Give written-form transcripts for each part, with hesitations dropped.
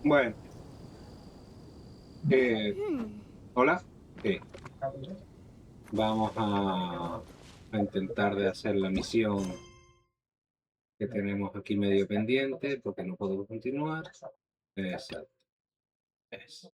Bueno, eh, hola. Sí, vamos a intentar de hacer la misión que tenemos aquí medio pendiente porque no podemos continuar. Exacto. Es.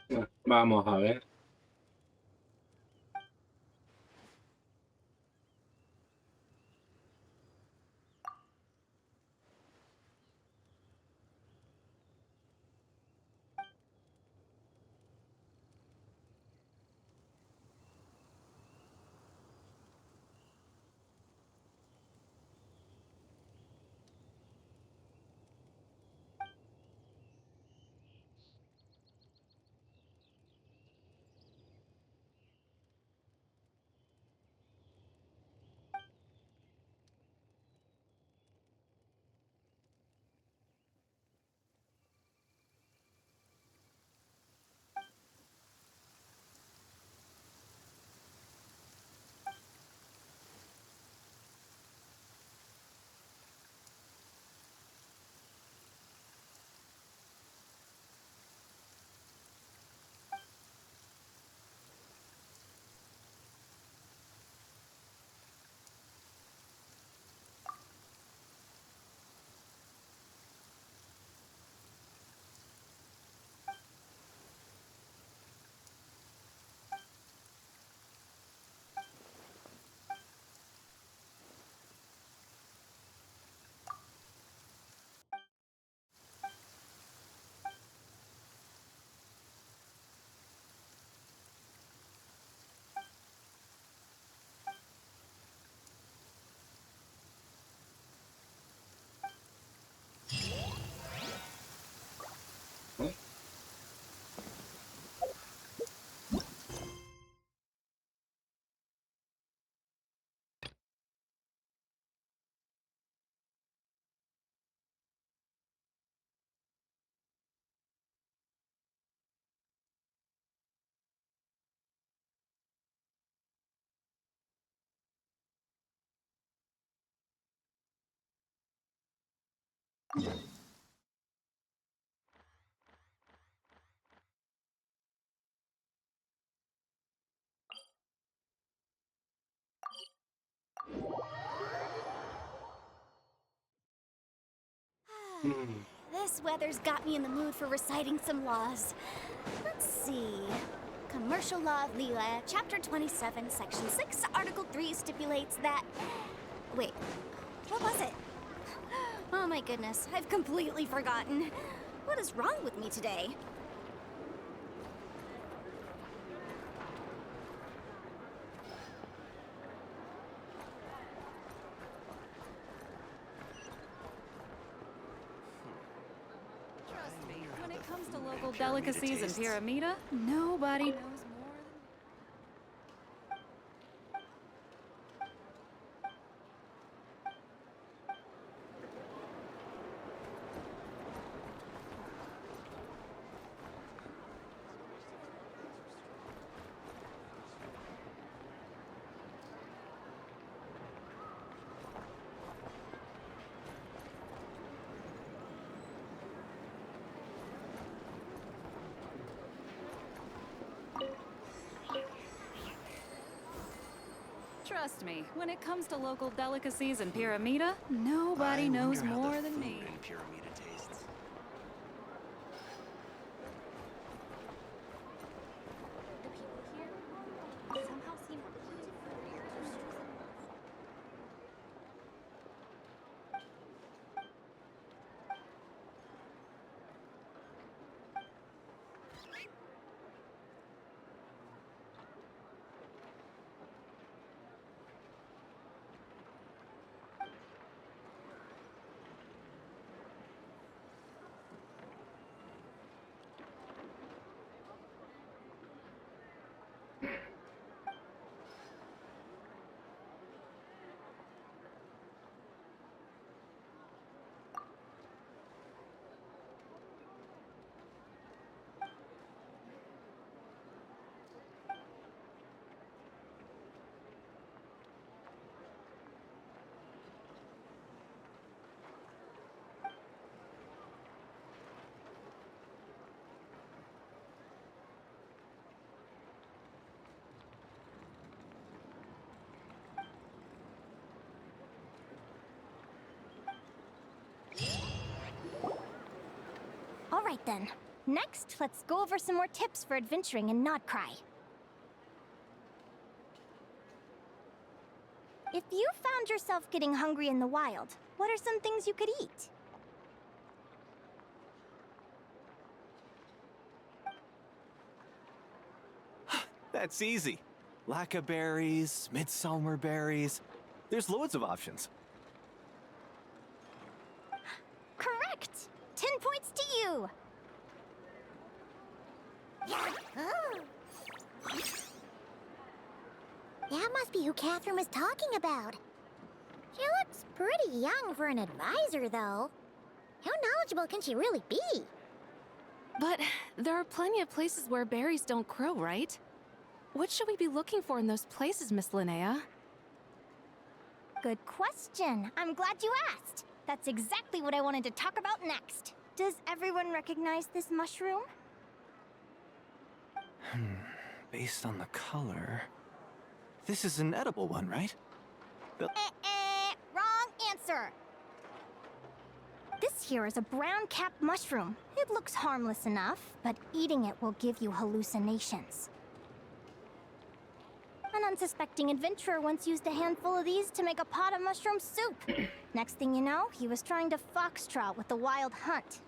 Bueno, vamos a ver. ¿No? Hmm. This weather's got me in the mood for reciting some laws. Let's see. Commercial Law of Lila, Chapter 27, Section 6, Article 3 stipulates that... Wait, what was it? Oh my goodness, I've completely forgotten. What is wrong with me today? Trust me, when it comes to local delicacies and Pyramida, nobody knows more than me. Trust me, when it comes to local delicacies and Pyramida, nobody knows more than me. Pyramida tastes. The people here somehow seem All right then. Next, let's go over some more tips for adventuring in Nodcry. If you found yourself getting hungry in the wild, what are some things you could eat? That's easy. Lacca berries, midsummer berries. There's loads of options. Correct! 10 points to you! That must be who Catherine was talking about. She looks pretty young for an advisor, though. How knowledgeable can she really be? But there are plenty of places where berries don't grow, right? What should we be looking for in those places, Miss Linnea? Good question. I'm glad you asked. That's exactly what I wanted to talk about next. Does everyone recognize this mushroom? Based on the color... This is an edible one, right? Wrong answer. This here is a brown-capped mushroom. It looks harmless enough, but eating it will give you hallucinations. An unsuspecting adventurer once used a handful of these to make a pot of mushroom soup. Next thing you know, he was trying to foxtrot with the wild hunt.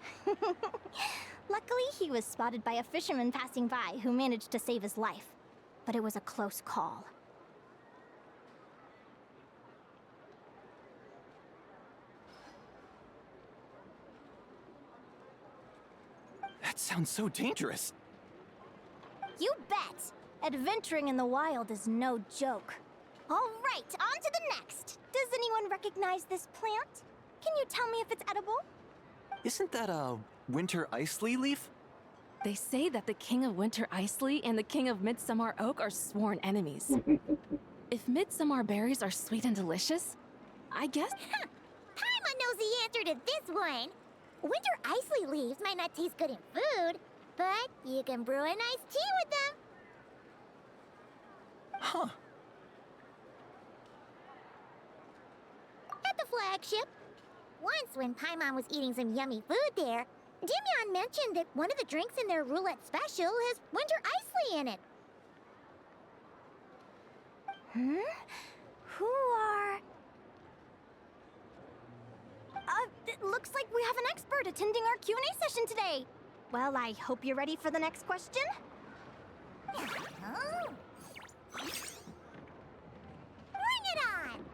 Luckily, he was spotted by a fisherman passing by who managed to save his life. But it was a close call. That sounds so dangerous. You bet! Adventuring in the wild is no joke. All right, on to the next. Does anyone recognize this plant? Can you tell me if it's edible? Isn't that a winter ice-lea leaf? They say that the King of Winter Icely and the King of Midsummer Oak are sworn enemies. If midsummer berries are sweet and delicious, I guess... Paimon knows the answer to this one. Winter ice leaves might not taste good in food, but you can brew a nice tea with them. Huh. At the flagship. Once, when Paimon was eating some yummy food there, Dimyon mentioned that one of the drinks in their roulette special has winter isley in it. Who are... it looks like we have an expert attending our Q&A session today. Well, I hope you're ready for the next question. Oh. Bring it on!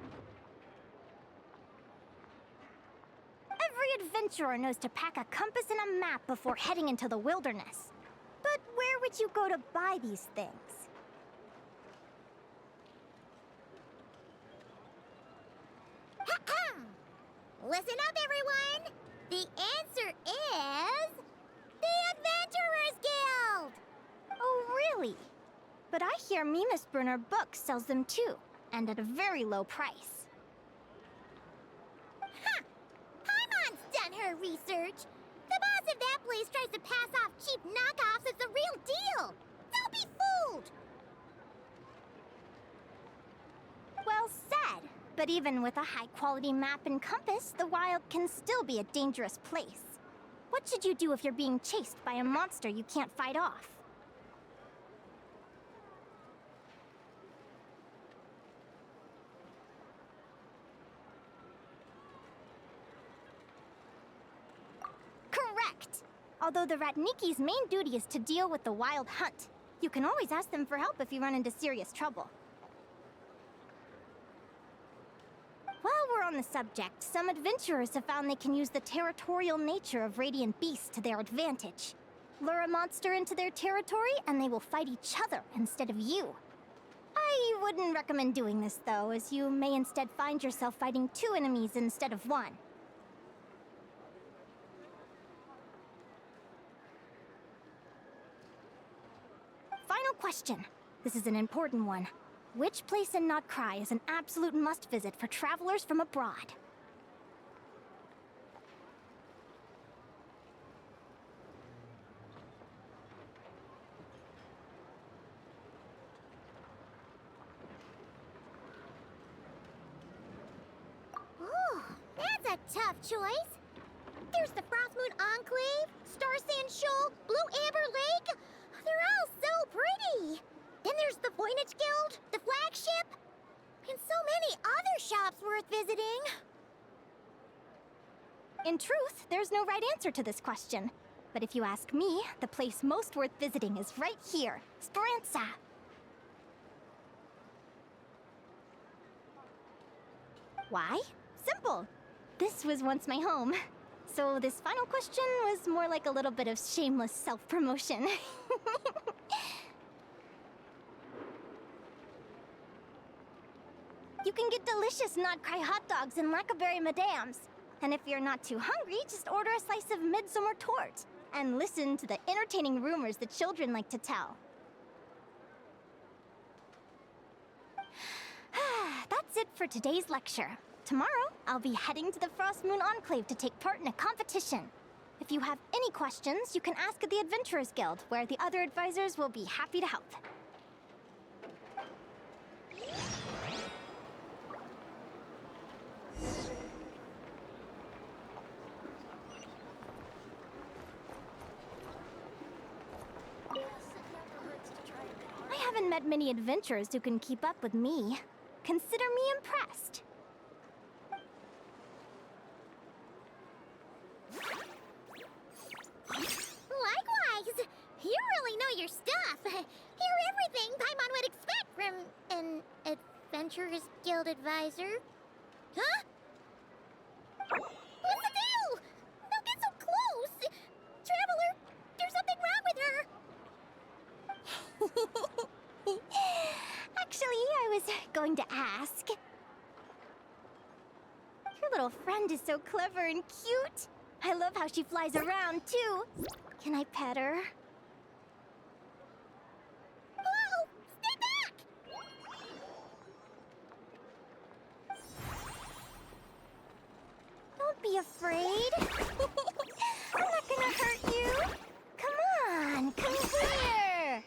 Every adventurer knows to pack a compass and a map before heading into the wilderness. But where would you go to buy these things? Listen up, everyone! The answer is... the Adventurers Guild! Oh, really? But I hear Mimasbrunner Books sells them too, and at a very low price. Ha! Paimon's done her research. The boss of that place tries to pass off cheap knockoffs as the real deal. Don't be fooled! Well said. But even with a high-quality map and compass, the wild can still be a dangerous place. What should you do if you're being chased by a monster you can't fight off? Correct! Although the Ratniki's main duty is to deal with the wild hunt, you can always ask them for help if you run into serious trouble. While we're on the subject, some adventurers have found they can use the territorial nature of radiant beasts to their advantage. Lure a monster into their territory, and they will fight each other instead of you. I wouldn't recommend doing this, though, as you may instead find yourself fighting 2 enemies instead of 1. Final question. This is an important one. Which place in Notcry is an absolute must-visit for travelers from abroad? Oh, that's a tough choice. There's the Frostmoon Enclave, Star Sand Shoal, Blue Amber Lake. They're all so pretty. Then there's the Voynich Guild, the flagship, and so many other shops worth visiting. In truth, there's no right answer to this question. But if you ask me, the place most worth visiting is right here, Speranza. Why? Simple. This was once my home. So this final question was more like a little bit of shameless self-promotion. You can get delicious Notcry hot dogs and Lackaberry Madams. And if you're not too hungry, just order a slice of midsummer tort. And listen to the entertaining rumors the children like to tell. That's it for today's lecture. Tomorrow, I'll be heading to the Frostmoon Enclave to take part in a competition. If you have any questions, you can ask at the Adventurers Guild, where the other advisors will be happy to help. I haven't met many adventurers who can keep up with me. Consider me impressed. Likewise, you really know your stuff. You're everything Paimon would expect from an Adventurers Guild advisor. Huh? What's the deal? Don't get so close! Traveler, there's something wrong with her! Actually, I was going to ask. Your little friend is so clever and cute. I love how she flies around, too. Can I pet her? Whoa! Stay back! Don't be afraid. I'm not gonna hurt you. Come on, come here.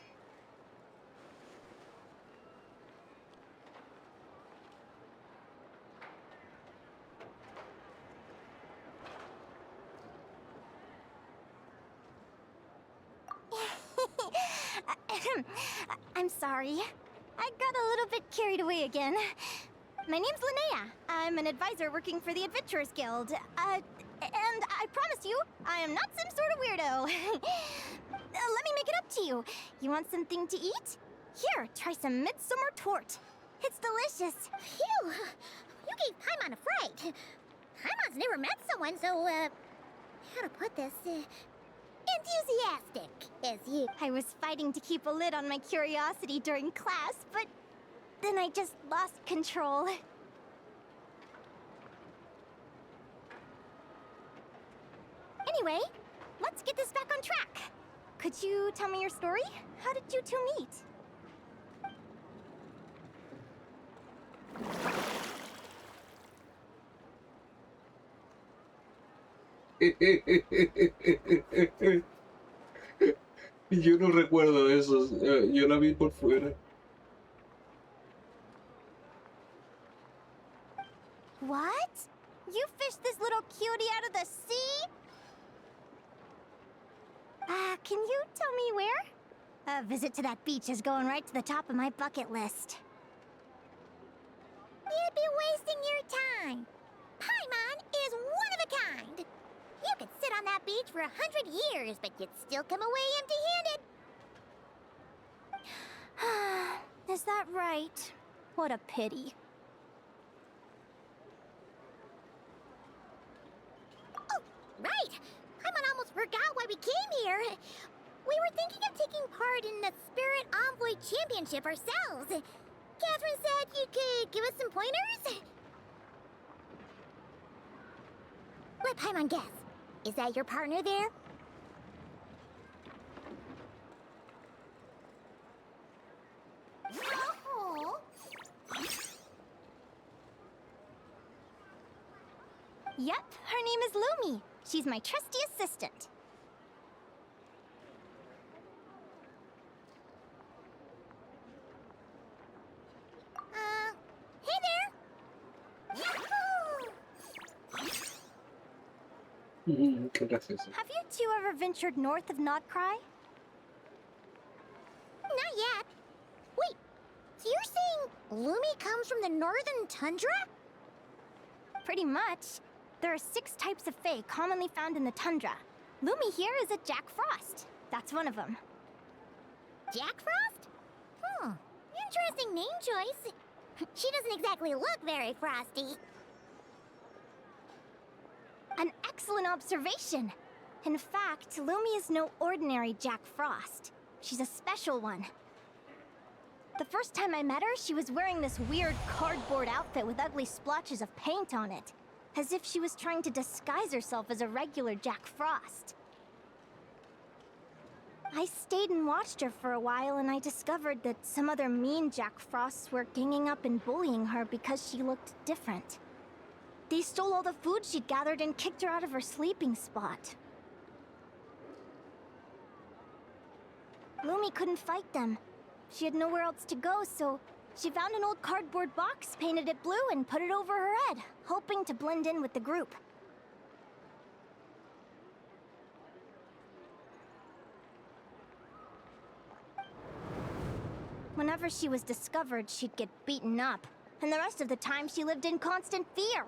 I'm sorry. I got a little bit carried away again. My name's Linnea. I'm an advisor working for the Adventurers Guild. And I promise you, I am not some sort of weirdo. Let me make it up to you. You want something to eat? Here, try some midsummer tort. It's delicious. Phew! You gave Paimon a fright. Paimon's never met someone so, how to put this, enthusiastic as you. I was fighting to keep a lid on my curiosity during class, but then I just lost control. Anyway, let's get this back on track. Could you tell me your story? How did you two meet? Yo no recuerdo eso, yo la vi por fuera. What? You fished this little cutie out of the sea? Can you tell me where? A visit to that beach is going right to the top of my bucket list. You'd be wasting your time. Paimon is one of a kind. You could sit on that beach for 100 years, but you'd still come away empty-handed. Is that right? What a pity. Oh, right. Paimon almost forgot why we came here. We were thinking of taking part in the Spirit Envoy Championship ourselves. Catherine said you could give us some pointers. Let Paimon guess. Is that your partner there? Oh. Yep, her name is Lumi. She's my trusty assistant. Hey there! Yahoo! Qué gracioso. Have you two ever ventured north of Nodcry? Not yet. Wait, so you're saying Lumi comes from the northern tundra? Pretty much. There are 6 types of Fae commonly found in the tundra. Lumi here is a Jack Frost. That's one of them. Jack Frost? Interesting name choice. She doesn't exactly look very frosty. An excellent observation. In fact, Lumi is no ordinary Jack Frost. She's a special one. The first time I met her, she was wearing this weird cardboard outfit with ugly splotches of paint on it, as if she was trying to disguise herself as a regular Jack Frost. I stayed and watched her for a while, and I discovered that some other mean Jack Frosts were ganging up and bullying her because she looked different. They stole all the food she'd gathered and kicked her out of her sleeping spot. Lumi couldn't fight them. She had nowhere else to go, so she found an old cardboard box, painted it blue, and put it over her head, hoping to blend in with the group. Whenever she was discovered, she'd get beaten up, and the rest of the time she lived in constant fear.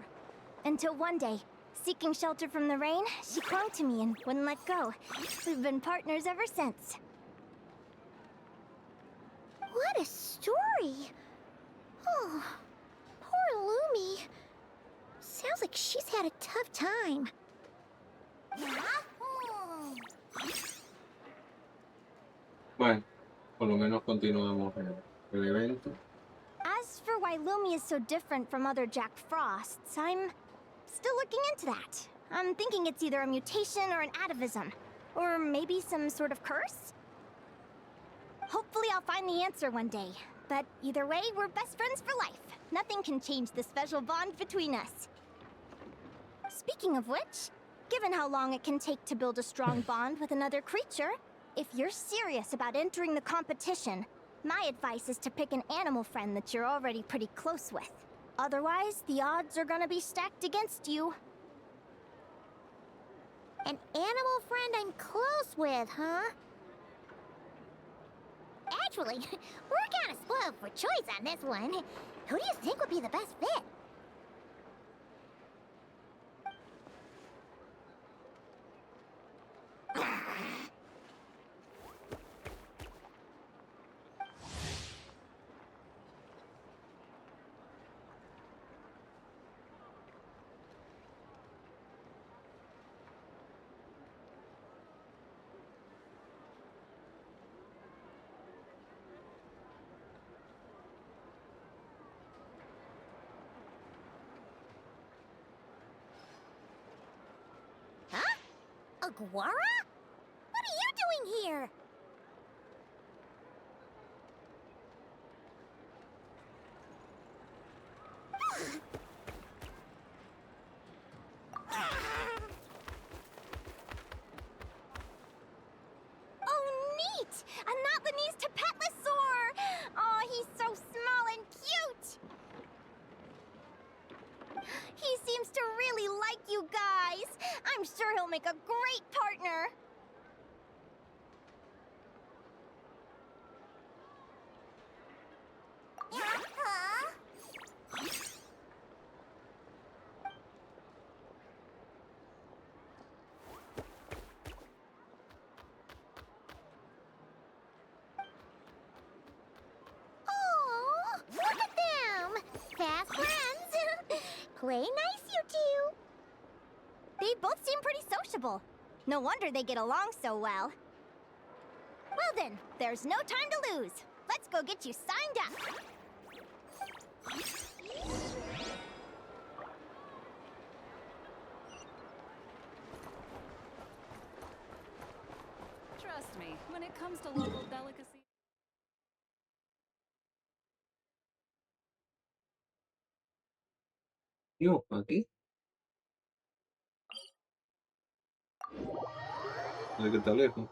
Until one day, seeking shelter from the rain, she clung to me and wouldn't let go. We've been partners ever since. What a story! Oh, poor Lumi. Sounds like she's had a tough time. Bueno, por lo menos continuamos el evento. As for why Lumi is so different from other Jack Frosts, I'm still looking into that. I'm thinking it's either a mutation or an atavism. Or maybe some sort of curse? Hopefully I'll find the answer one day. But either way, we're best friends for life. Nothing can change the special bond between us. Speaking of which, given how long it can take to build a strong bond with another creature, if you're serious about entering the competition, my advice is to pick an animal friend that you're already pretty close with. Otherwise, the odds are gonna be stacked against you. An animal friend I'm close with, huh? Actually, we're kind of spoiled for choice on this one. Who do you think would be the best fit? Huh? Aguara? What are you doing here? Oh, neat! A Notlanese Tapetlosaur! Oh, he's so small and cute! He seems to really like you guys. I'm sure he'll make a great partner. Huh? Oh, look at them! Fast friends! Play nice, you two! They both seem pretty sociable. No wonder they get along so well. Well then, there's no time to lose. Let's go get you signed up. Trust me, when it comes to local delicacies. Yo, aquí. El que está lejos.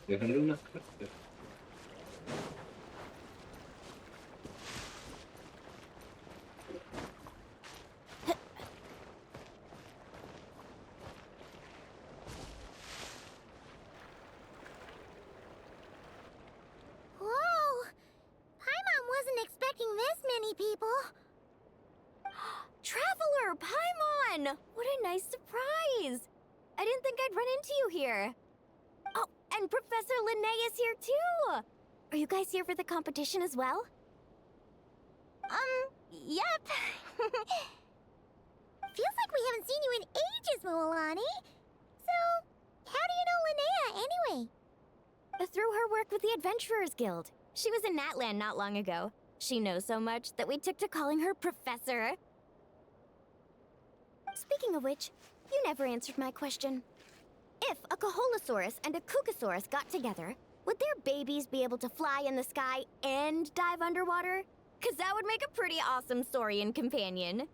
Déjale una carta. Whoa! Paimon wasn't expecting this many people. Traveler, Paimon! What a nice surprise! I didn't think I'd run into you here. Oh, and Professor Linnae is here too! Are you guys here for the competition as well? Yep. Feels like we haven't seen you in ages, Moalani. So, how do you know Linnea anyway? Through her work with the Adventurers Guild. She was in Natland not long ago. She knows so much that we took to calling her Professor. Speaking of which, you never answered my question. If a Caholosaurus and a Kookasaurus got together, would their babies be able to fly in the sky and dive underwater? 'Cause that would make a pretty awesome saurian companion.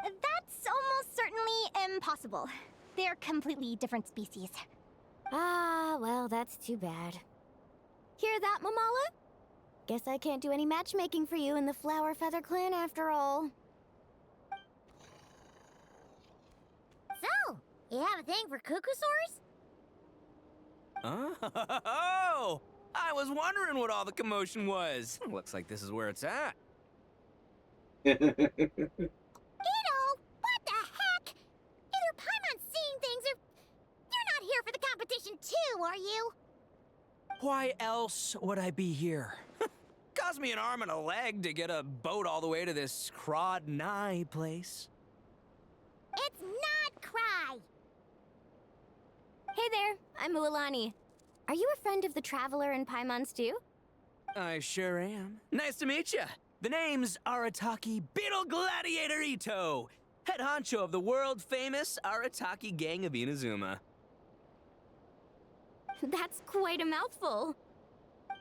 That's almost certainly impossible. They're completely different species. Ah, well, that's too bad. Hear that, Mamala? Guess I can't do any matchmaking for you in the Flower Feather Clan after all. So, you have a thing for Kookasaurs? Oh! I was wondering what all the commotion was. Looks like this is where it's at. Ito, what the heck? Either Paimon's seeing things or you're not here for the competition too, are you? Why else would I be here? Cost me an arm and a leg to get a boat all the way to this Crod Nye place. It's not Cry. Hey there, I'm Mualani. Are you a friend of the Traveler and Paimon's too? I sure am. Nice to meet you. The name's Arataki Beetle Gladiator Ito, head honcho of the world-famous Arataki Gang of Inazuma. That's quite a mouthful.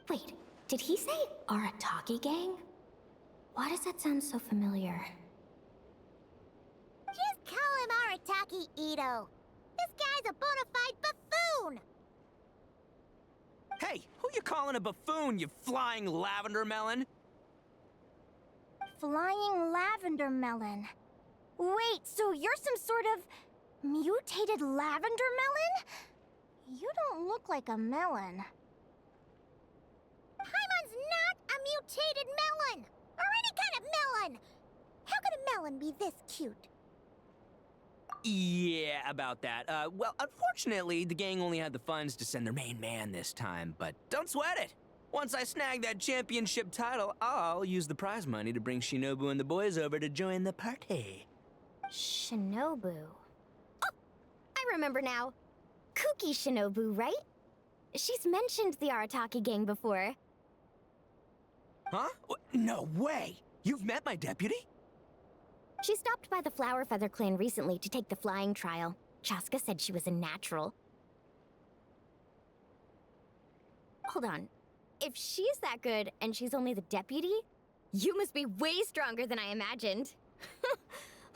Wait, did he say Arataki Gang? Why does that sound so familiar? Just call him Arataki Ito. This guy's a bona fide buffoon. Hey, who you calling a buffoon, you flying lavender melon? Flying lavender melon. Wait, so you're some sort of mutated lavender melon? You don't look like a melon. Paimon's not a mutated melon! Or any kind of melon! How could a melon be this cute? Yeah, about that. Well, unfortunately, the gang only had the funds to send their main man this time, but don't sweat it. Once I snag that championship title, I'll use the prize money to bring Shinobu and the boys over to join the party. Shinobu. Oh! I remember now. Kuki Shinobu, right? She's mentioned the Arataki gang before. Huh? No way! You've met my deputy? She stopped by the Flower Feather clan recently to take the flying trial. Chaska said she was a natural. Hold on. If she's that good and she's only the deputy, you must be way stronger than I imagined.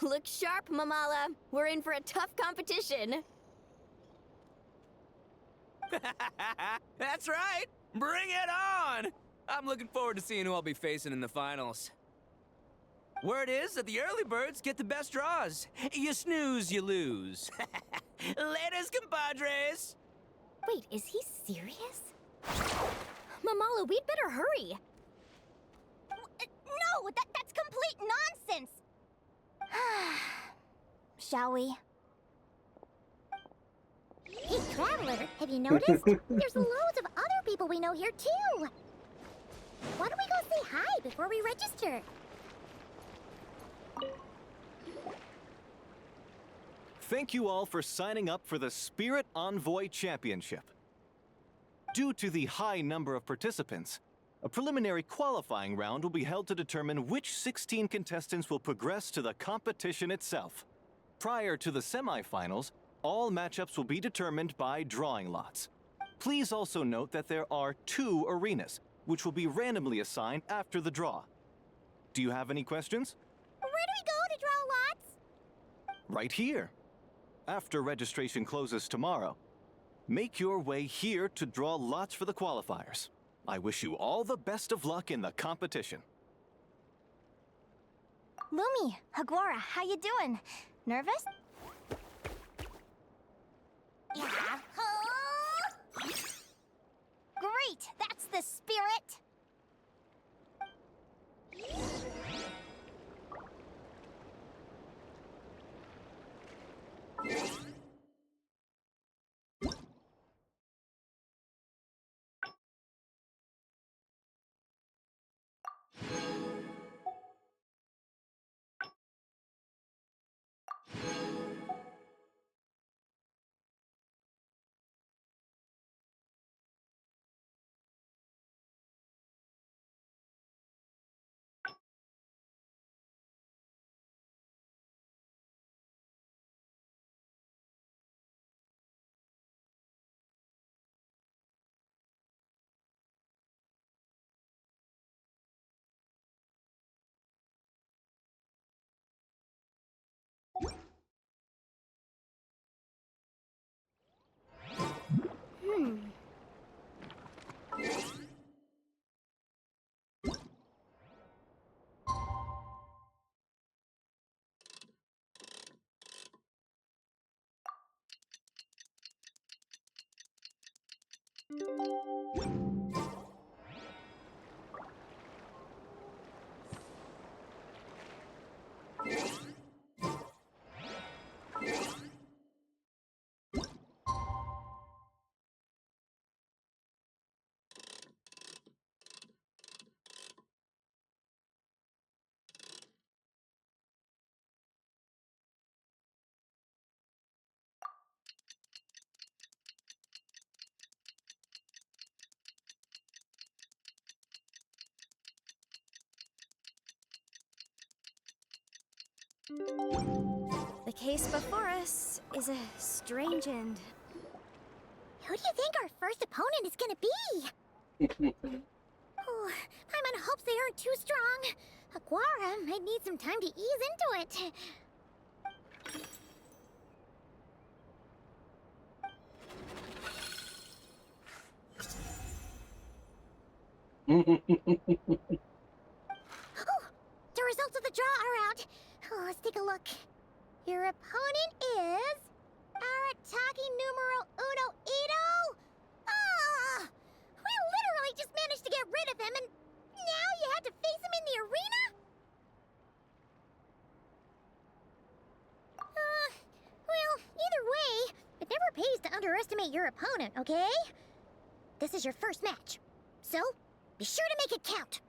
Look sharp, Mamala. We're in for a tough competition. That's right! Bring it on! I'm looking forward to seeing who I'll be facing in the finals. Word is that the early birds get the best draws. You snooze, you lose. Laters, compadres! Wait, is he serious? Mamala, we'd better hurry. No, that's complete nonsense! Shall we? Hey, Traveler, have you noticed? There's loads of other people we know here, too! Why don't we go say hi before we register? Thank you all for signing up for the Spirit Envoy Championship. Due to the high number of participants, a preliminary qualifying round will be held to determine which 16 contestants will progress to the competition itself. Prior to the semifinals, all matchups will be determined by drawing lots. Please also note that there are 2 arenas, which will be randomly assigned after the draw. Do you have any questions? Where do we go to draw lots? Right here. After registration closes tomorrow, make your way here to draw lots for the qualifiers. I wish you all the best of luck in the competition. Lumi, Haguara, how you doing? Nervous? Yeah. Great, that's the spirit. The case before us is a strange end. Who do you think our first opponent is gonna be? Oh, Paimon hopes they aren't too strong. Haguara might need some time to ease into it. Oh, the results of the draw are out. Oh, let's take a look. Your opponent is Arataki numero uno Ito underestimate your opponent, okay? This is your first match, so be sure to make it count.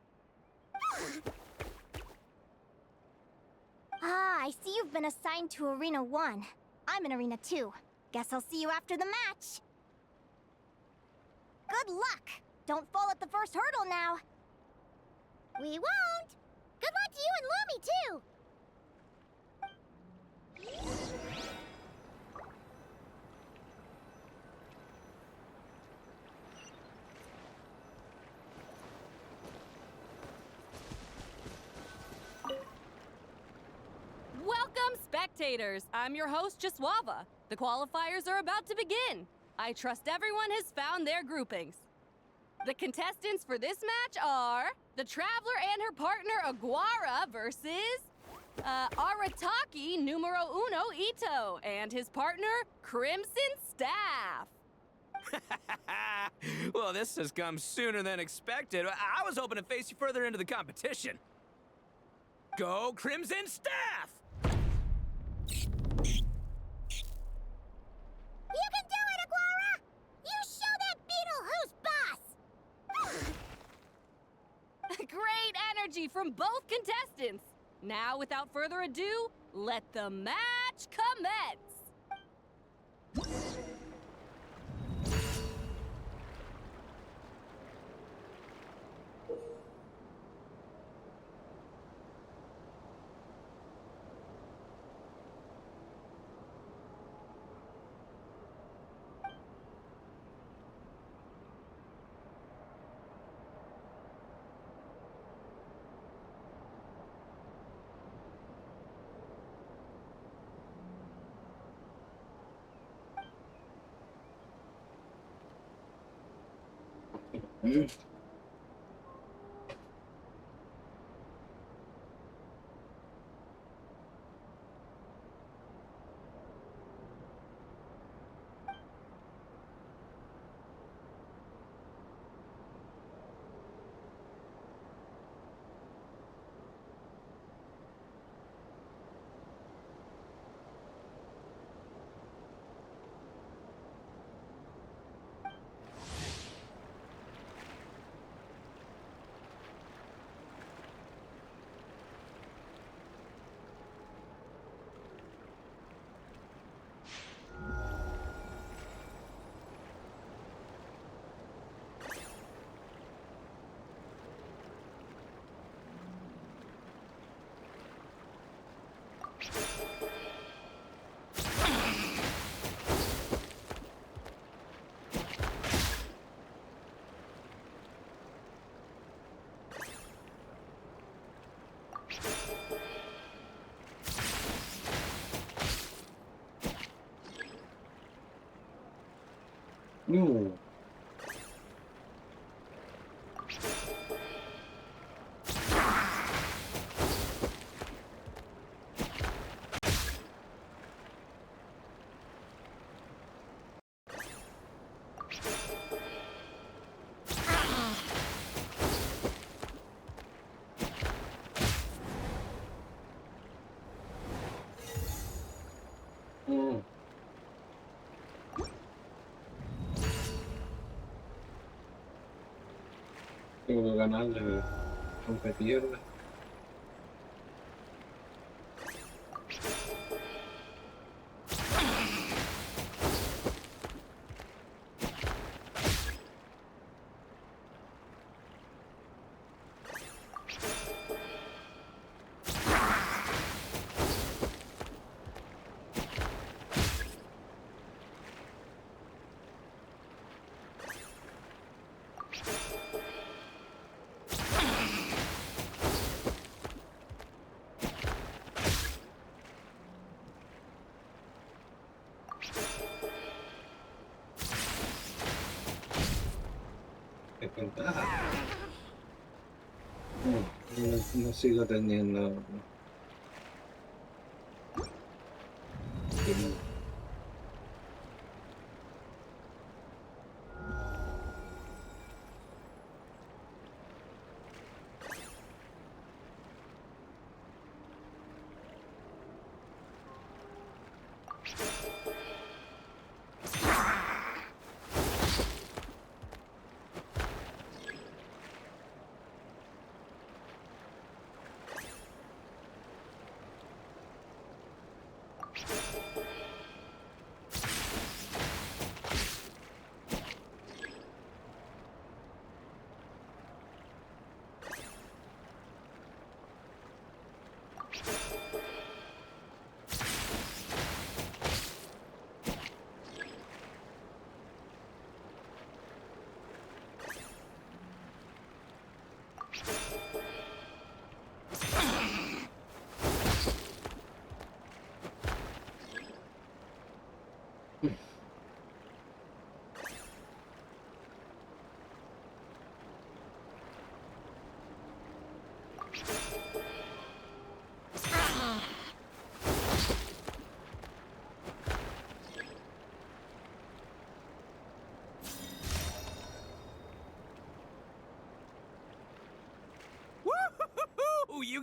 Ah, I see you've been assigned to Arena 1. I'm in Arena 2. Guess I'll see you after the match. Good luck! Don't fall at the first hurdle now. We won't! Good luck to you and Lumi, too! Welcome, spectators! I'm your host, Jaswava. The qualifiers are about to begin. I trust everyone has found their groupings. The contestants for this match are the Traveler and her partner Aguara versus Arataki numero uno Ito and his partner Crimson Staff. Well, this has come sooner than expected. I was hoping to face you further into the competition. Go Crimson Staff! You can do it, Aguara! You show that beetle who's boss! Great energy from both contestants. Now, without further ado, let the match commence. No. Mm. Tengo que ganarle, competirle. Desventaja. No sigo teniendo.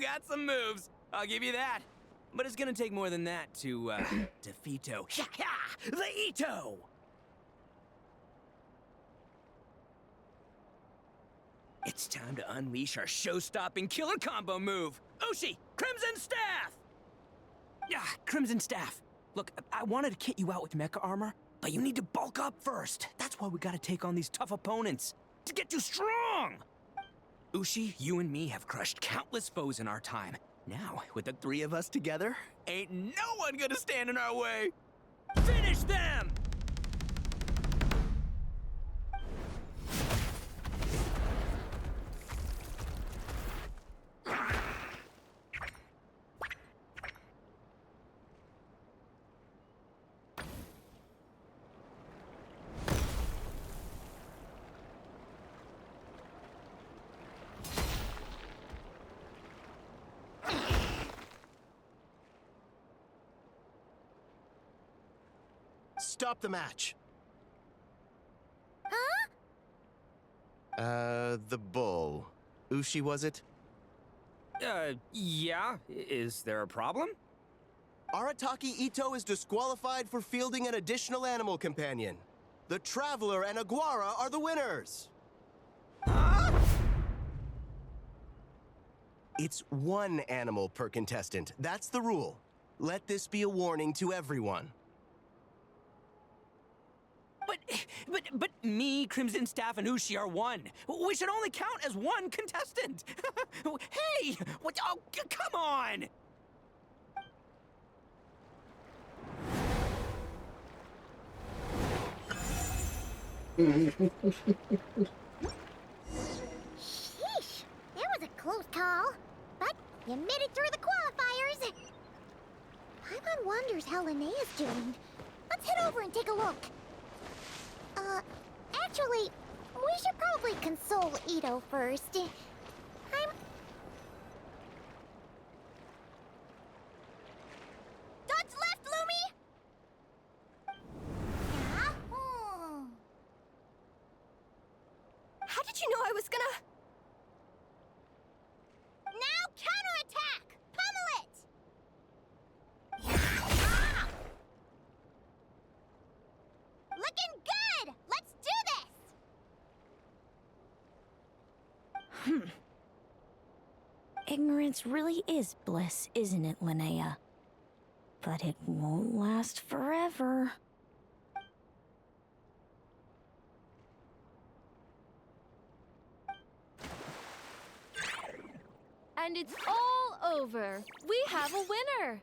got some moves. I'll give you that. But it's gonna take more than that to, defeato. The Ito! It's time to unleash our show-stopping killer combo move. Ushi, Crimson Staff! Yeah, Crimson Staff. Look, I wanted to kit you out with mecha armor, but you need to bulk up first. That's why we gotta take on these tough opponents. To get you strong! Ushi, you and me have crushed countless foes in our time. Now, with the three of us together, ain't no one gonna stand in our way! Finish them! Stop the match. Huh? The bull. Ushi, was it? Yeah. Is there a problem? Arataki Ito is disqualified for fielding an additional animal companion. The Traveler and Aguara are the winners. Huh? It's one animal per contestant. That's the rule. Let this be a warning to everyone. But me, Crimson Staff, and Ushi are one. We should only count as one contestant. Hey, what? Oh, come on! Sheesh, that was a close call. But you made it through the qualifiers. Paimon wonders how Linnea's doing. Let's head over and take a look. Actually, we should probably console Ito first. Dodge left, Lumi! Yeah? Oh. How did you know I was gonna... Now counterattack! Pummel it! Ah! Looking good! Let's do this! Ignorance really is bliss, isn't it, Linnea? But it won't last forever. And it's all over. We have a winner.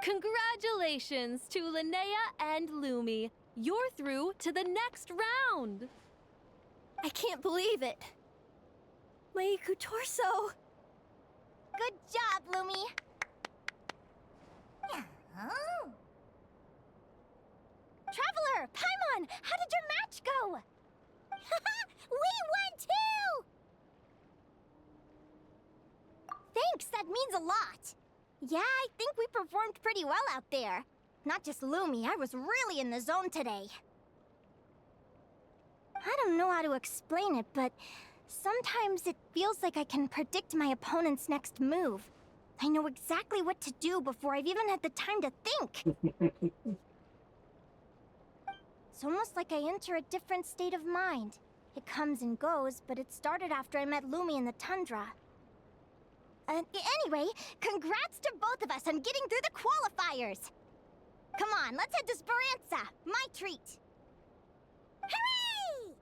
Congratulations to Linnea and Lumi. You're through to the next round. I can't believe it. Meiku Torso. Good job, Lumi! Oh. Traveler, Paimon, how did your match go? We won too! Thanks, that means a lot. Yeah, I think we performed pretty well out there. Not just Lumi, I was really in the zone today. I don't know how to explain it, but sometimes it feels like I can predict my opponent's next move. I know exactly what to do before I've even had the time to think. It's almost like I enter a different state of mind. It comes and goes, but it started after I met Lumi in the tundra. Anyway, congrats to both of us on getting through the qualifiers! Come on, let's head to Speranza, my treat! Hooray!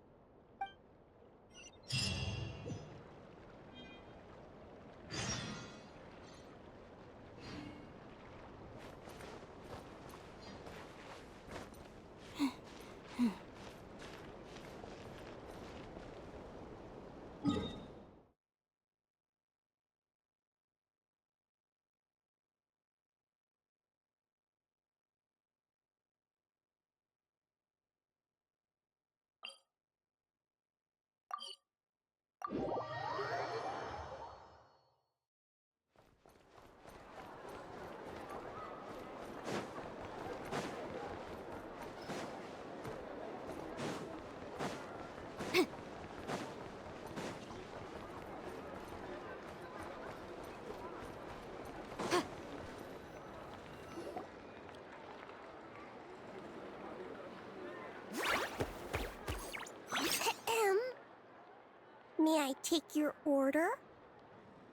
take your order?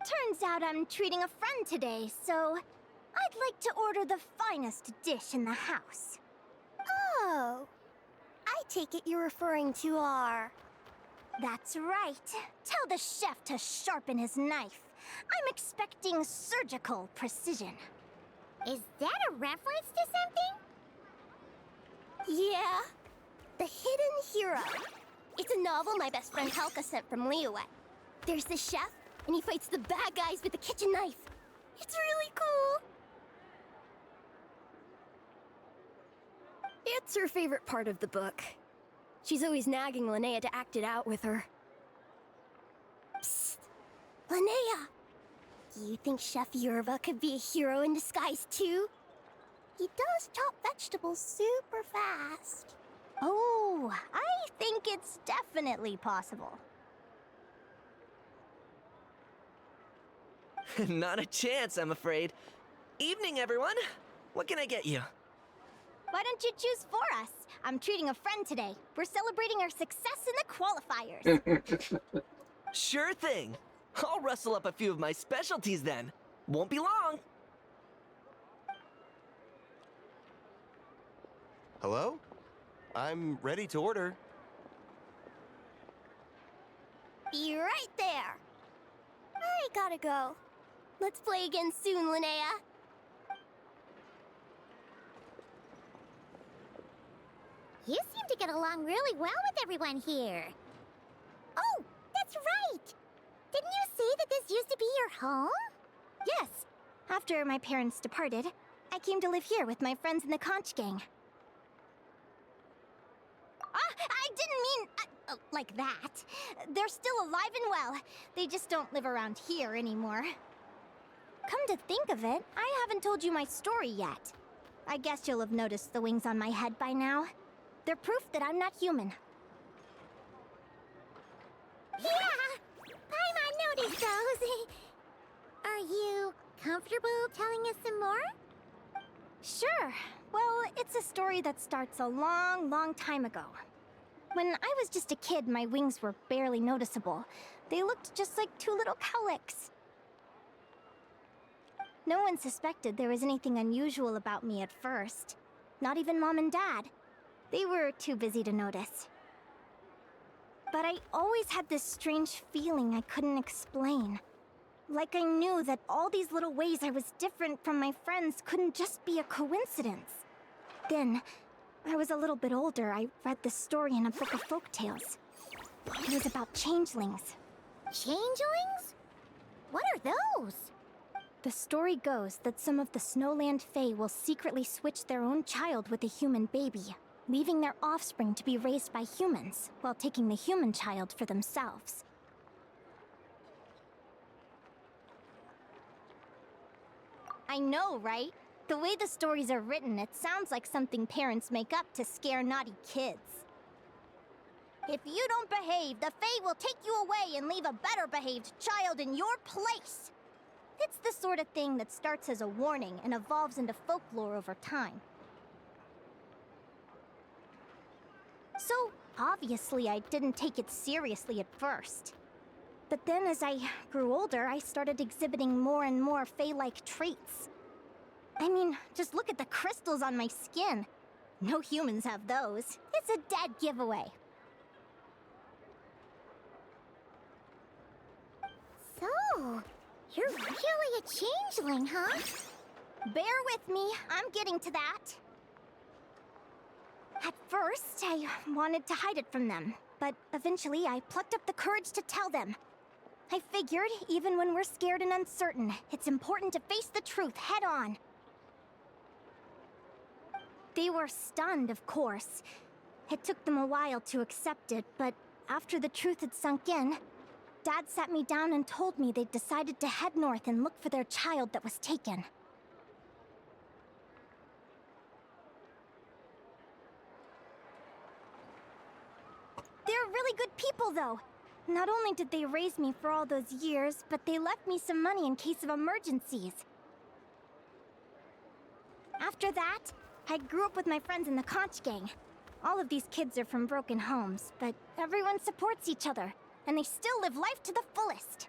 Turns out I'm treating a friend today, so I'd like to order the finest dish in the house. Oh, I take it you're referring to our... That's right. Tell the chef to sharpen his knife. I'm expecting surgical precision. Is that a reference to something? Yeah. The Hidden Hero. It's a novel my best friend Helka sent from Liyue. There's the chef, and he fights the bad guys with a kitchen knife. It's really cool. It's her favorite part of the book. She's always nagging Linnea to act it out with her. Psst! Linnea! Do you think Chef Yerva could be a hero in disguise too? He does chop vegetables super fast. Oh, I think it's definitely possible. Not a chance, I'm afraid. Evening, everyone. What can I get you? Why don't you choose for us? I'm treating a friend today. We're celebrating our success in the qualifiers. Sure thing. I'll rustle up a few of my specialties then. Won't be long. Hello? I'm ready to order. Be right there. I gotta go. Let's play again soon, Linnea. You seem to get along really well with everyone here. Oh, that's right! Didn't you say that this used to be your home? Yes. After my parents departed, I came to live here with my friends in the conch gang. I didn't mean like that. They're still alive and well. They just don't live around here anymore. Come to think of it, I haven't told you my story yet. I guess you'll have noticed the wings on my head by now. They're proof that I'm not human. Yeah! Paimon noticed those. Are you comfortable telling us some more? Sure. Well, it's a story that starts a long, long time ago. When I was just a kid, my wings were barely noticeable. They looked just like two little cowlicks. No one suspected there was anything unusual about me at first. Not even Mom and Dad. They were too busy to notice. But I always had this strange feeling I couldn't explain. Like I knew that all these little ways I was different from my friends couldn't just be a coincidence. Then, when I was a little bit older, I read this story in a book of folktales. It was about changelings. Changelings? What are those? The story goes that some of the Snowland Fae will secretly switch their own child with a human baby, leaving their offspring to be raised by humans, while taking the human child for themselves. I know, right? The way the stories are written, it sounds like something parents make up to scare naughty kids. If you don't behave, the Fae will take you away and leave a better behaved child in your place. It's the sort of thing that starts as a warning and evolves into folklore over time. So, obviously, I didn't take it seriously at first. But then as I grew older, I started exhibiting more and more Fae-like traits. I mean, just look at the crystals on my skin. No humans have those. It's a dead giveaway. So, you're really a changeling, huh? Bear with me, I'm getting to that. At first, I wanted to hide it from them, but eventually I plucked up the courage to tell them. I figured, even when we're scared and uncertain, it's important to face the truth head on. They were stunned, of course. It took them a while to accept it, but after the truth had sunk in, Dad sat me down and told me they'd decided to head north and look for their child that was taken. They're really good people, though. Not only did they raise me for all those years, but they left me some money in case of emergencies. After that, I grew up with my friends in the conch gang. All of these kids are from broken homes, but everyone supports each other. and they still live life to the fullest.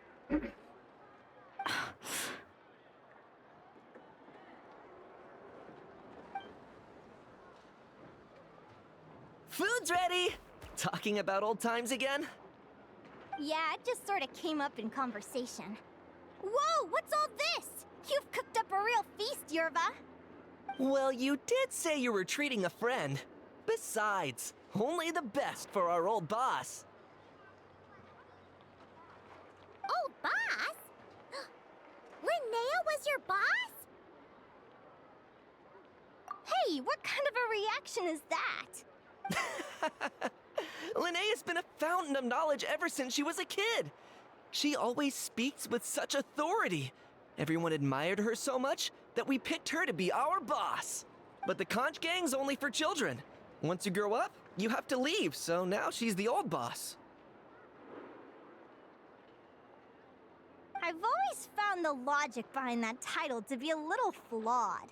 Food's ready! Talking about old times again? Yeah, it just sort of came up in conversation. Whoa, what's all this? You've cooked up a real feast, Yerva. Well, you did say you were treating a friend. Besides, only the best for our old boss. Old boss? Linnea was your boss? Hey, what kind of a reaction is that? Linnea's been a fountain of knowledge ever since she was a kid. She always speaks with such authority. Everyone admired her so much that we picked her to be our boss. But the conch gang's only for children. Once you grow up, you have to leave, so now she's the old boss. I've always found the logic behind that title to be a little flawed.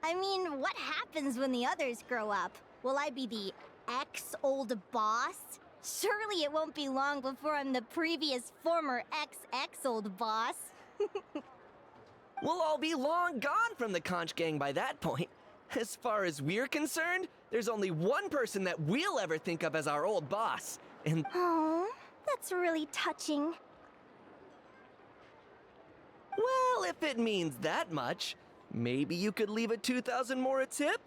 I mean, what happens when the others grow up? Will I be the ex-old boss? Surely it won't be long before I'm the previous former ex-old boss. We'll all be long gone from the conch gang by that point. As far as we're concerned, there's only one person that we'll ever think of as our old boss, and... Oh, that's really touching. Well, if it means that much, maybe you could leave a 2,000 more a tip?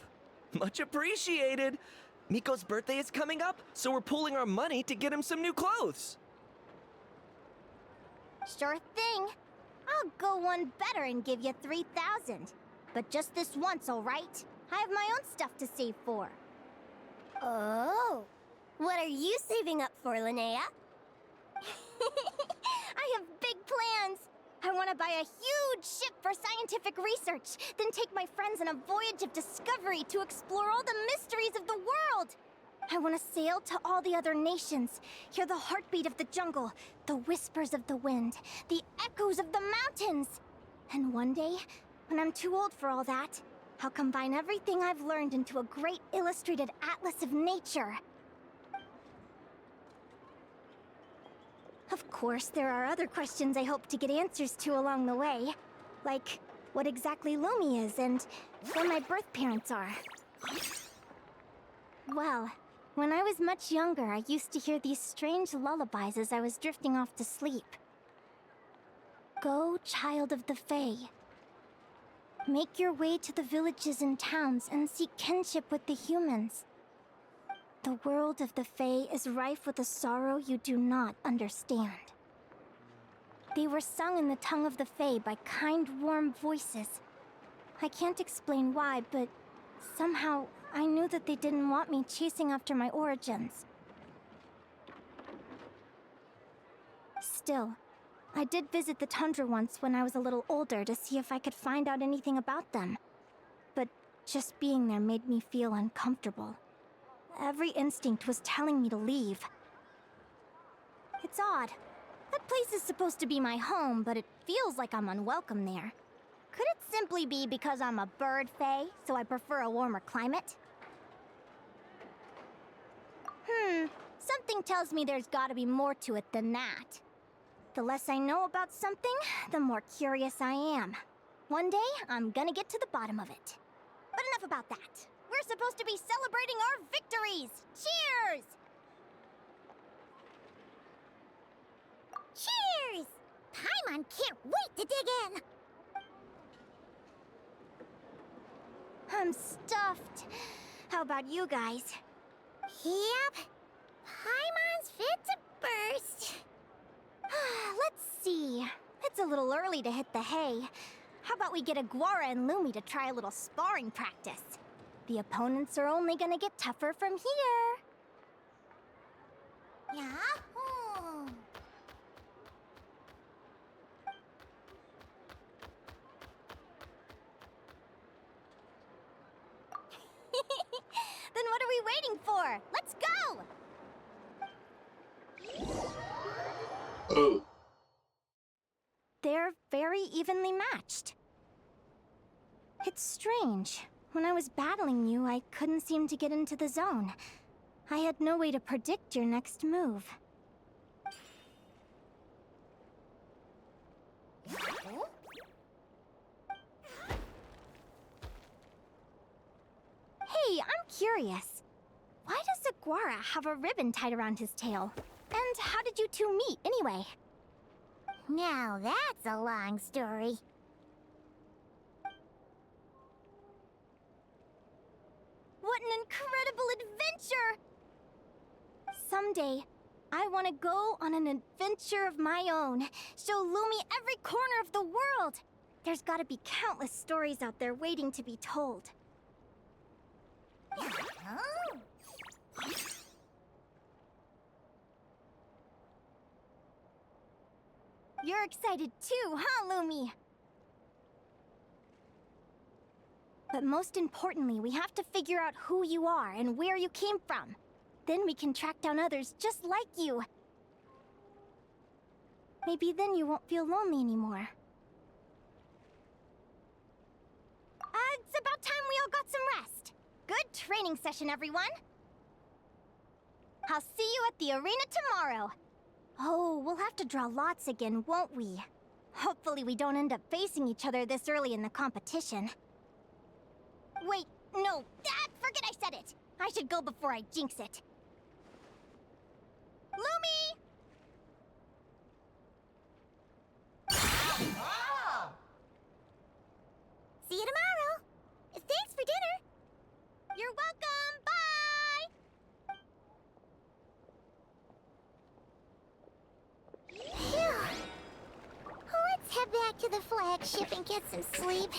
Much appreciated. Miko's birthday is coming up, so we're pooling our money to get him some new clothes. Sure thing. I'll go one better and give you 3,000. But just this once, all right? I have my own stuff to save for. Oh. What are you saving up for, Linnea? I have big plans. I want to buy a huge ship for scientific research, then take my friends on a voyage of discovery to explore all the mysteries of the world. I want to sail to all the other nations, hear the heartbeat of the jungle, the whispers of the wind, the echoes of the mountains. And one day, when I'm too old for all that, I'll combine everything I've learned into a great illustrated atlas of nature. Of course, there are other questions I hope to get answers to along the way. Like, what exactly Lumi is and where my birth parents are. Well, when I was much younger, I used to hear these strange lullabies as I was drifting off to sleep. Go, child of the Fae. Make your way to the villages and towns and seek kinship with the humans. The world of the Fae is rife with a sorrow you do not understand. They were sung in the tongue of the Fae by kind, warm voices. I can't explain why, but somehow I knew that they didn't want me chasing after my origins. Still, I did visit the tundra once when I was a little older to see if I could find out anything about them. But just being there made me feel uncomfortable. Every instinct was telling me to leave. It's odd. That place is supposed to be my home, but it feels like I'm unwelcome there. Could it simply be because I'm a bird fae, so I prefer a warmer climate? Something tells me there's gotta be more to it than that. The less I know about something, the more curious I am. One day, I'm gonna get to the bottom of it. But enough about that. We're supposed to be celebrating our victories! Cheers! Cheers! Paimon can't wait to dig in! I'm stuffed. How about you guys? Yep. Paimon's fit to burst. Let's see. It's a little early to hit the hay. How about we get Aguara and Lumi to try a little sparring practice? The opponents are only gonna get tougher from here. Yahoo! Then what are we waiting for? Let's go! Oh. They're very evenly matched. It's strange. When I was battling you, I couldn't seem to get into the zone. I had no way to predict your next move. curious. Why does Aguara have a ribbon tied around his tail? And how did you two meet, anyway? Now that's a long story. What an incredible adventure! Someday, I want to go on an adventure of my own. Show Lumi every corner of the world. There's gotta be countless stories out there waiting to be told. You're excited too, huh, Lumi? But most importantly, we have to figure out who you are and where you came from. Then we can track down others just like you. Maybe then you won't feel lonely anymore. It's about time we all got some rest. Good training session, everyone. I'll see you at the arena tomorrow. Oh, we'll have to draw lots again, won't we? Hopefully we don't end up facing each other this early in the competition. Wait, no, forget I said it. I should go before I jinx it. Lumi! See you tomorrow. Thanks for dinner. You're welcome. Bye! Phew. Let's head back to the flagship and get some sleep.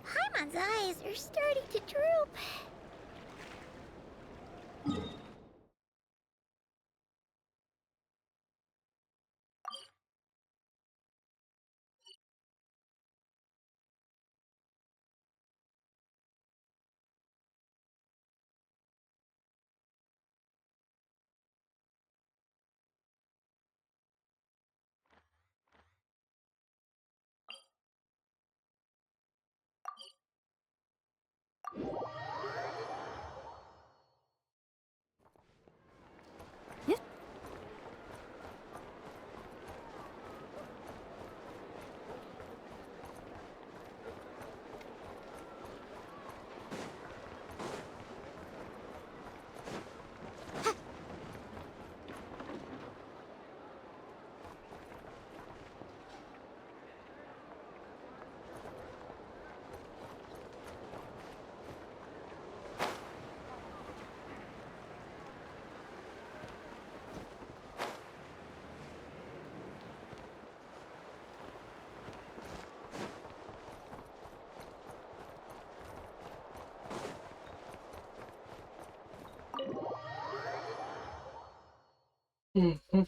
Paimon's eyes are starting to droop. Mhm.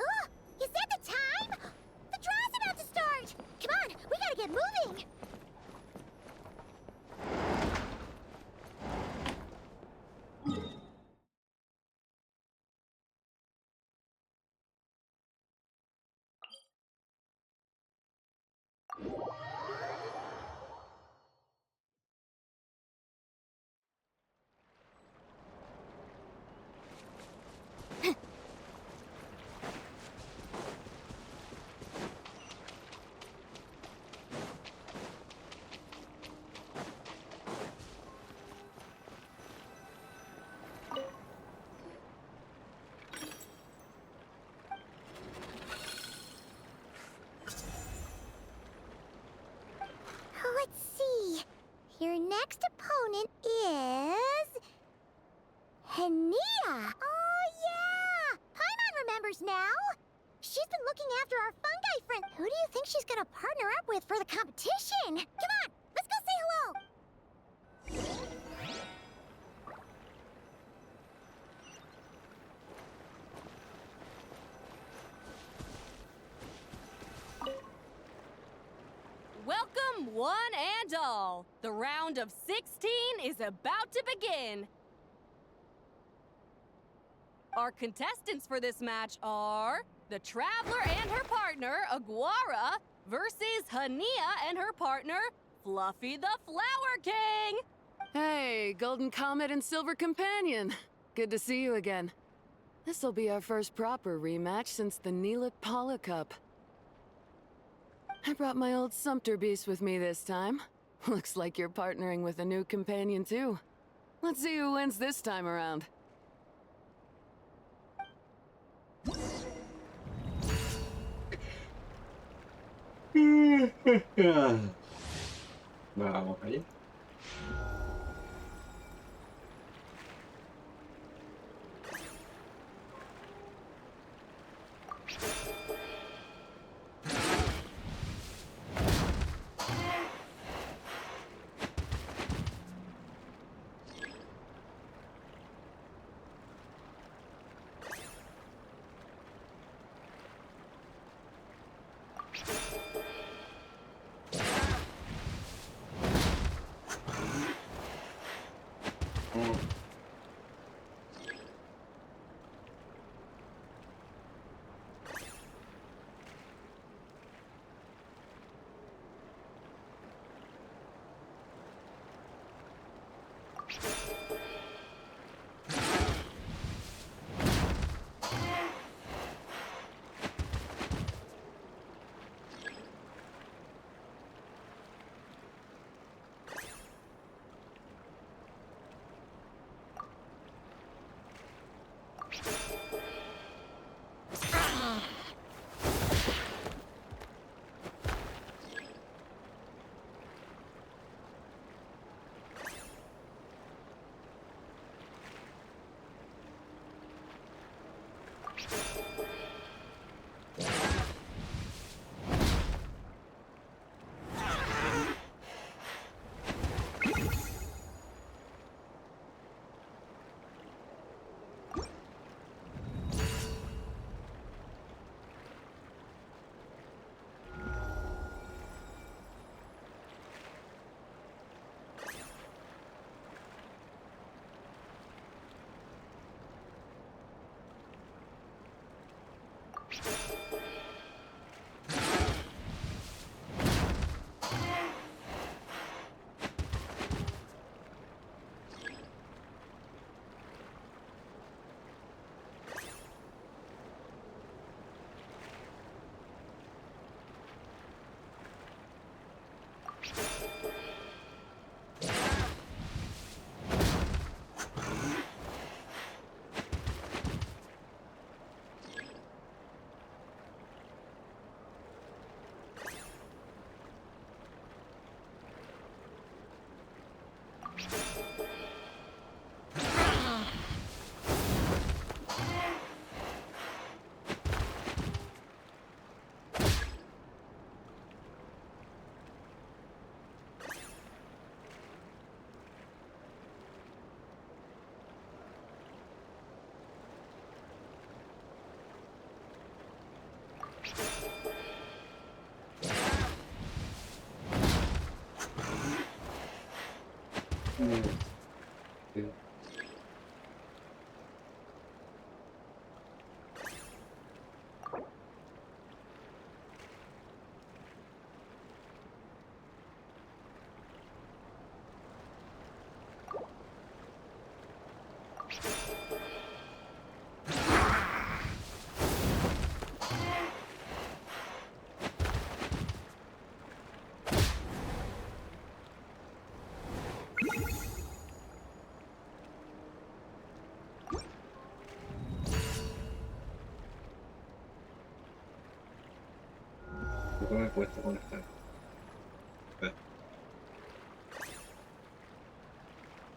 Oh, is that the time? The draw's about to start! Come on, we gotta get moving! Let's see. Your next opponent is... Henia! Oh, yeah! Paimon remembers now! She's been looking after our fungi friend. Who do you think she's gonna partner up with for the competition? Come on, let's go say hello! Welcome, one and all. The round of 16 is about to begin. Our contestants for this match are the Traveler and her partner, Aguara, versus Hania and her partner, Fluffy the Flower King. Hey, Golden Comet and Silver Companion. Good to see you again. This'll be our first proper rematch since the Neela Paula Cup. I brought my old Sumpter Beast with me this time. Looks like you're partnering with a new companion too. Let's see who wins this time around. Vamos allá. Sí. ¿Cómo me cuesta conectar? Espera.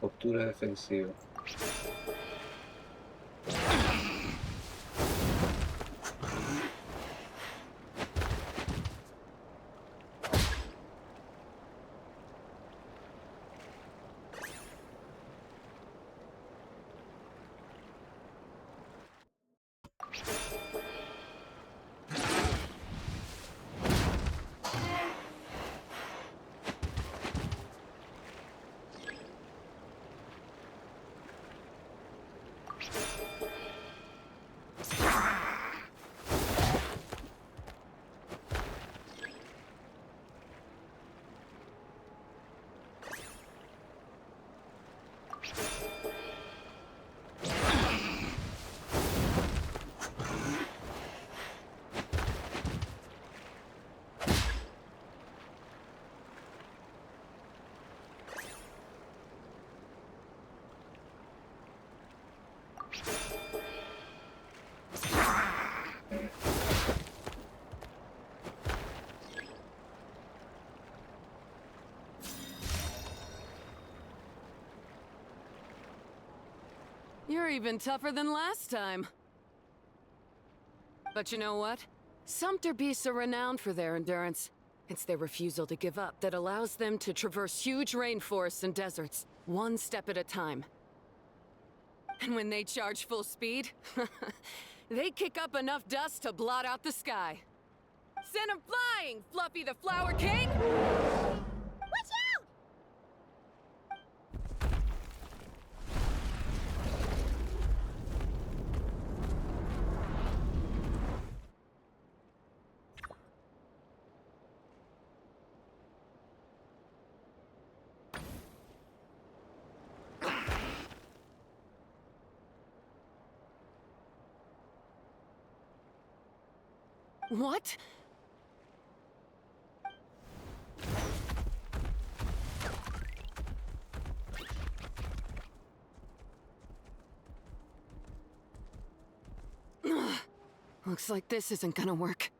Postura defensiva. You're even tougher than last time. But you know what? Sumpter beasts are renowned for their endurance. It's their refusal to give up that allows them to traverse huge rainforests and deserts, one step at a time. And when they charge full speed, they kick up enough dust to blot out the sky. Send 'em flying, Fluffy the Flower King! Watch out! What? Looks like this isn't gonna work.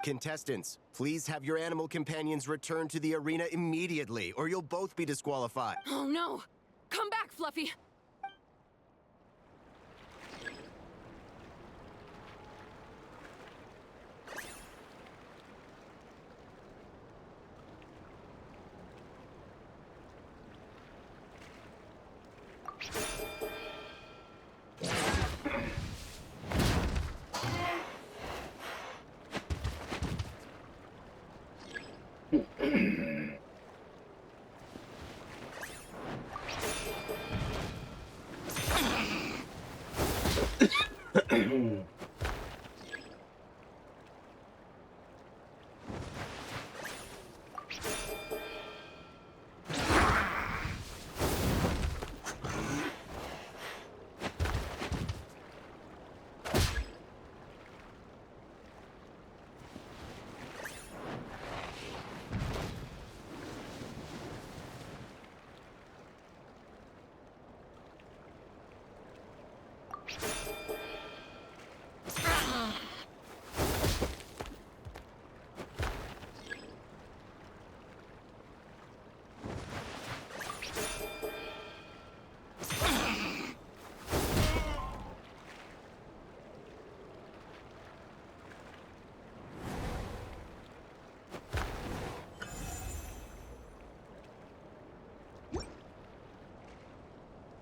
Contestants, please have your animal companions return to the arena immediately, or you'll both be disqualified. Oh no! Come back, Fluffy!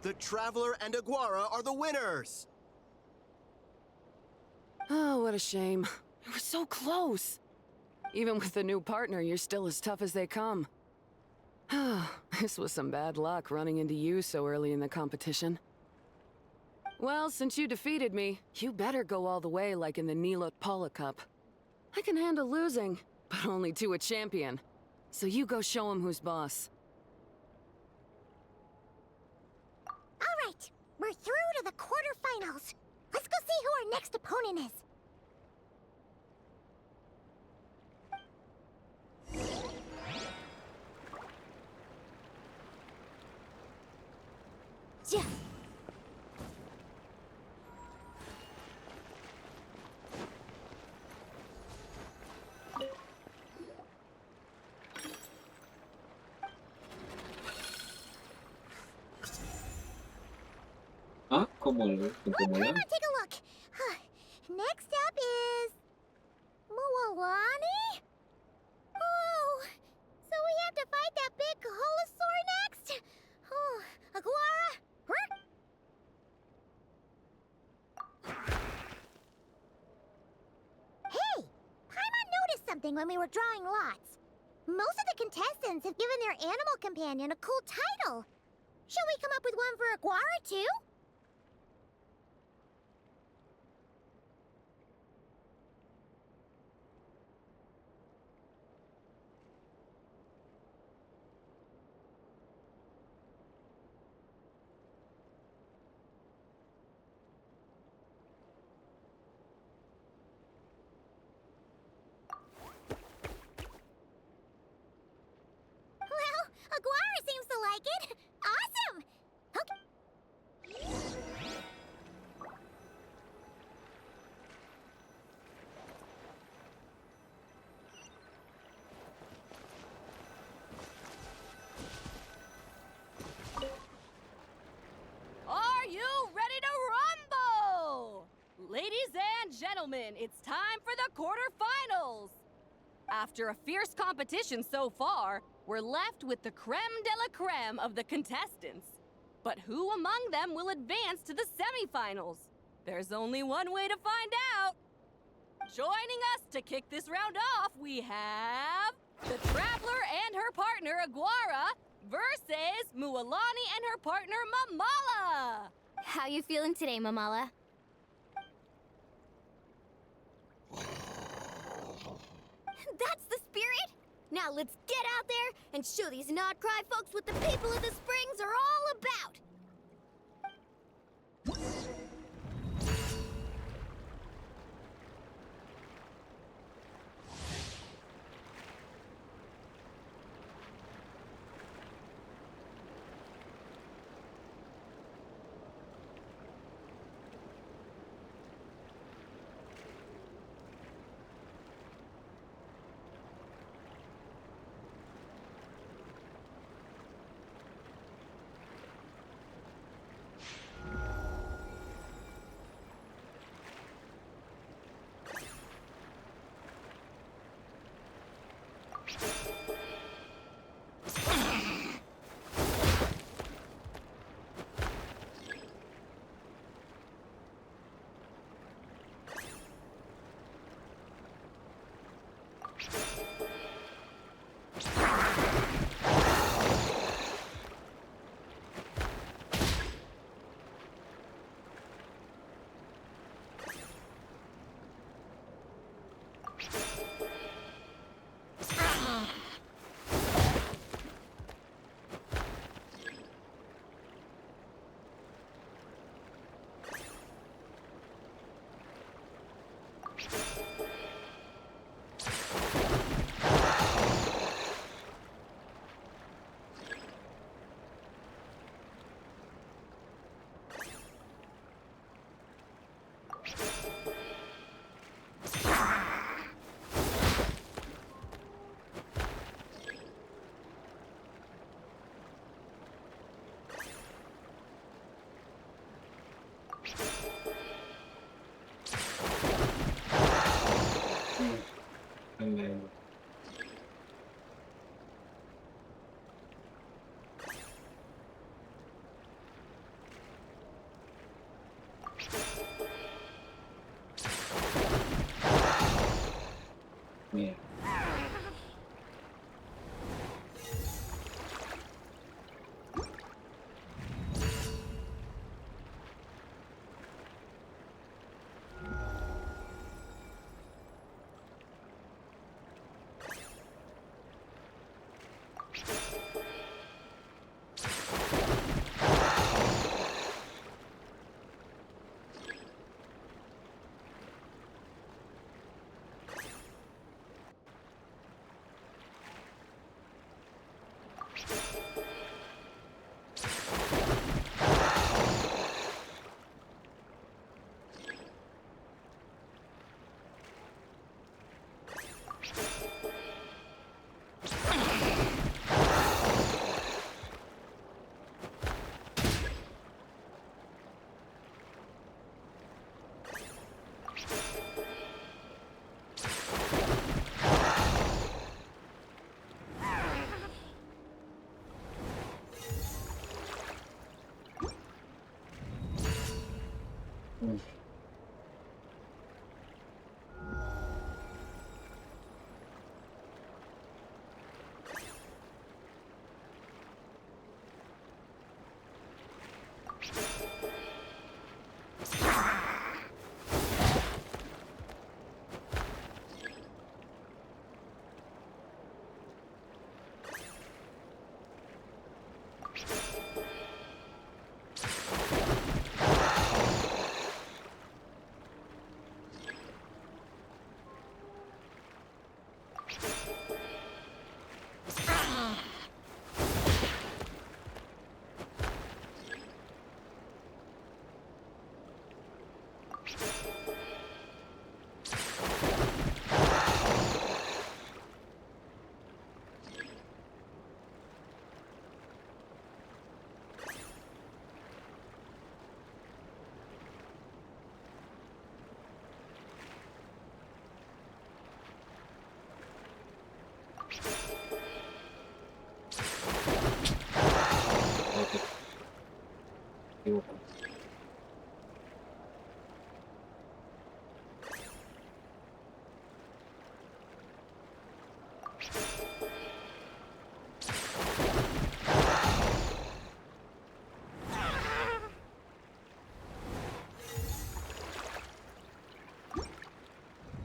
The Traveler and Aguara are the winners! Oh, what a shame. We were so close. Even with the new partner, you're still as tough as they come. This was some bad luck running into you so early in the competition. Well, since you defeated me, you better go all the way like in the Neelot Cup. I can handle losing, but only to a champion. So you go show him who's boss. All right, we're through to the quarterfinals. Let's go see who our next opponent is. Yeah. Ah, como el, como Come la. on, take a look. Next up is... Mualani? Oh, so we have to fight that big Holosaur next? Oh, Aguara? Hey, Paimon noticed something when we were drawing lots. Most of the contestants have given their animal companion a cool title. Shall we come up with one for Aguara, too? Well, Aguara seems to like it. Awesome! Okay. gentlemen, it's time for the quarterfinals! After a fierce competition so far, we're left with the creme de la creme of the contestants. But who among them will advance to the semifinals? There's only one way to find out. Joining us to kick this round off, we have the Traveler and her partner Aguara versus Mualani and her partner Mamala. How you feeling today, Mamala? That's the spirit! Now let's get out there and show these Nodcry folks what the people of the Springs are all about!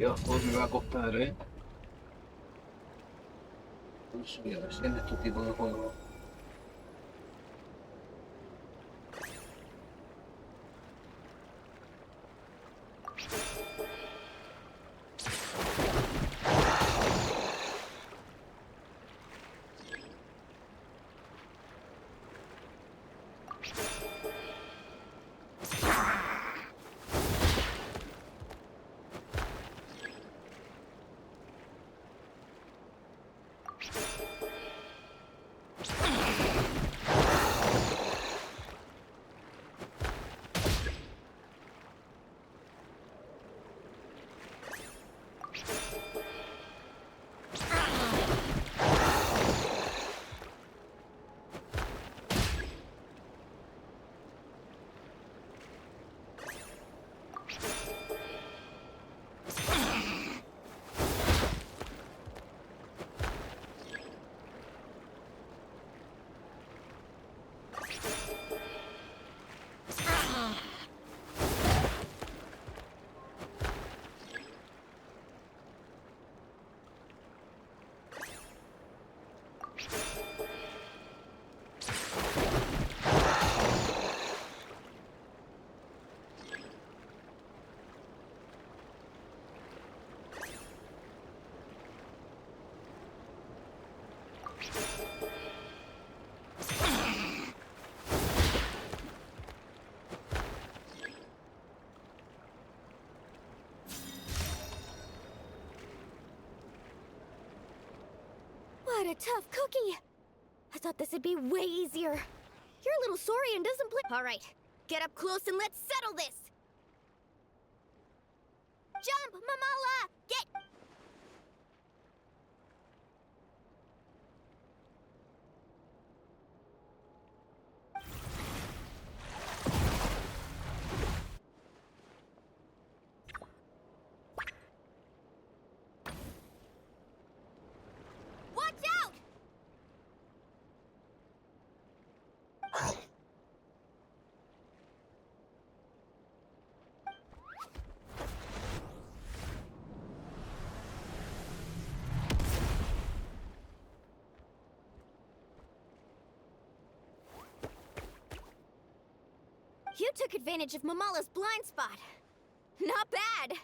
Dios, cómo me va a costar, consolidarse en este tipo de juegos. What a tough cookie! I thought this would be way easier. Your little Saurian doesn't play. All right, get up close and let's settle this. Jump, Mamala! Get. Watch out! You took advantage of Mamala's blind spot. Not bad.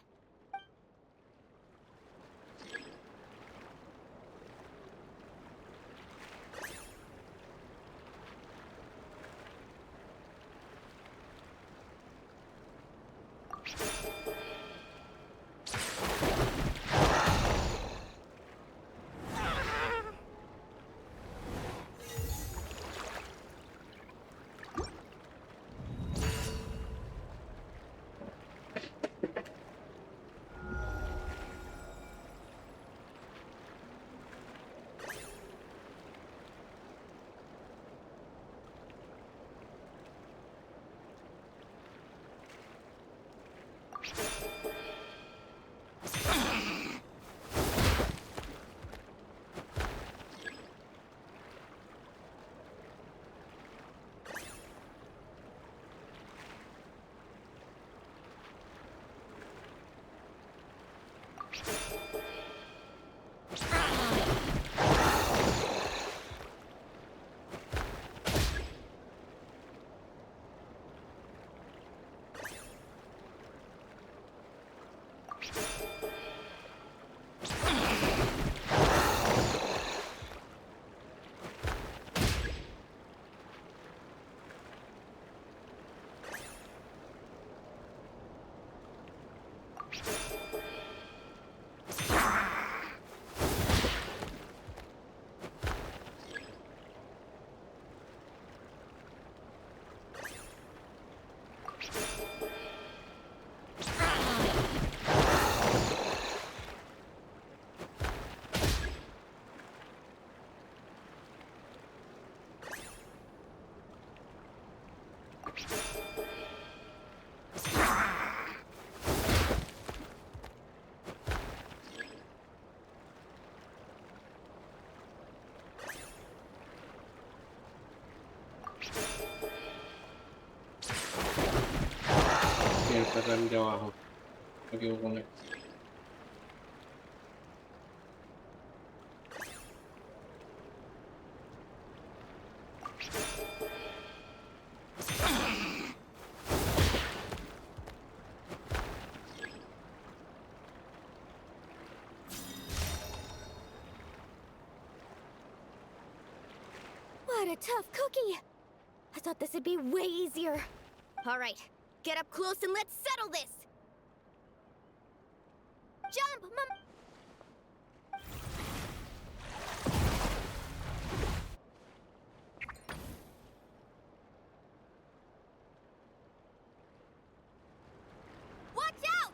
Tiene que estar de abajo. Me equivoco con él. What a tough cookie. I thought this would be way easier. All right, get up close and let's settle this. Jump, Mom. Watch out!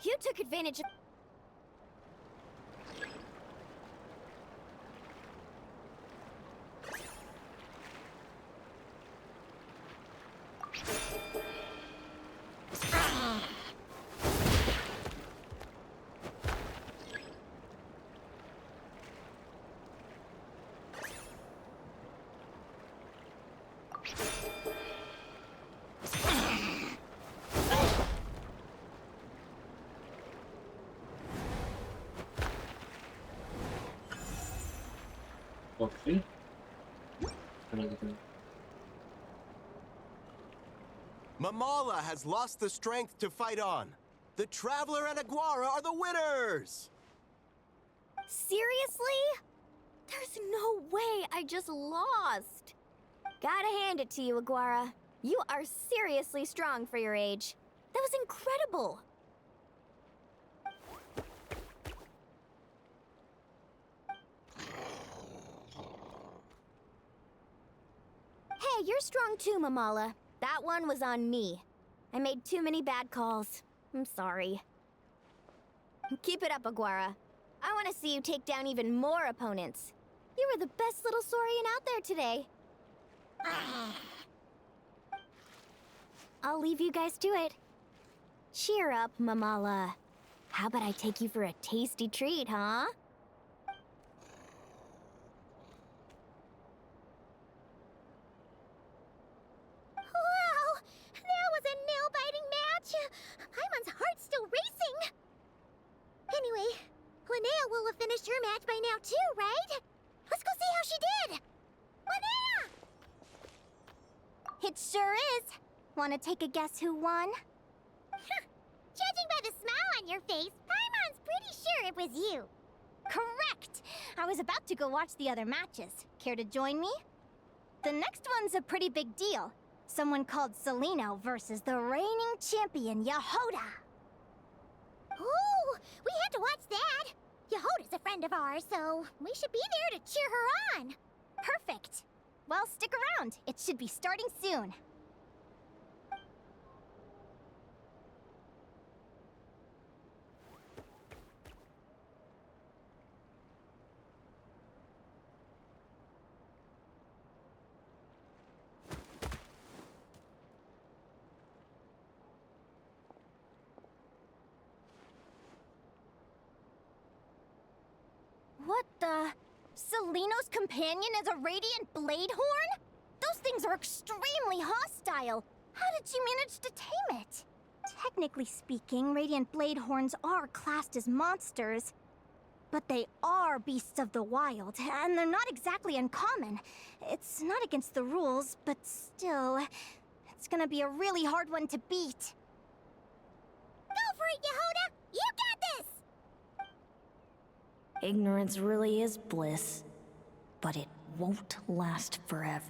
You took advantage of... Okay. Mamala has lost the strength to fight on. The Traveler and Aguara are the winners! Seriously? There's no way I just lost. Gotta hand it to you, Aguara. You are seriously strong for your age. That was incredible. Hey, you're strong too, Mamala. That one was on me. I made too many bad calls. I'm sorry. Keep it up, Aguara. I want to see you take down even more opponents. You were the best little Saurian out there today. I'll leave you guys to it. Cheer up, Mamala. How about I take you for a tasty treat, huh? Wow! That was a nail-biting match! Paimon's heart's still racing! Anyway, Linnea will have finished her match by now too, right? Let's go see how she did! Linnea! It sure is. Want to take a guess who won? Judging by the smile on your face, Paimon's pretty sure it was you. Correct! I was about to go watch the other matches. Care to join me? The next one's a pretty big deal. Someone called Celino versus the reigning champion, Yehoda. Ooh, we had to watch that. Yehoda's a friend of ours, so we should be there to cheer her on. Perfect. Well, stick around. It should be starting soon. What the? Celino's companion is a radiant blade horn? Those things are extremely hostile. How did she manage to tame it? Technically speaking, radiant blade horns are classed as monsters. But they are beasts of the wild, and they're not exactly uncommon. It's not against the rules, but still, it's gonna be a really hard one to beat. Go for it, Yehoda! You got this! Ignorance really is bliss, but it won't last forever.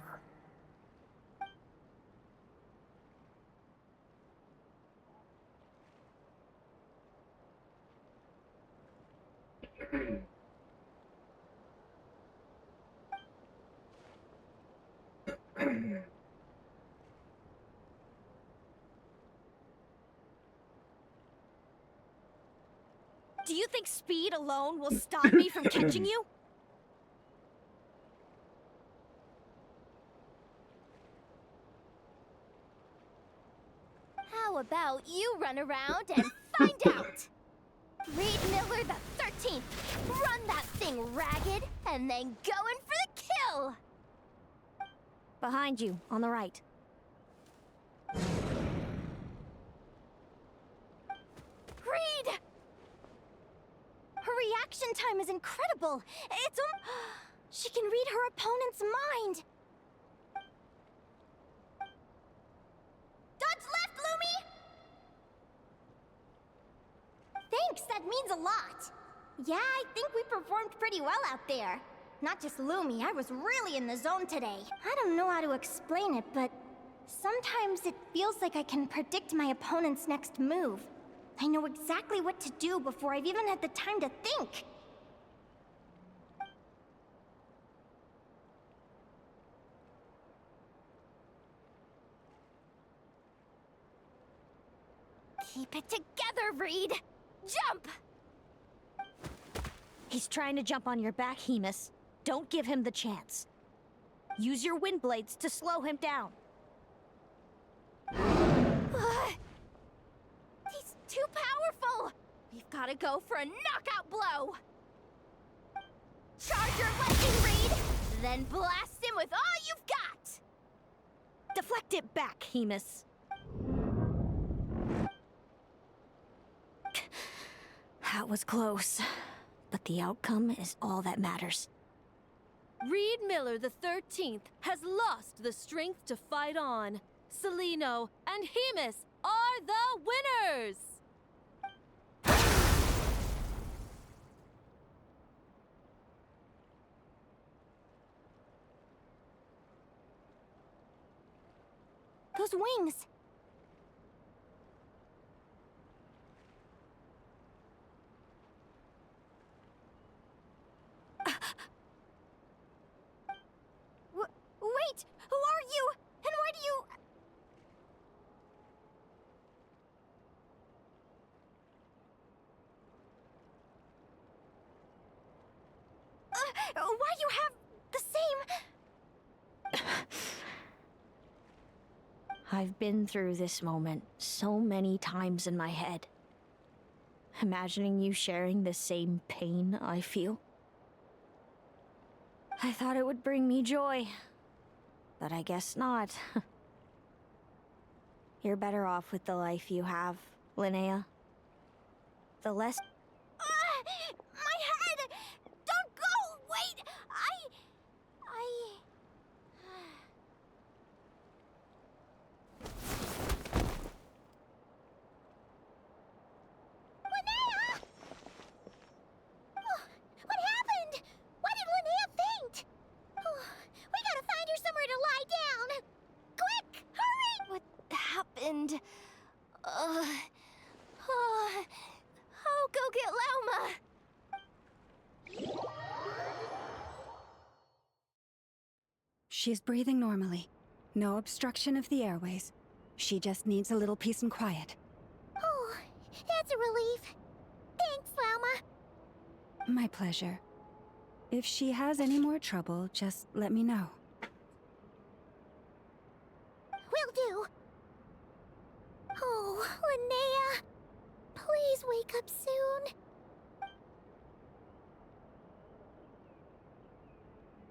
Do you think speed alone will stop me from catching you? How about you run around and find out? Reed Miller the 13th, run that thing ragged, and then go in for the kill! Behind you, on the right. Reed! reaction time is incredible. She can read her opponent's mind. Dodge left, Lumi! Thanks, that means a lot. Yeah, I think we performed pretty well out there. Not just Lumi, I was really in the zone today. I don't know how to explain it, but sometimes it feels like I can predict my opponent's next move. I know exactly what to do before I've even had the time to think. Keep it together, Reed! Jump! He's trying to jump on your back, Hemus. Don't give him the chance. Use your wind blades to slow him down. He's too powerful! We've gotta go for a knockout blow! Charge your lightning, Reed! Then blast him with all you've got! Deflect it back, Hemus. That was close, but the outcome is all that matters. Reed Miller the 13th has lost the strength to fight on. Celino and Hemus are the winners! Those wings! Wait! Who are you? And why do you... why do you have the same... I've been through this moment so many times in my head. Imagining you sharing the same pain I feel. I thought it would bring me joy, but I guess not. You're better off with the life you have, Linnea. The less... my head! Don't go! Wait! Linnea! Oh, what happened? Why did Linnea faint? Oh, we gotta find her somewhere to lie down. Quick! Hurry! What happened? I'll go get Lauma. She's breathing normally. No obstruction of the airways. She just needs a little peace and quiet. Oh, that's a relief. Thanks, Lauma. My pleasure. If she has any more trouble, just let me know. Will do. Oh, Linnea. Please wake up soon.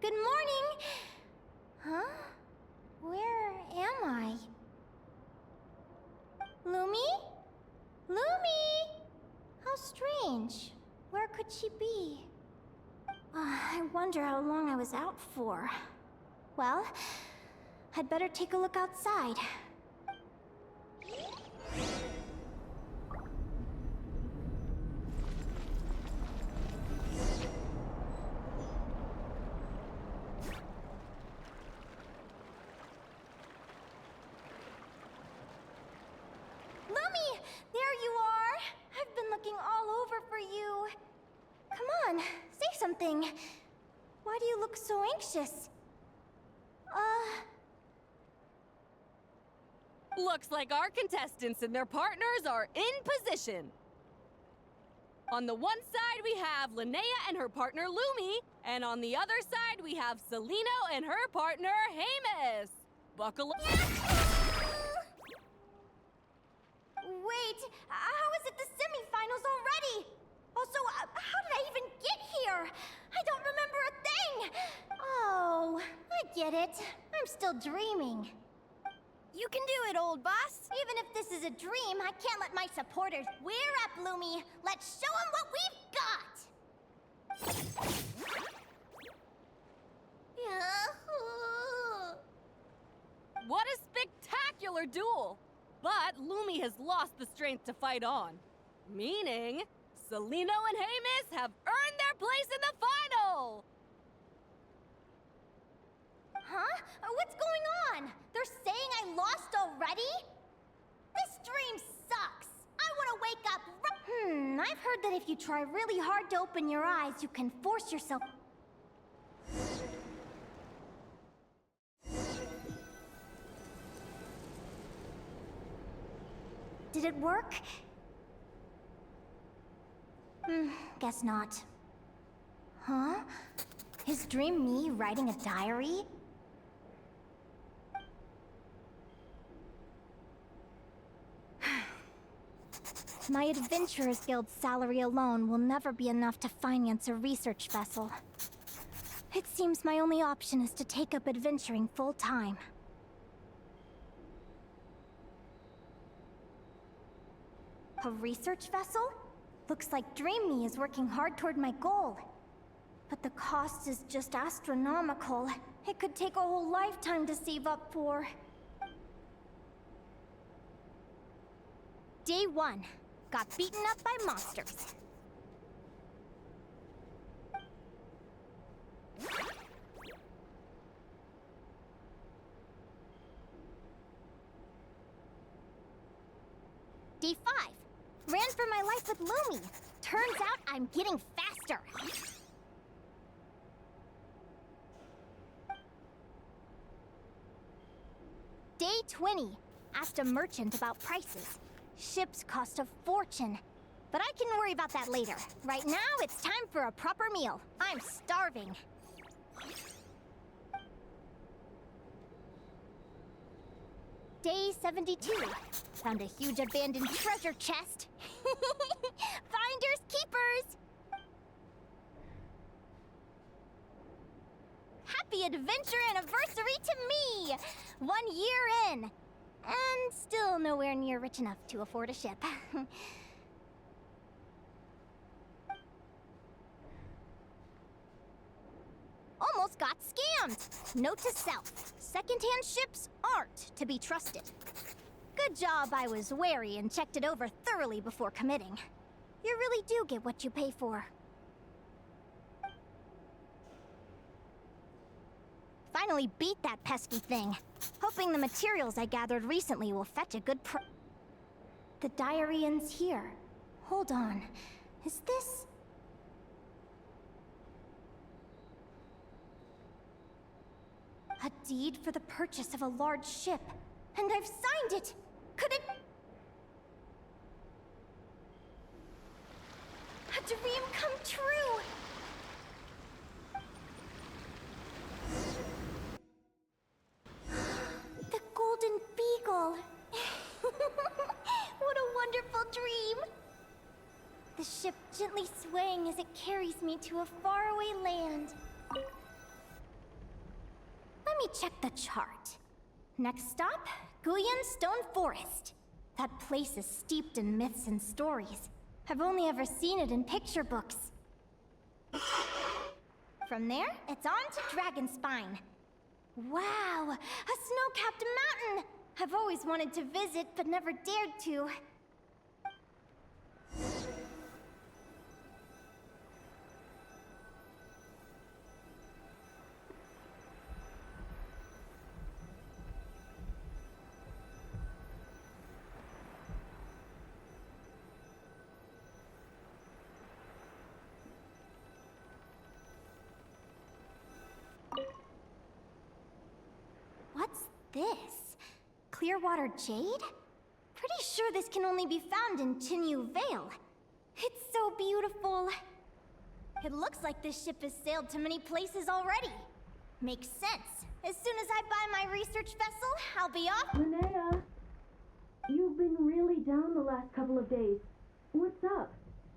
Good morning! Huh? Where am I? Lumi? Lumi! How strange. Where could she be? I wonder how long I was out for. Well, I'd better take a look outside. Lumi! There you are! I've been looking all over for you. Come on, say something. Why do you look so anxious? Looks like our contestants and their partners are in position. On the one side, we have Linnea and her partner Lumi, and on the other side, we have Celino and her partner Hemus. Buckle up. Wait, how is it the semifinals already? Also, how did I even get here? I don't remember a thing! Oh, I get it. I'm still dreaming. You can do it, old boss. Even if this is a dream, I can't let my supporters... We're up, Lumi. Let's show them what we've got! spectacular duel. But Lumi has lost the strength to fight on. Meaning, Celino and Hamus have earned their place in the final! Huh? What's going on? They're saying I lost already? This dream sucks. I want to wake up. I've heard that if you try really hard to open your eyes, you can force yourself. Did it work? Guess not. Huh? Is Dream me writing a diary? My Adventurers Guild salary alone will never be enough to finance a research vessel. It seems my only option is to take up adventuring full-time. A research vessel? Looks like Dream Me is working hard toward my goal. But the cost is just astronomical. It could take a whole lifetime to save up for. Day 1. Got beaten up by monsters. Day 5. Ran for my life with Lumi. Turns out I'm getting faster. Day 20. Asked a merchant about prices. Ships cost a fortune. But I can worry about that later. Right now, it's time for a proper meal. I'm starving. Day 72. Found a huge abandoned treasure chest. Finders keepers! Happy adventure anniversary to me! 1 year in. And still nowhere near rich enough to afford a ship. Almost got scammed! Note to self, secondhand ships aren't to be trusted. Good job I was wary and checked it over thoroughly before committing. You really do get what you pay for. Finally beat that pesky thing. Hoping the materials I gathered recently will fetch a good The diary ends here. Hold on. Is this... a deed for the purchase of a large ship. And I've signed it! Could it... a dream come true! The Golden Beagle! What a wonderful dream! The ship gently swaying as it carries me to a faraway land. Let me check the chart. Next stop, Guyan Stone Forest. That place is steeped in myths and stories. I've only ever seen it in picture books. From there, it's on to Dragonspine. Wow, a snow-capped mountain! I've always wanted to visit, but never dared to. What's this? Clearwater jade? Pretty sure this can only be found in Chinyu Vale. It's so beautiful. It looks like this ship has sailed to many places already. Makes sense. As soon as I buy my research vessel, I'll be off. Linnea, you've been really down the last couple of days. What's up?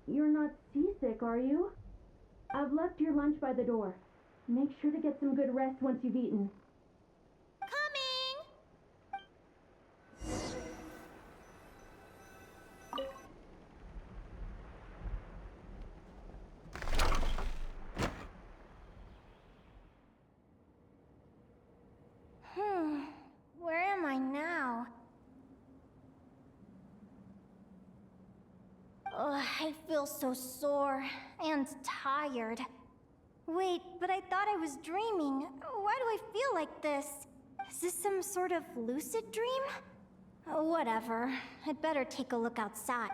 You're not seasick, are you? I've left your lunch by the door. Make sure to get some good rest once you've eaten. Where am I now? still so sore and tired. Wait, but I thought I was dreaming. Why do I feel like this? Is this some sort of lucid dream? Whatever. I'd better take a look outside.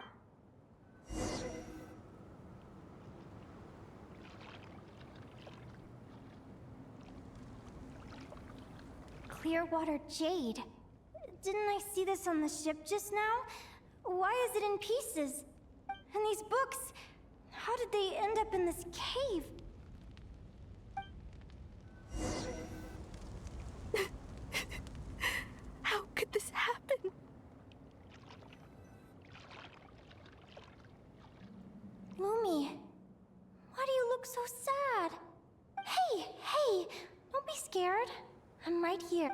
Clearwater jade. Didn't I see this on the ship just now? Why is it in pieces? And these books, how did they end up in this cave? How could this happen? Lumi, why do you look so sad? Hey, don't be scared. I'm right here.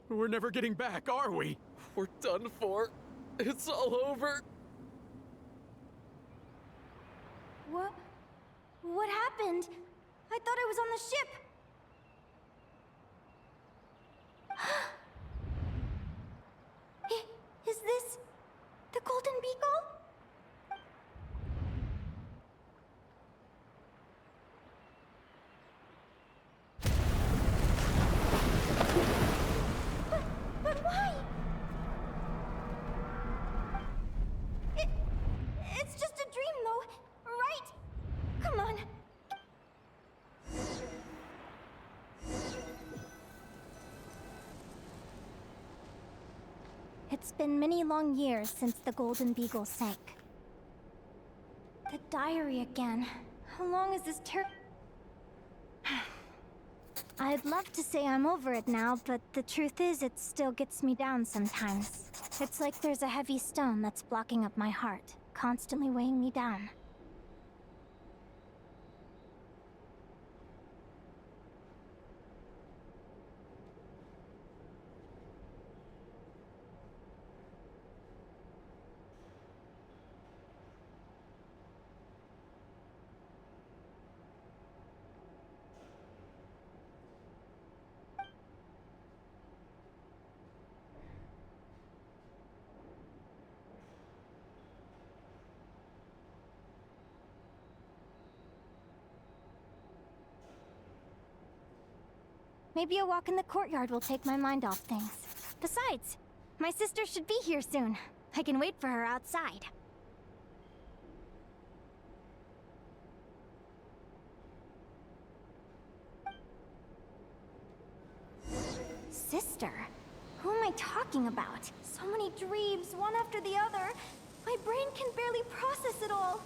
We're never getting back, are we? We're done for. It's all over. What happened? I thought I was on the ship. Is this the Golden Beagle? But why? It's just a dream, though, right? Come on. It's been many long years since the Golden Beagle sank. The diary again. How long is this I'd love to say I'm over it now, but the truth is it still gets me down sometimes. It's like there's a heavy stone that's blocking up my heart, constantly weighing me down. Maybe a walk in the courtyard will take my mind off things. Besides, my sister should be here soon. I can wait for her outside. Sister? Who am I talking about? So many dreams, one after the other. My brain can barely process it all.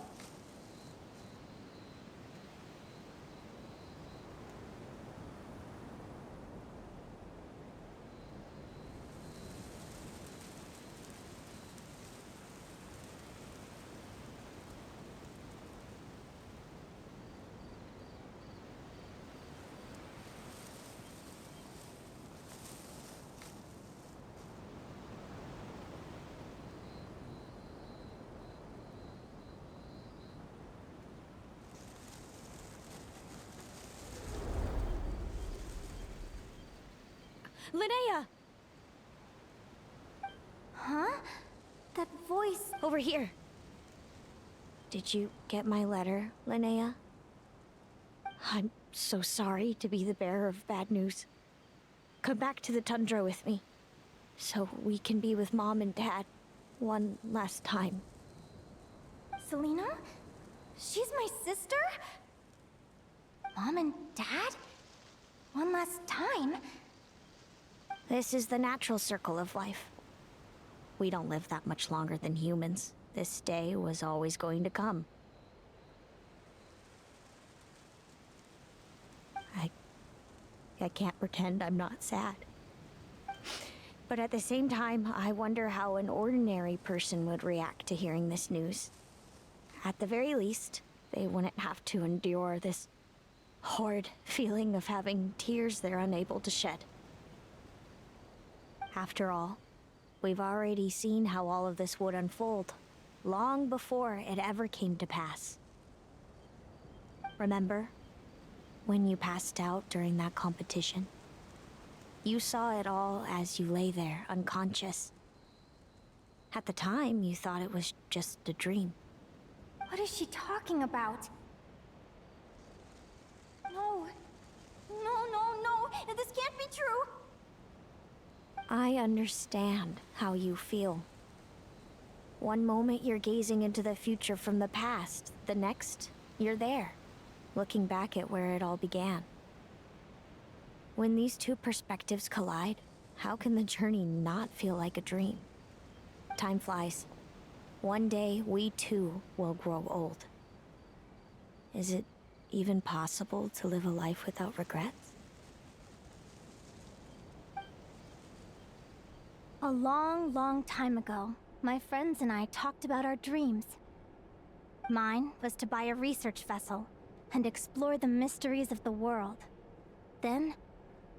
Linnea! Huh? That voice... Over here. Did you get my letter, Linnea? I'm so sorry to be the bearer of bad news. Come back to the tundra with me, so we can be with Mom and Dad one last time. Selena? She's my sister? Mom and Dad? One last time? This is the natural circle of life. We don't live that much longer than humans. This day was always going to come. I can't pretend I'm not sad. But at the same time, I wonder how an ordinary person would react to hearing this news. At the very least, they wouldn't have to endure this horrid feeling of having tears they're unable to shed. After all, we've already seen how all of this would unfold, long before it ever came to pass. Remember? when you passed out during that competition. You saw it all as you lay there, unconscious. At the time, you thought it was just a dream. What is she talking about? No. This can't be true. I understand how you feel. One moment you're gazing into the future from the past, the next, you're there, looking back at where it all began. When these two perspectives collide, how can the journey not feel like a dream? Time flies. One day, we too will grow old. Is it even possible to live a life without regrets? A long time ago, my friends and I talked about our dreams. Mine was to buy a research vessel and explore the mysteries of the world. Then,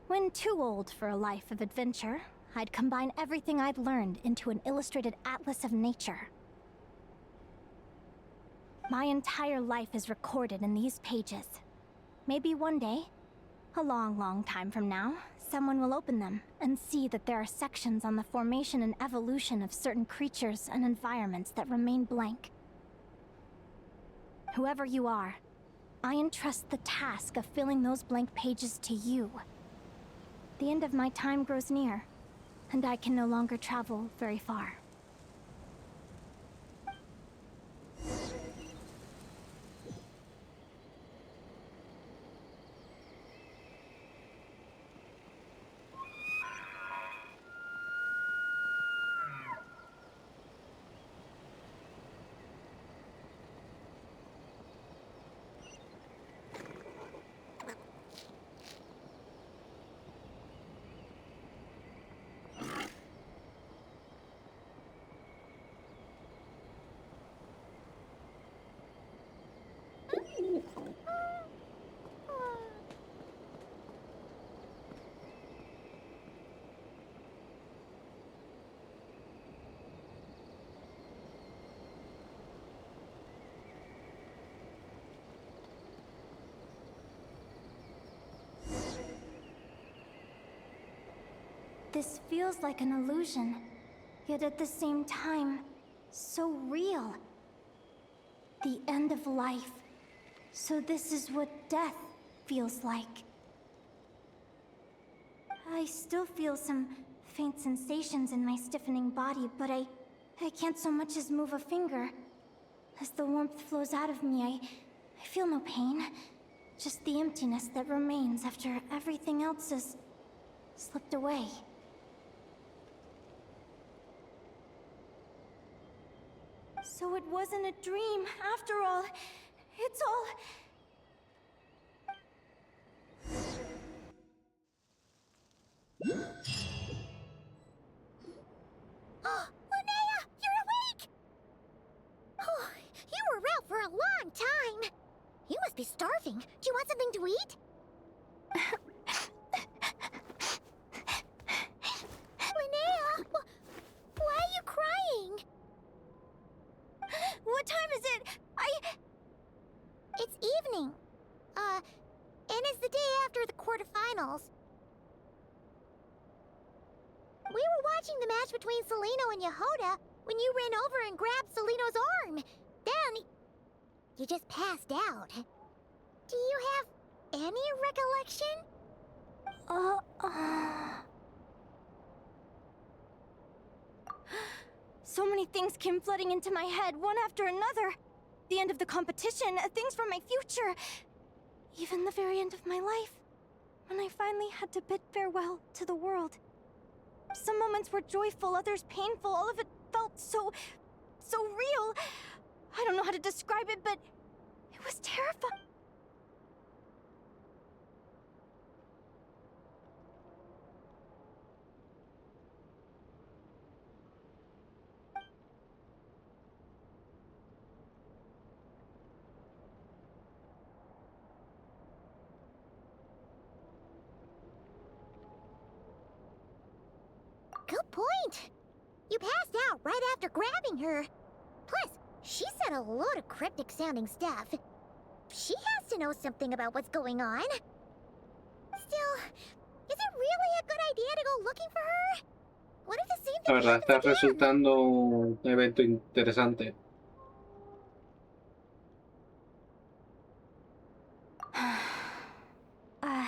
when too old for a life of adventure, I'd combine everything I'd learned into an illustrated atlas of nature. My entire life is recorded in these pages. Maybe one day, a long time from now, someone will open them and see that there are sections on the formation and evolution of certain creatures and environments that remain blank. Whoever you are, I entrust the task of filling those blank pages to you. The end of my time grows near, and I can no longer travel very far. This feels like an illusion, yet at the same time, so real. The end of life. So this is what death feels like. I still feel some faint sensations in my stiffening body, but I can't so much as move a finger. As the warmth flows out of me, I feel no pain. Just the emptiness that remains after everything else has slipped away. So it wasn't a dream, after all. It's all... Oh, Linnea! You're awake! Oh, you were out for a long time. You must be starving. Do you want something to eat? Linnea! Why are you crying? What time is it? It's evening. And it's the day after the quarterfinals. We were watching the match between Celino and Yehoda when you ran over and grabbed Celino's arm. Then, you just passed out. Do you have any recollection? So many things came flooding into my head, one after another. The end of the competition, things from my future. Even the very end of my life. When I finally had to bid farewell to the world. Some moments were joyful, others painful. All of it felt so real. I don't know how to describe it, but it was terrifying. Good point. You passed out right after grabbing her. Plus, she said a load of cryptic-sounding stuff. She has has to know something about what's going on. Still, is it really a good idea to go looking for her? What if the same La thing verdad está happens again? resultando un evento interesante.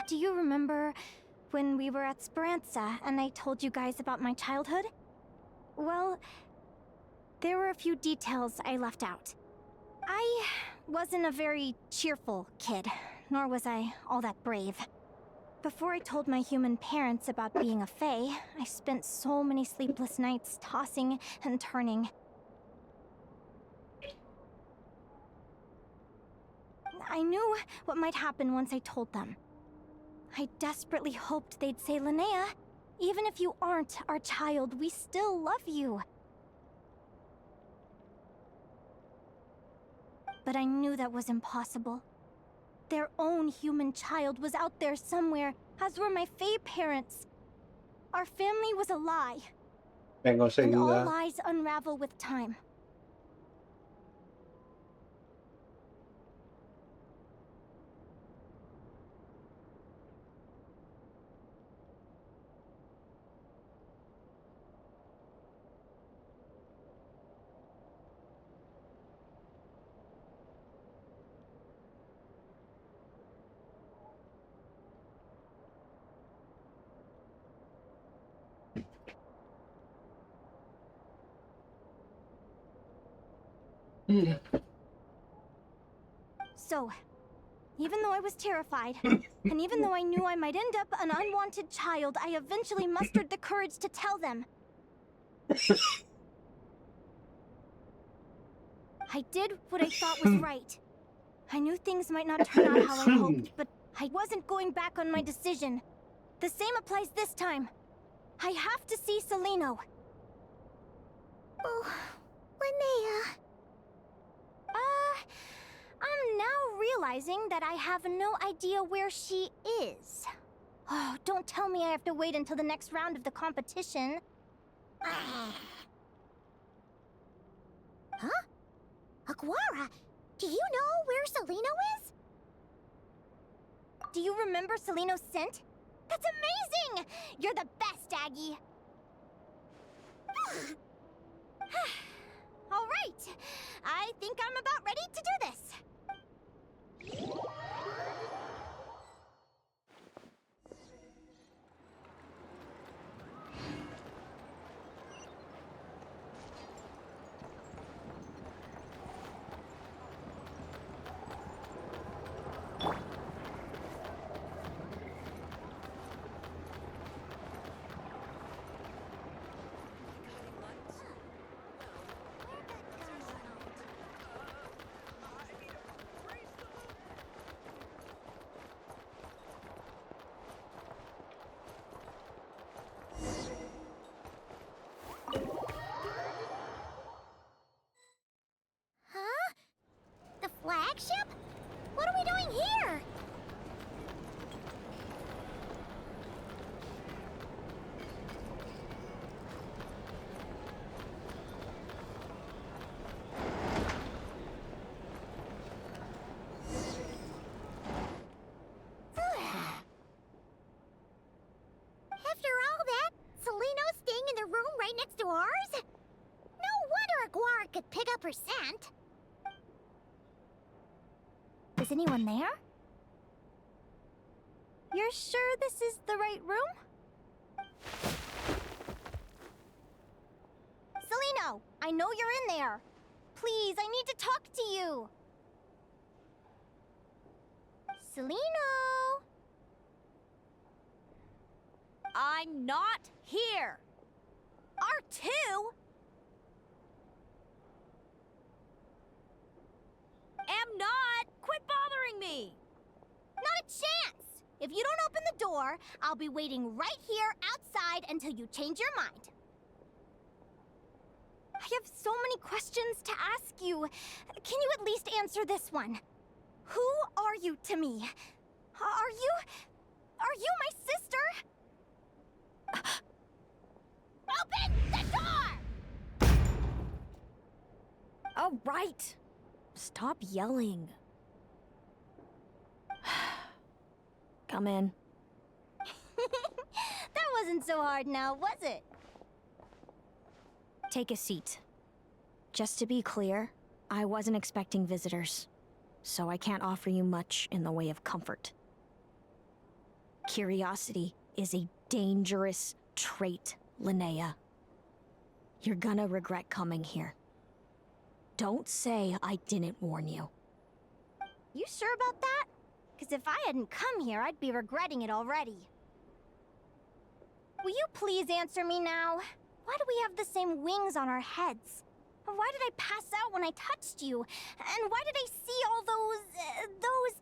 Do you remember when we were at Speranza and I told you guys about my childhood? Well, there were a few details I left out. I wasn't a very cheerful kid, nor was I all that brave. Before I told my human parents about being a fae, I spent so many sleepless nights tossing and turning. I knew what might happen once I told them. I desperately hoped they'd say, Linnea, even if you aren't our child, we still love you. But I knew that was impossible. Their own human child was out there somewhere, as were my fae parents. Our family was a lie. Vengo And all enseguida. lies unravel with time. So, even though I was terrified, and even though I knew I might end up an unwanted child, I eventually mustered the courage to tell them. I did what I thought was right. I knew things might not turn out how I hoped, but I wasn't going back on my decision. The same applies this time. I have to see Celino. Oh, Linnea. I'm now realizing that I have no idea where she is. Oh, don't tell me I have to wait until the next round of the competition. Huh? Aguara, do you know where Celino is? Do you remember Celino's scent? That's amazing! You're the best, Aggie! All right, I think I'm about ready to do this. Huh? The flagship? What are we doing here? After all that, Celino's staying in the room right next to ours? No wonder Aguara could pick up her scent. Is anyone there? You're sure this is the right room? Celino, I know you're in there. Please, I need to talk to you. Celino? I'm not here. R2? Am not. Quit bothering me. Not a chance! If you don't open the door, I'll be waiting right here outside until you change your mind. I have so many questions to ask you. Can you at least answer this one? Who are you to me? Are you my sister? Open the door! All right. Stop yelling. Come in. That wasn't so hard now, was it? Take a seat. Just to be clear, I wasn't expecting visitors, so I can't offer you much in the way of comfort. Curiosity is a dangerous trait, Linnea. You're gonna regret coming here. Don't say I didn't warn you. You sure about that? Because if I hadn't come here, I'd be regretting it already. Will you please answer me now? Why do we have the same wings on our heads? Why did I pass out when I touched you? And why did I see all those...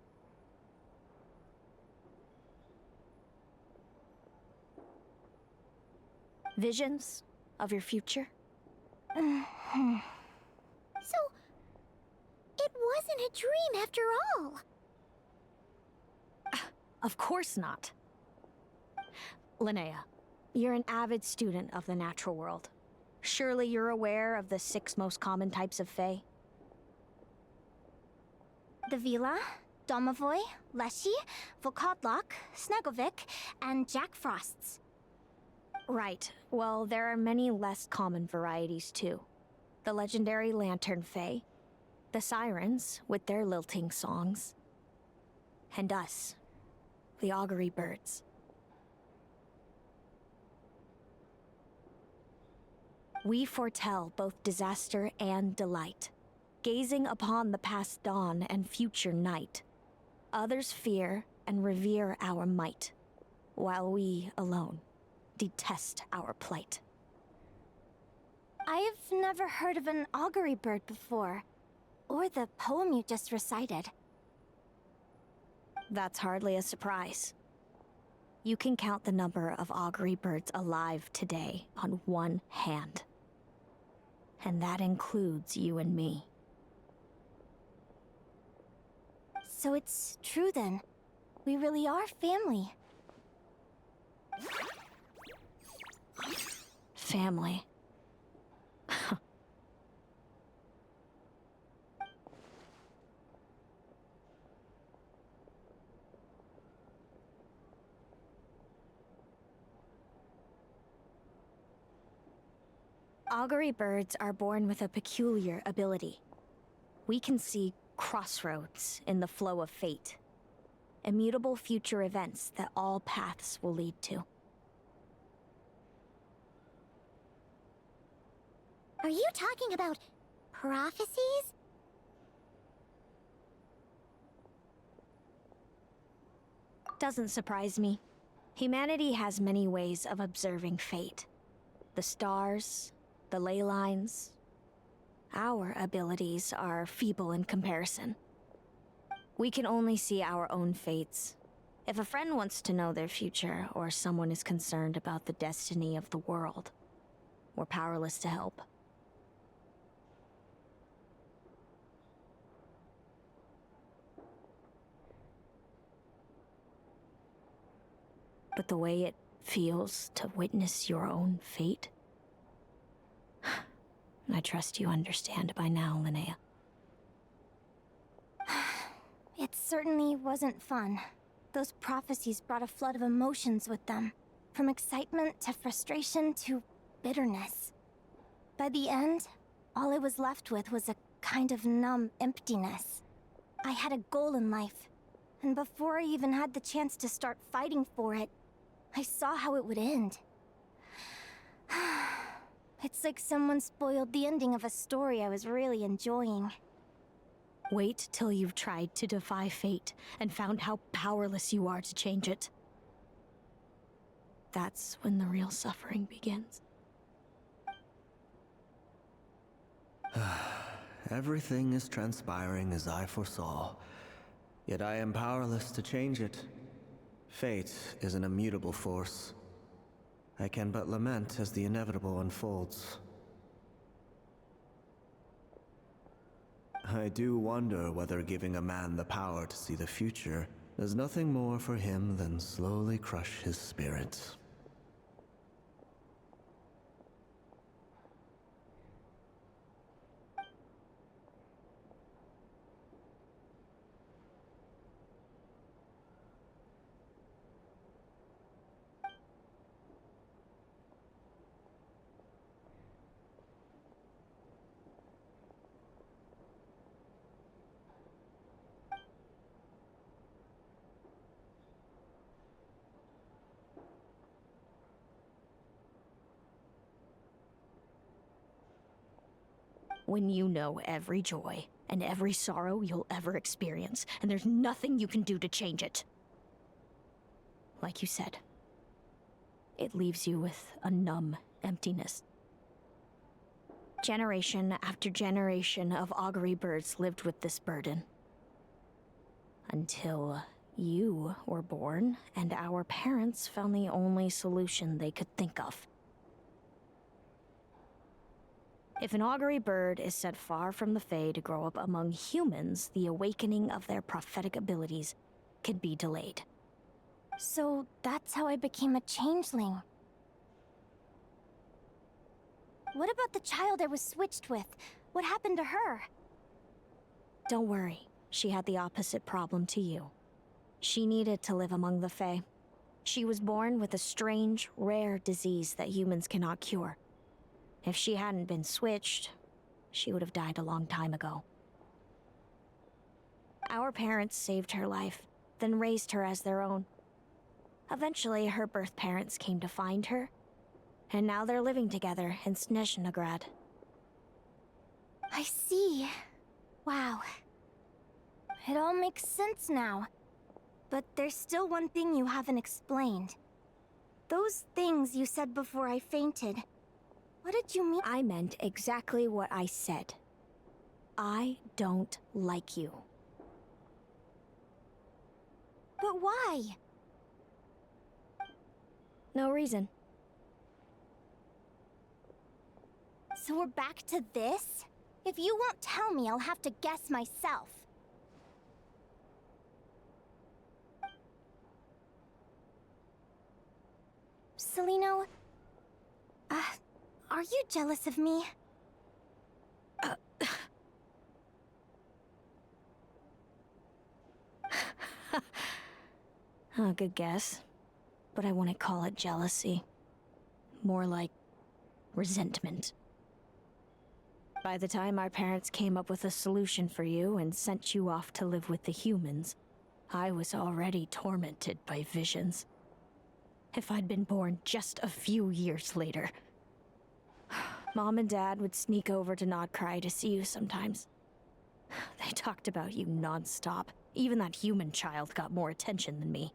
Visions of your future? So, it wasn't a dream after all. Of course not. Linnea, you're an avid student of the natural world. Surely you're aware of the 6 most common types of Fae? The Vila, Domovoy, Leshy, Volkodlok, Snegovic, and Jack Frosts. Right. Well, there are many less common varieties, too. The legendary Lantern Fae, the Sirens, with their lilting songs, and us, the Augury Birds. We foretell both disaster and delight, gazing upon the past dawn and future night. Others fear and revere our might, while we alone detest our plight. I've never heard of an augury bird before, or the poem you just recited. That's hardly a surprise. You can count the number of augury birds alive today on one hand. And that includes you and me. So it's true then. We really are family. Family. Augury birds are born with a peculiar ability. We can see crossroads in the flow of fate. Immutable future events that all paths will lead to. Are you talking about prophecies? Doesn't surprise me. Humanity has many ways of observing fate. The stars, the ley lines. Our abilities are feeble in comparison. We can only see our own fates. If a friend wants to know their future, or someone is concerned about the destiny of the world, we're powerless to help. But the way it feels to witness your own fate, I trust you understand by now, Linnea. It certainly wasn't fun. Those prophecies brought a flood of emotions with them. From excitement to frustration to bitterness. By the end, all I was left with was a kind of numb emptiness. I had a goal in life, and before I even had the chance to start fighting for it, I saw how it would end. It's like someone spoiled the ending of a story I was really enjoying. Wait till you've tried to defy fate and found how powerless you are to change it. That's when the real suffering begins. Everything is transpiring as I foresaw, yet I am powerless to change it. Fate is an immutable force. I can but lament as the inevitable unfolds. I do wonder whether giving a man the power to see the future does nothing more for him than slowly crush his spirit. When you know every joy and every sorrow you'll ever experience, and there's nothing you can do to change it. Like you said, it leaves you with a numb emptiness. Generation after generation of augury birds lived with this burden. Until you were born, and our parents found the only solution they could think of. If an augury bird is set far from the Fae to grow up among humans, the awakening of their prophetic abilities can be delayed. So that's how I became a changeling. What about the child I was switched with? What happened to her? Don't worry, she had the opposite problem to you. She needed to live among the Fae. She was born with a strange, rare disease that humans cannot cure. If she hadn't been switched, she would have died a long time ago. Our parents saved her life, then raised her as their own. Eventually, her birth parents came to find her, and now they're living together in Snezhnegrad. I see. Wow. It all makes sense now. But there's still one thing you haven't explained. Those things you said before I fainted. What did you mean? I meant exactly what I said. I don't like you. But why? No reason. So we're back to this? If you won't tell me, I'll have to guess myself. Celino, are you jealous of me? Good guess. But I wouldn't call it jealousy. More like resentment. By the time our parents came up with a solution for you and sent you off to live with the humans, I was already tormented by visions. If I'd been born just a few years later. Mom and Dad would sneak over to Nodcry to see you sometimes. They talked about you non-stop. Even that human child got more attention than me.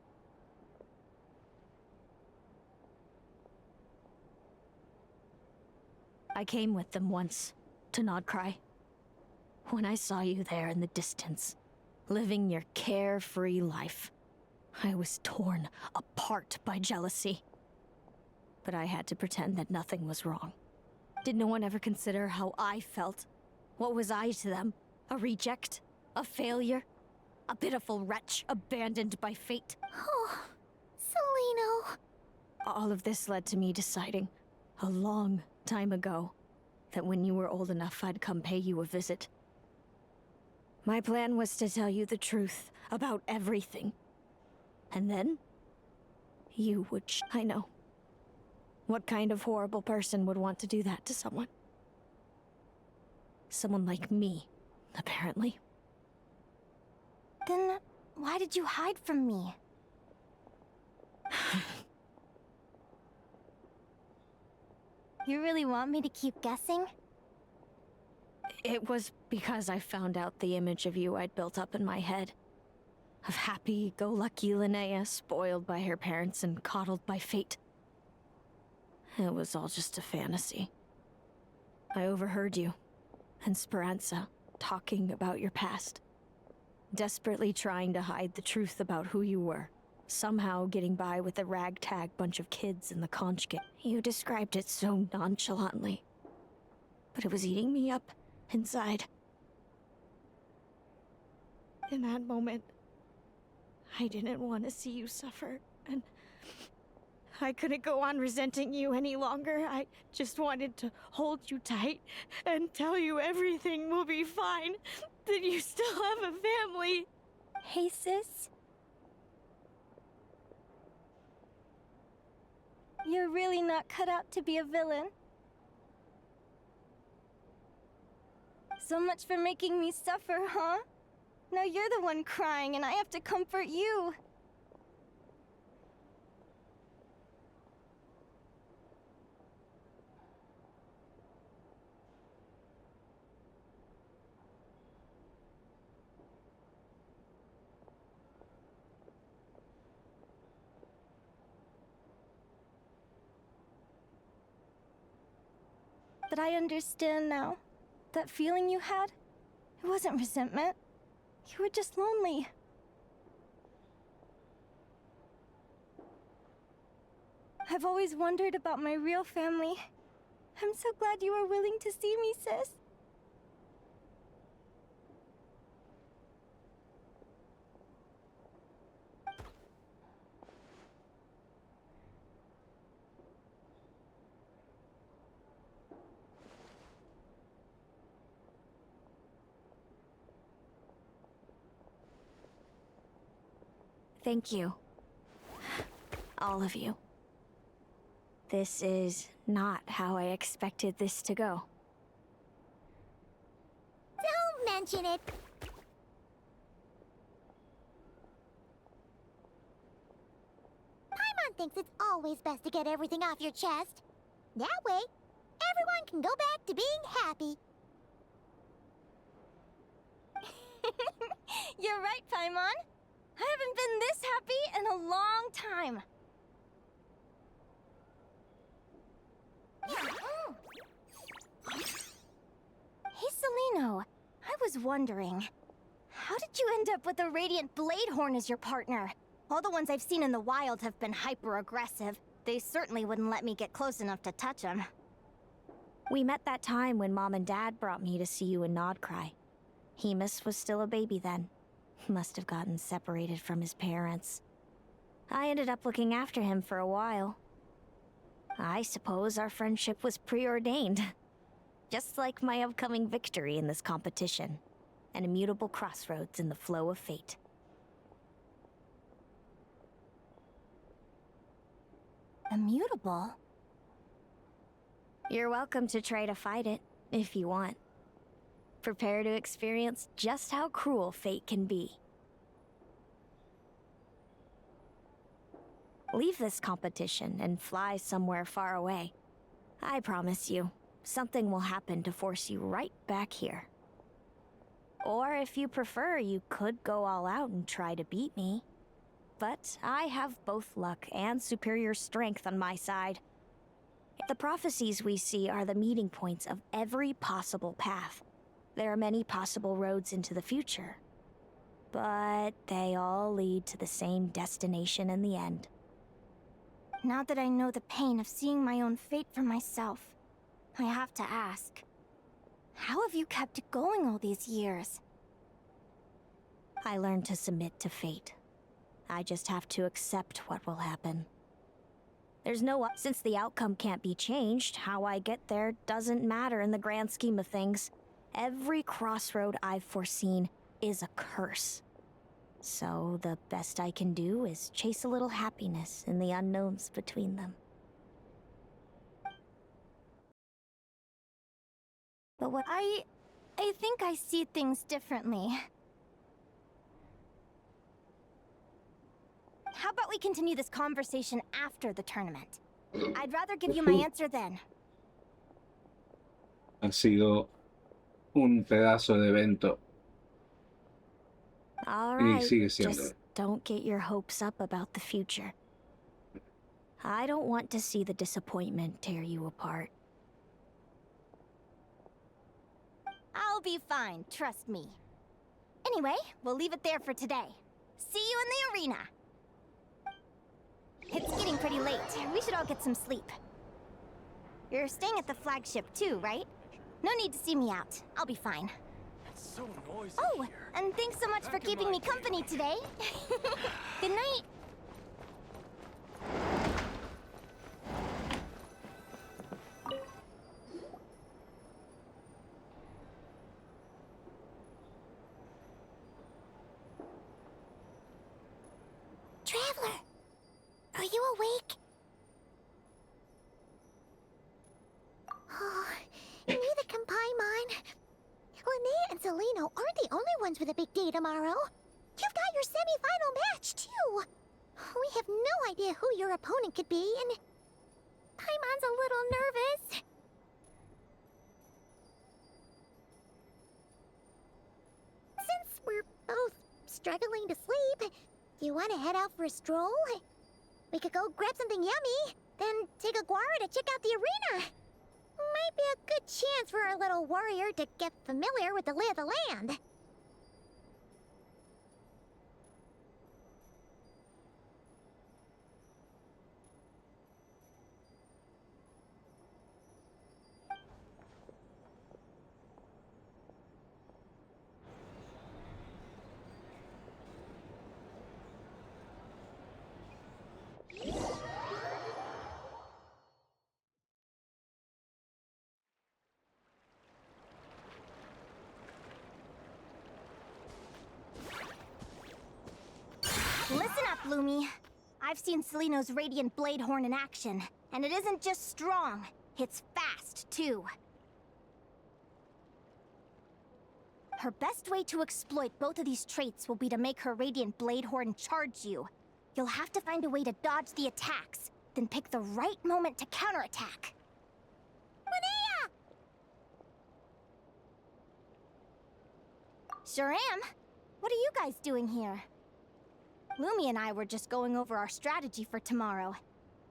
I came with them once, to Nodcry. When I saw you there in the distance, living your carefree life, I was torn apart by jealousy. But I had to pretend that nothing was wrong. Did no one ever consider how I felt? What was I to them? A reject? A failure? A pitiful wretch abandoned by fate? Oh, Celino. All of this led to me deciding, a long time ago, that when you were old enough, I'd come pay you a visit. My plan was to tell you the truth about everything. And then, you would I know. What kind of horrible person would want to do that to someone? Someone like me, apparently. Then, why did you hide from me? You really want me to keep guessing? It was because I found out the image of you I'd built up in my head. Of happy-go-lucky Linnea, spoiled by her parents and coddled by fate. It was all just a fantasy. I overheard you, and Speranza, talking about your past. Desperately trying to hide the truth about who you were. Somehow getting by with a ragtag bunch of kids in the conch game. You described it so nonchalantly. But it was eating me up inside. In that moment, I didn't want to see you suffer, and I couldn't go on resenting you any longer. I just wanted to hold you tight and tell you everything will be fine, that you still have a family. Hey, sis. You're really not cut out to be a villain. So much for making me suffer, huh? Now you're the one crying and I have to comfort you. I understand now. That feeling you had, it wasn't resentment. You were just lonely. I've always wondered about my real family. I'm so glad you were willing to see me, sis. Thank you. All of you. This is not how I expected this to go. Don't mention it. Paimon thinks it's always best to get everything off your chest. That way, everyone can go back to being happy. You're right, Paimon. I haven't been this happy in a long time. Hey, Celino. I was wondering, how did you end up with a Radiant Bladehorn as your partner? All the ones I've seen in the wild have been hyper-aggressive. They certainly wouldn't let me get close enough to touch them. We met that time when Mom and Dad brought me to see you in Nodcry. Hemus was still a baby then. Must have gotten separated from his parents. I ended up looking after him for a while. I suppose our friendship was preordained. Just like my upcoming victory in this competition. An immutable crossroads in the flow of fate. Immutable? You're welcome to try to fight it, if you want. Prepare to experience just how cruel fate can be. Leave this competition and fly somewhere far away. I promise you, something will happen to force you right back here. Or if you prefer, you could go all out and try to beat me. But I have both luck and superior strength on my side. The prophecies we see are the meeting points of every possible path. There are many possible roads into the future. But they all lead to the same destination in the end. Now that I know the pain of seeing my own fate for myself, I have to ask, how have you kept it going all these years? I learned to submit to fate. I just have to accept what will happen. There's no... Since the outcome can't be changed, how I get there doesn't matter in the grand scheme of things. Every crossroad I've foreseen is a curse. So the best I can do is chase a little happiness in the unknowns between them. But what I think I see things differently. How about we continue this conversation after the tournament? I'd rather give you my answer then. Ha sido un pedazo de evento. All Y right, sigue siendo. just don't get your hopes up about the future. I don't want to see the disappointment tear you apart. I'll be fine, trust me. Anyway, we'll leave it there for today. See you in the arena! It's getting pretty late. We should all get some sleep. You're staying at the flagship too, right? No need to see me out. I'll be fine. It's so noisy Oh, here. and thanks so much for Back in keeping my me company today. Good night. Traveler, are you awake? Oh, neither can Paimon. Linnea and Celino aren't the only ones with a big day tomorrow. You've got your semi-final match, too. We have no idea who your opponent could be, and Paimon's a little nervous. Since we're both struggling to sleep, you want to head out for a stroll? We could go grab something yummy, then take a guara to check out the arena. Might be a good chance for our little warrior to get familiar with the lay of the land. Listen up, Lumi. I've seen Seleno's Radiant Blade Horn in action, and it isn't just strong, it's fast, too. Her best way to exploit both of these traits will be to make her Radiant Blade Horn charge you. You'll have to find a way to dodge the attacks, then pick the right moment to counterattack. Linnea! Sure am. What are you guys doing here? Lumi and I were just going over our strategy for tomorrow.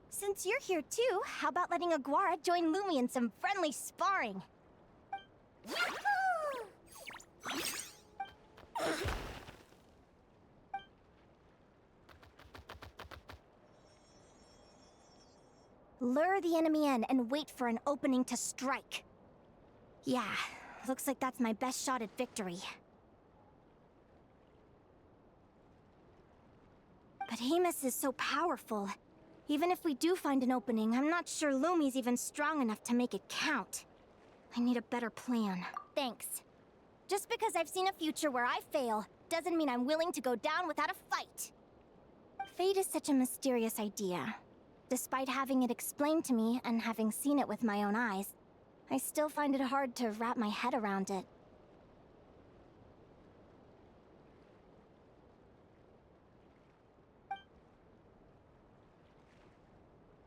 Since you're here too, how about letting Aguara join Lumi in some friendly sparring? Lure the enemy in and wait for an opening to strike. Yeah, looks like that's my best shot at victory. But Amos is so powerful. Even if we do find an opening, I'm not sure Lumi's even strong enough to make it count. I need a better plan. Thanks. Just because I've seen a future where I fail, doesn't mean I'm willing to go down without a fight. Fate is such a mysterious idea. Despite having it explained to me and having seen it with my own eyes, I still find it hard to wrap my head around it.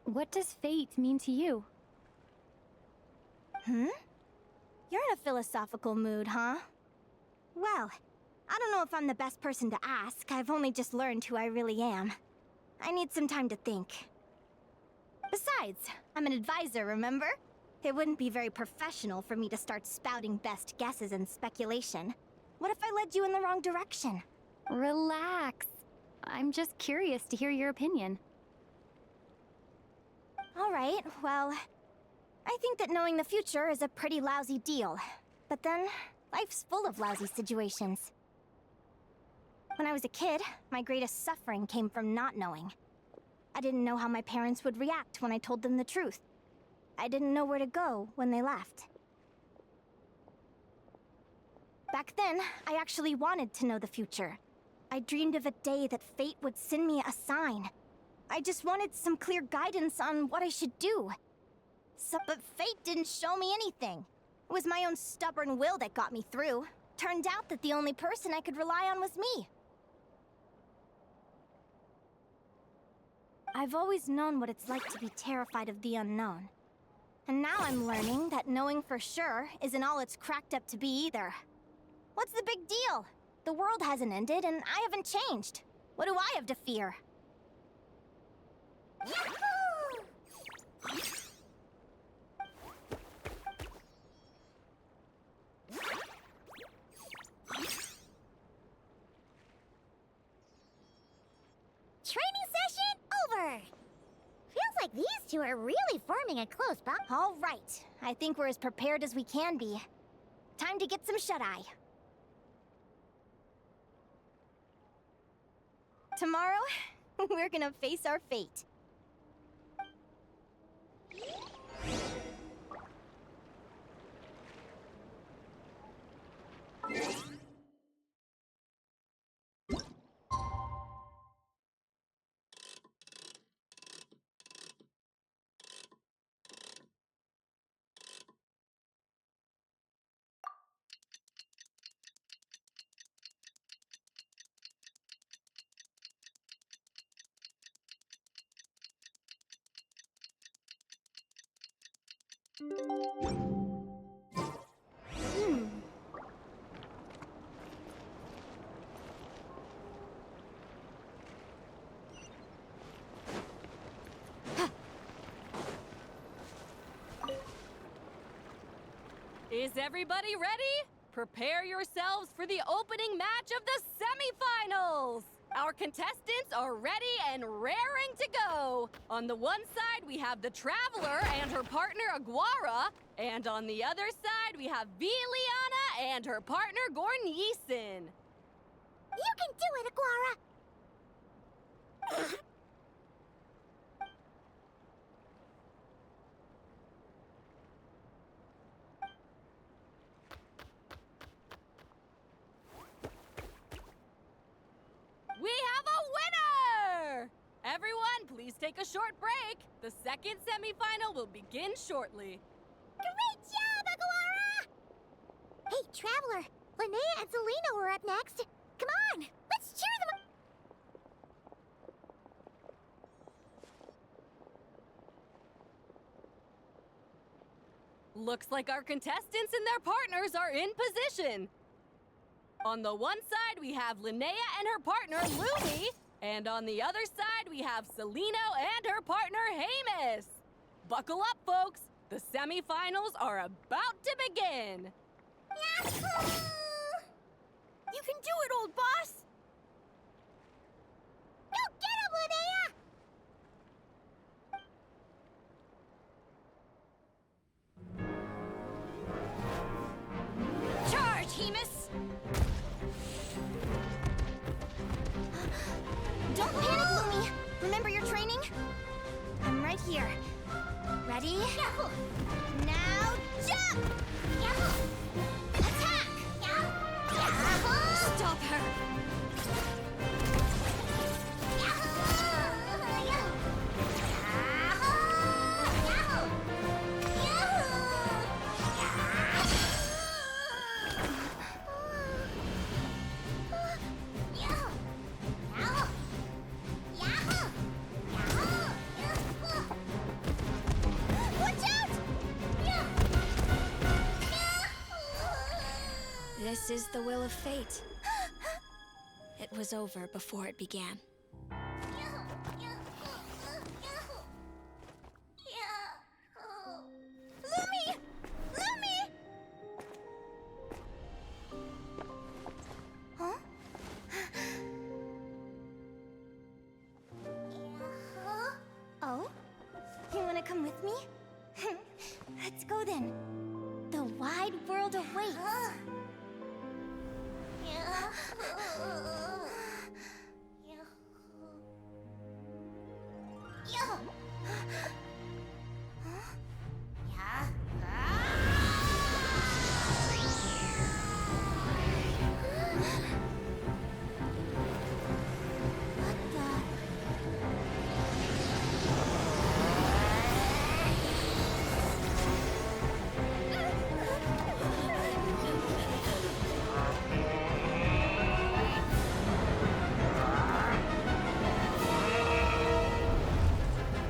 What does fate mean to you? You're in a philosophical mood, huh? Well, I don't know if I'm the best person to ask. I've only just learned who I really am. I need some time to think. Besides, I'm an advisor, remember? It wouldn't be very professional for me to start spouting best guesses and speculation. What if I led you in the wrong direction? Relax. I'm just curious to hear your opinion. Alright, well, I think that knowing the future is a pretty lousy deal. But then, life's full of lousy situations. When I was a kid, my greatest suffering came from not knowing. I didn't know how my parents would react when I told them the truth. I didn't know where to go when they left. Back then, I actually wanted to know the future. I dreamed of a day that fate would send me a sign. I just wanted some clear guidance on what I should do. But fate didn't show me anything. It was my own stubborn will that got me through. Turned out that the only person I could rely on was me. I've always known what it's like to be terrified of the unknown. And now I'm learning that knowing for sure isn't all it's cracked up to be either. What's the big deal? The world hasn't ended and I haven't changed. What do I have to fear? Training session over! Feels like these two are really forming a close bond. All right. I think we're as prepared as we can be. Time to get some shut-eye. Tomorrow, we're gonna face our fate. Is everybody ready? Prepare yourselves for the opening match of the semifinals! Our contestants are ready and raring to go! On the one side, we have the Traveler and her partner Aguara, and on the other side, we have Viliana and her partner Gornyesin. You can do it, Aguara! We have a winner! Everyone, please take a short break. The second semifinal will begin shortly. Great job, Aguara! Hey, Traveler, Linnea and Selena were up next. Come on, let's cheer them up! Looks like our contestants and their partners are in position. On the one side, we have Linnea and her partner, Lumi. And on the other side, we have Celino and her partner, Hamus. Buckle up, folks. The semifinals are about to begin. Yahoo! You can do it, old boss! Go get him, Linnea! Charge, Hemus! Don't panic, Lumi. Remember your training? I'm right here. Ready? Yahoo! Now jump! Yahoo! Attack! Yahoo! Stop her! This is the will of fate. It was over before it began. Lumi! Lumi! Huh? Oh? You wanna come with me? Let's go then. The wide world awaits.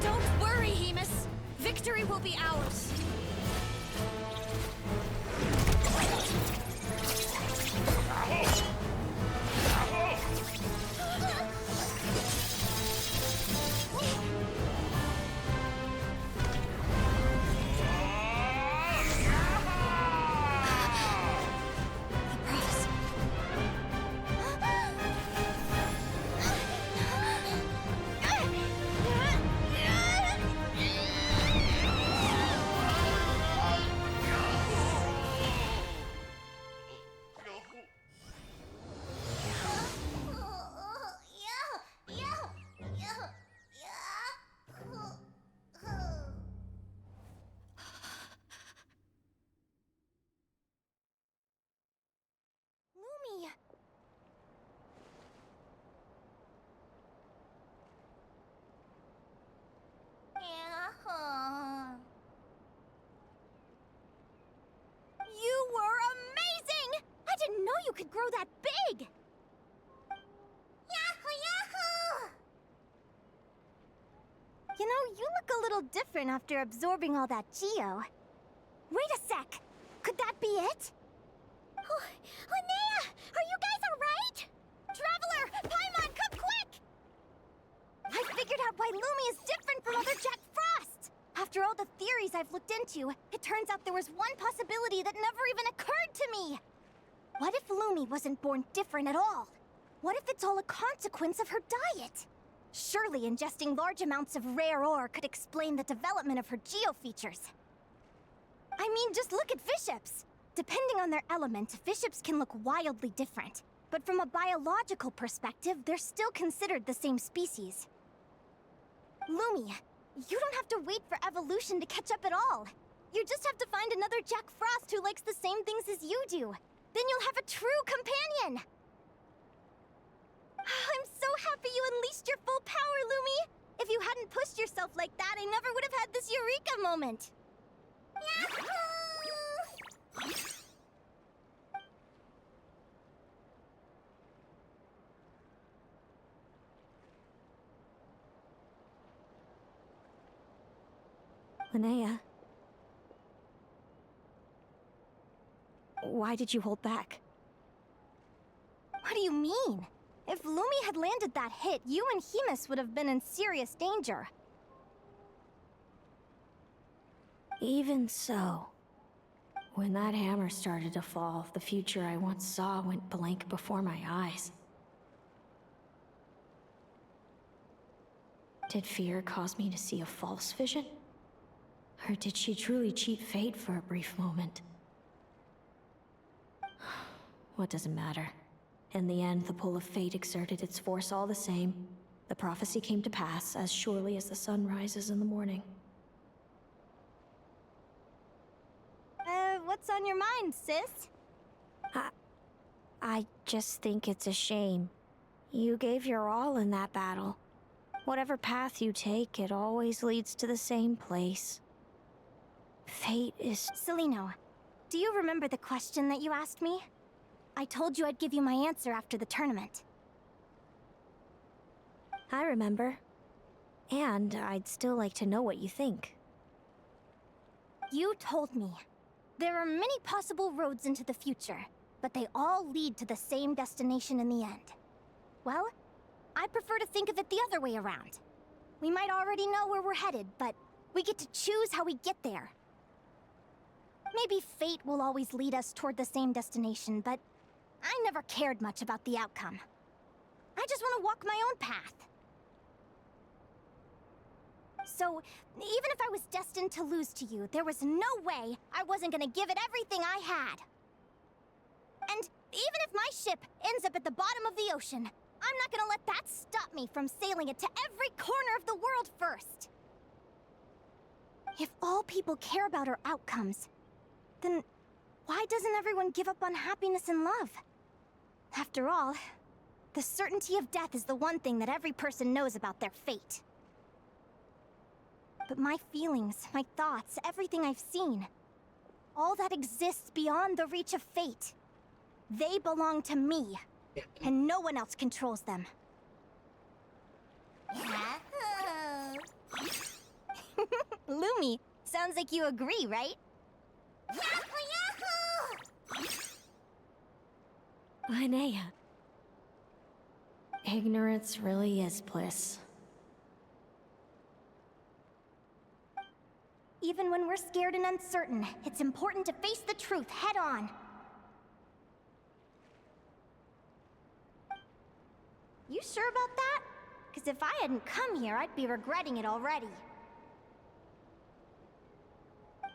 Don't worry, Hemus. Victory will be ours. Lumi! You were amazing! I didn't know you could grow that big! Yahoo! Yahoo! You know, you look a little different after absorbing all that Geo. Wait a sec! Could that be it? Oh, Linnea! Are you guys alright? Traveler! Paimon, come quick! I figured out why Lumi is different from other Jack Frost! After all the theories possibilities I've looked into, it turns out there was one possibility that never even occurred to me. What if Lumi wasn't born different at all? What if it's all a consequence of her diet? Surely ingesting large amounts of rare ore could explain the development of her geofeatures. I mean, just look at fiships. Depending on their element, fiships can look wildly different. But from a biological perspective, they're still considered the same species. Lumi, you don't have to wait for evolution to catch up at all. You just have to find another Jack Frost who likes the same things as you do. Then you'll have a true companion! I'm so happy you unleashed your full power, Lumi! If you hadn't pushed yourself like that, I never would have had this eureka moment! Yahoo! Linnea. Why did you hold back? What do you mean? If Lumi had landed that hit, you and Hemus would have been in serious danger. Even so, when that hammer started to fall, the future I once saw went blank before my eyes. Did fear cause me to see a false vision? Or did she truly cheat fate for a brief moment? What does it matter? In the end, the pull of fate exerted its force all the same. The prophecy came to pass as surely as the sun rises in the morning. What's on your mind, sis? I just think it's a shame. You gave your all in that battle. Whatever path you take, it always leads to the same place. Fate is... Celino, do you remember the question that you asked me? I told you I'd give you my answer after the tournament. I remember. And I'd still like to know what you think. You told me. There are many possible roads into the future, but they all lead to the same destination in the end. Well, I prefer to think of it the other way around. We might already know where we're headed, but we get to choose how we get there. Maybe fate will always lead us toward the same destination, but I never cared much about the outcome. I just want to walk my own path. So, even if I was destined to lose to you, there was no way I wasn't gonna give it everything I had. And even if my ship ends up at the bottom of the ocean, I'm not gonna let that stop me from sailing it to every corner of the world first. If all people care about are outcomes, then why doesn't everyone give up on happiness and love? After all, the certainty of death is the one thing that every person knows about their fate. But my feelings, my thoughts, everything I've seen, all that exists beyond the reach of fate. They belong to me, and no one else controls them. Lumi, sounds like you agree, right? Linnea. Ignorance really is bliss. Even when we're scared and uncertain, it's important to face the truth head on. You sure about that? Because if I hadn't come here, I'd be regretting it already.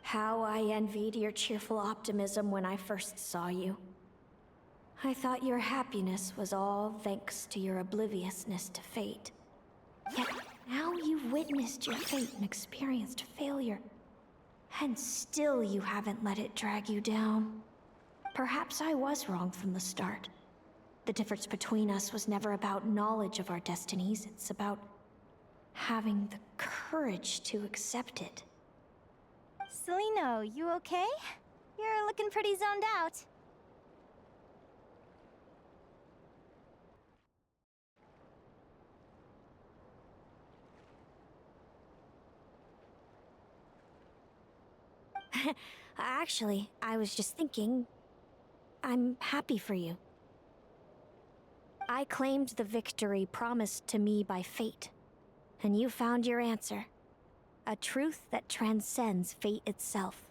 How I envied your cheerful optimism when I first saw you. I thought your happiness was all thanks to your obliviousness to fate. Yet now you've witnessed your fate and experienced failure. And still you haven't let it drag you down. Perhaps I was wrong from the start. The difference between us was never about knowledge of our destinies, it's about having the courage to accept it. Celino, you okay? You're looking pretty zoned out. Actually, I was just thinking, I'm happy for you. I claimed the victory promised to me by fate, and you found your answer. A truth that transcends fate itself.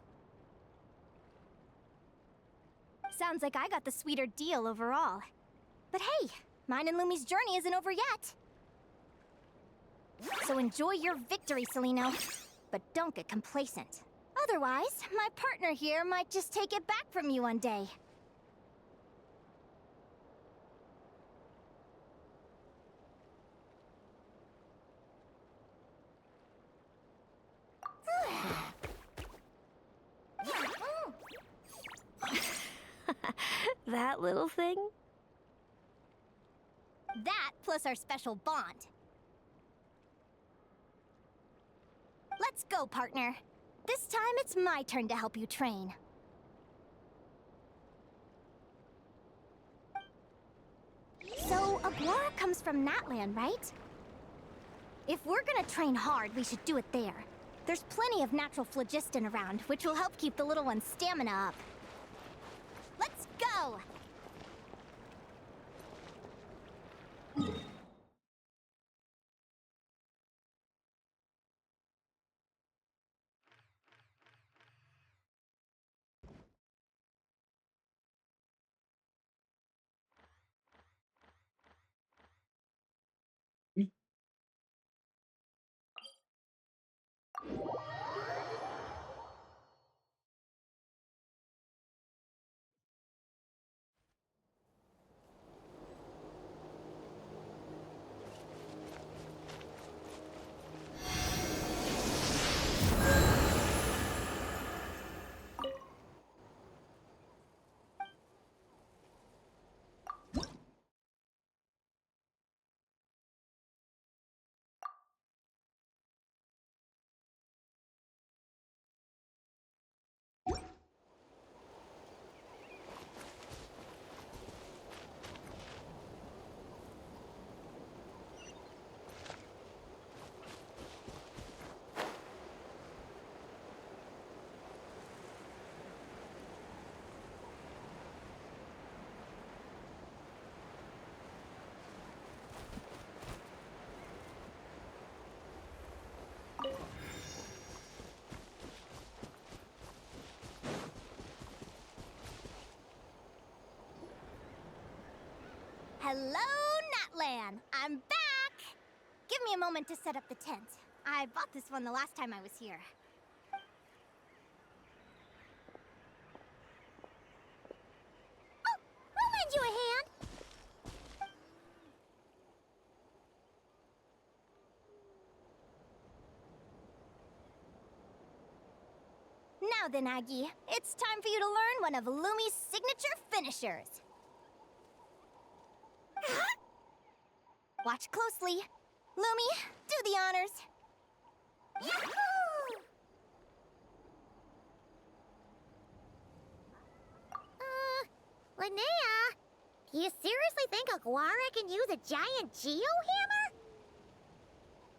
Sounds like I got the sweeter deal overall. But hey, mine and Lumi's journey isn't over yet. So enjoy your victory, Celino. But don't get complacent. Otherwise, my partner here might just take it back from you one day. That little thing? That plus our special bond. Let's go, partner. This time it's my turn to help you train. So, Aguara comes from Natland, right? If we're gonna train hard, we should do it there. There's plenty of natural phlogiston around, which will help keep the little one's stamina up. Let's go! Hello, Natlan! I'm back! Give me a moment to set up the tent. I bought this one the last time I was here. Oh, I'll lend you a hand. Now then, Aggie, it's time for you to learn one of Lumi's signature finishers. Watch closely. Lumi, do the honors. Yahoo! Linnea, do you seriously think Aguara can use a giant geohammer?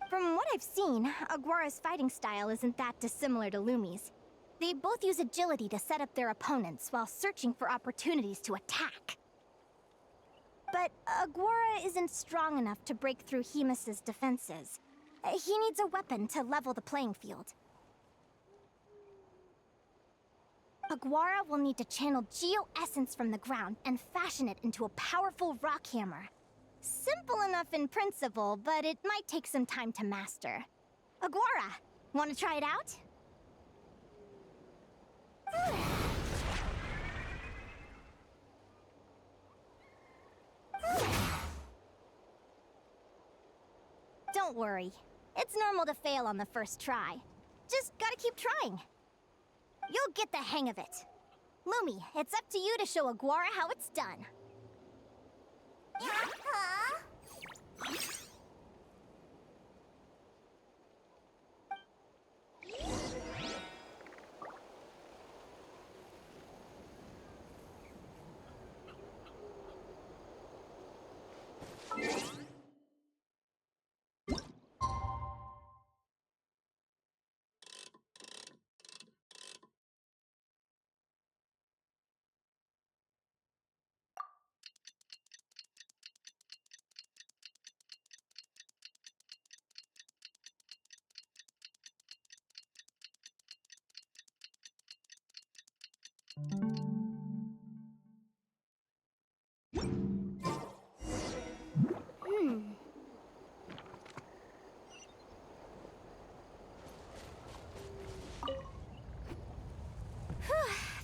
From what I've seen, Aguara's fighting style isn't that dissimilar to Lumi's. They both use agility to set up their opponents while searching for opportunities to attack. But Aguara isn't strong enough to break through Hemus's defenses. He needs a weapon to level the playing field. Aguara will need to channel geo-essence from the ground and fashion it into a powerful rock hammer. Simple enough in principle, but it might take some time to master. Aguara, want to try it out? Don't worry. It's normal to fail on the first try. Just gotta keep trying. You'll get the hang of it. Lumi, it's up to you to show Aguara how it's done. Huh?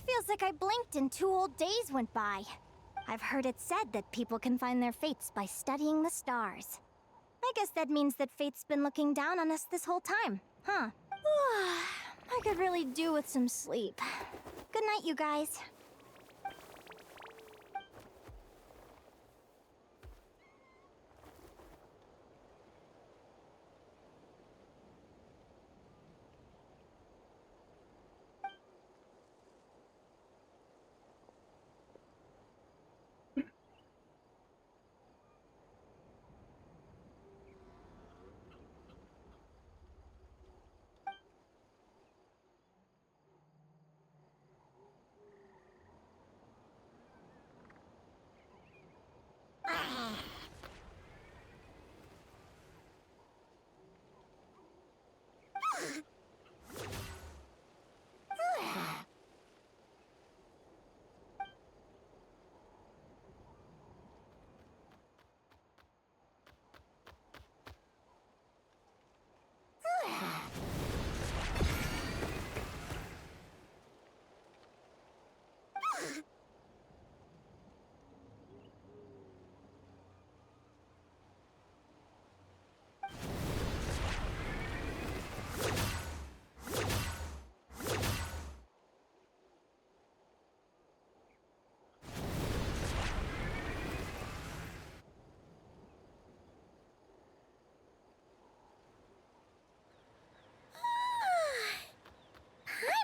Feels like I blinked and 2 whole days went by. I've heard it said that people can find their fates by studying the stars. I guess that means that fate's been looking down on us this whole time, huh? I could really do with some sleep. Good night, you guys.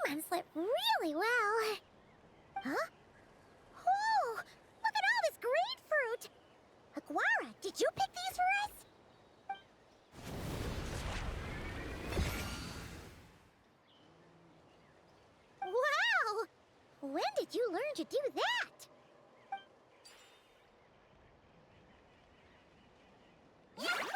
Paimon slept really well. Huh? Oh, look at all this grapefruit! Aguara, did you pick these for us? Wow! When did you learn to do that? Yahoo!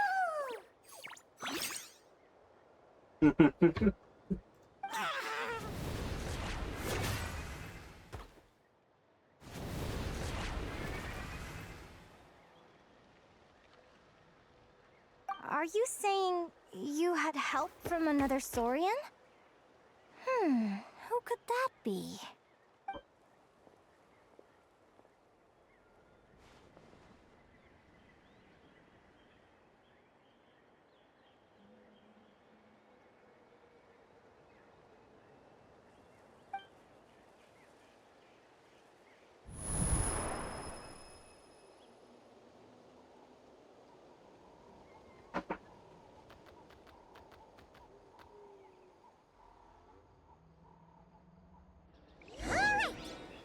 Are you saying you had help from another Saurian? Who could that be?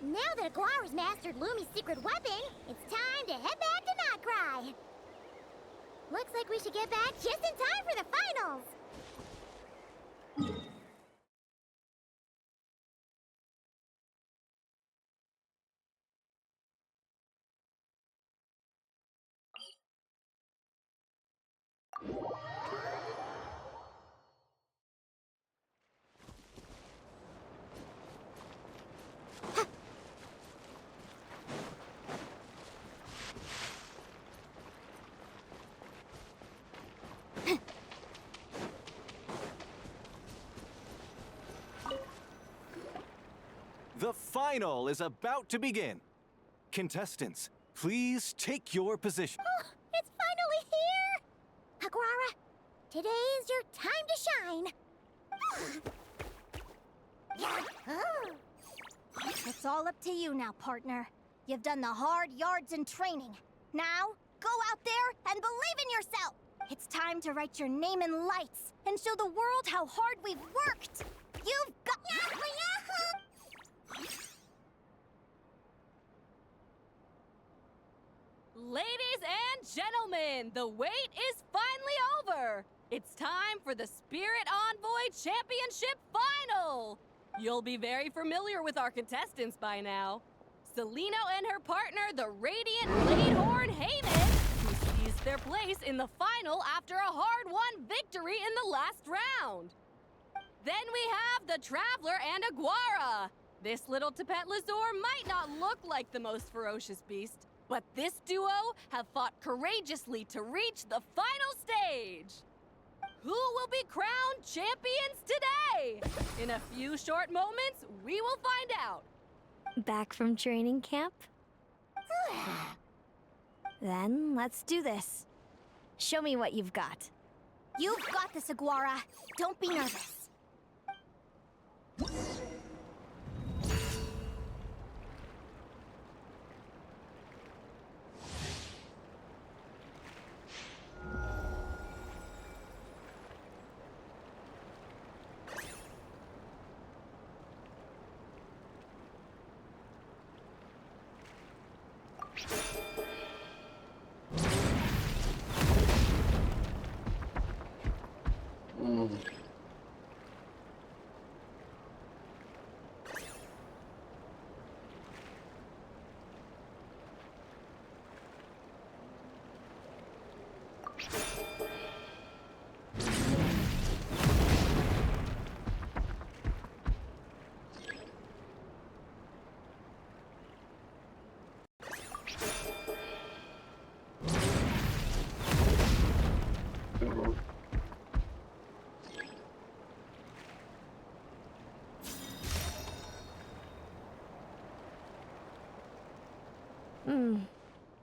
Now that Aguara's mastered Lumi's secret weapon, it's time to head back to Notcry. Looks like we should get back just in time for the finals. The final is about to begin. Contestants, please take your position. Oh, it's finally here! Aguara, today's your time to shine. It's all up to you now, partner. You've done the hard yards in training. Now, go out there and believe in yourself! It's time to write your name in lights and show the world how hard we've worked! You've got... Ladies and gentlemen, the wait is finally over! It's time for the Spirit Envoy Championship Final! You'll be very familiar with our contestants by now. Celino and her partner, the Radiant Bladehorn Heyman, who seized their place in the final after a hard-won victory in the last round. Then we have the Traveler and Aguara. This little Tapetlasaur might not look like the most ferocious beast, but this duo have fought courageously to reach the final stage. Who will be crowned champions today? In a few short moments, we will find out. Back from training camp? Then let's do this. Show me what you've got. You've got this, Aguara. Don't be nervous.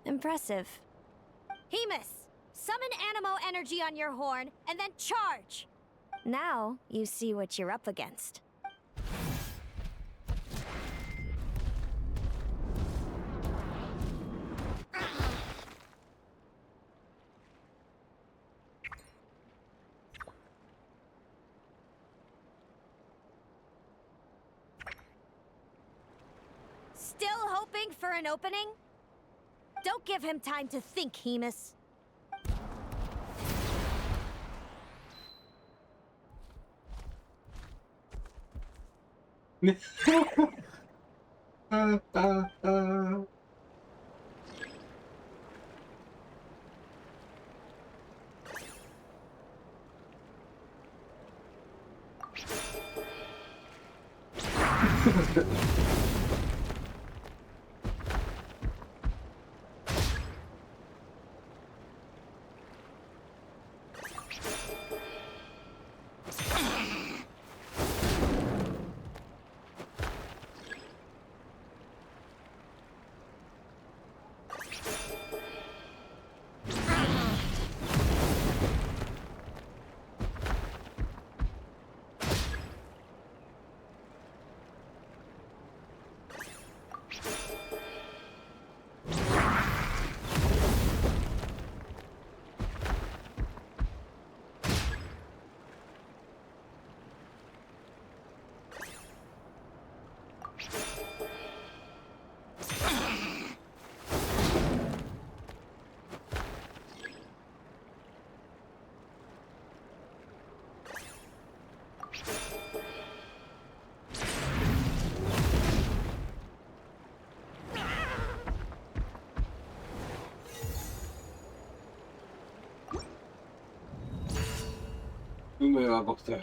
Impressive. Hemus, summon Animo energy on your horn, and then charge! Now you see what you're up against. Still hoping for an opening? Don't give him time to think, Hemus. Tú me vas a costar.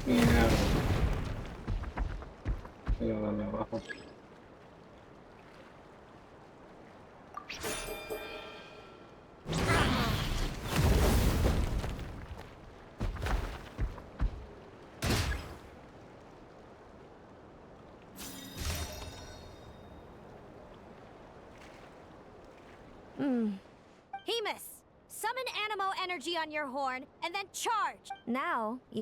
Mierda. Voy a darle abajo. Hemus, summon Animo energy on your horn, and then charge! Now you...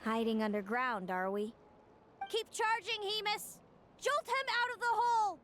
Hiding underground, are we? Keep charging, Hemus! Jolt him out of the hole!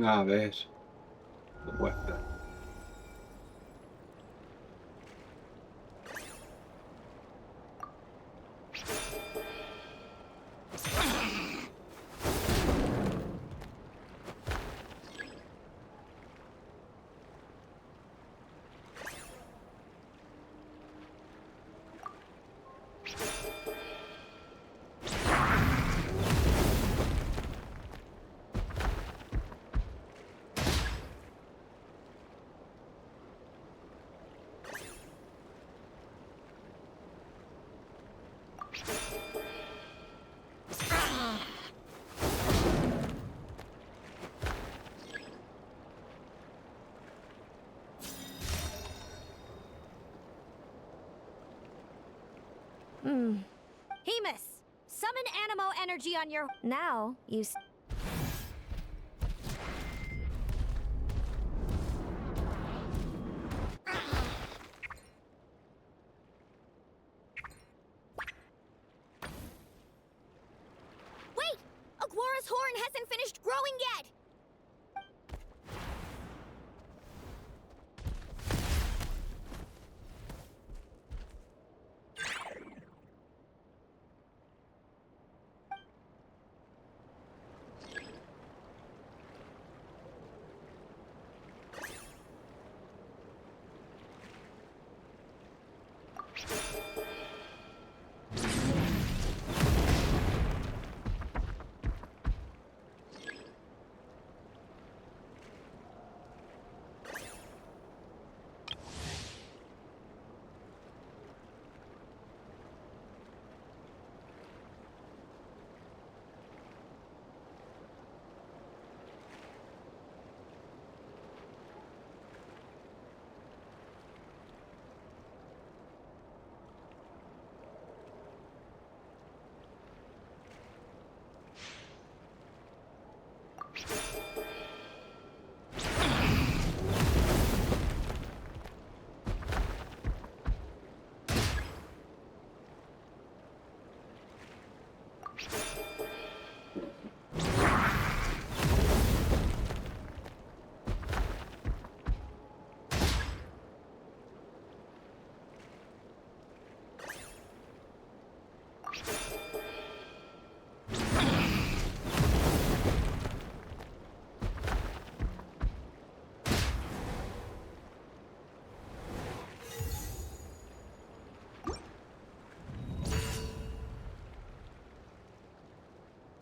A ver, ¿qué cuesta? Hemus, summon Animo energy on your. Now you. Wait! Aguara's horn hasn't finished growing yet!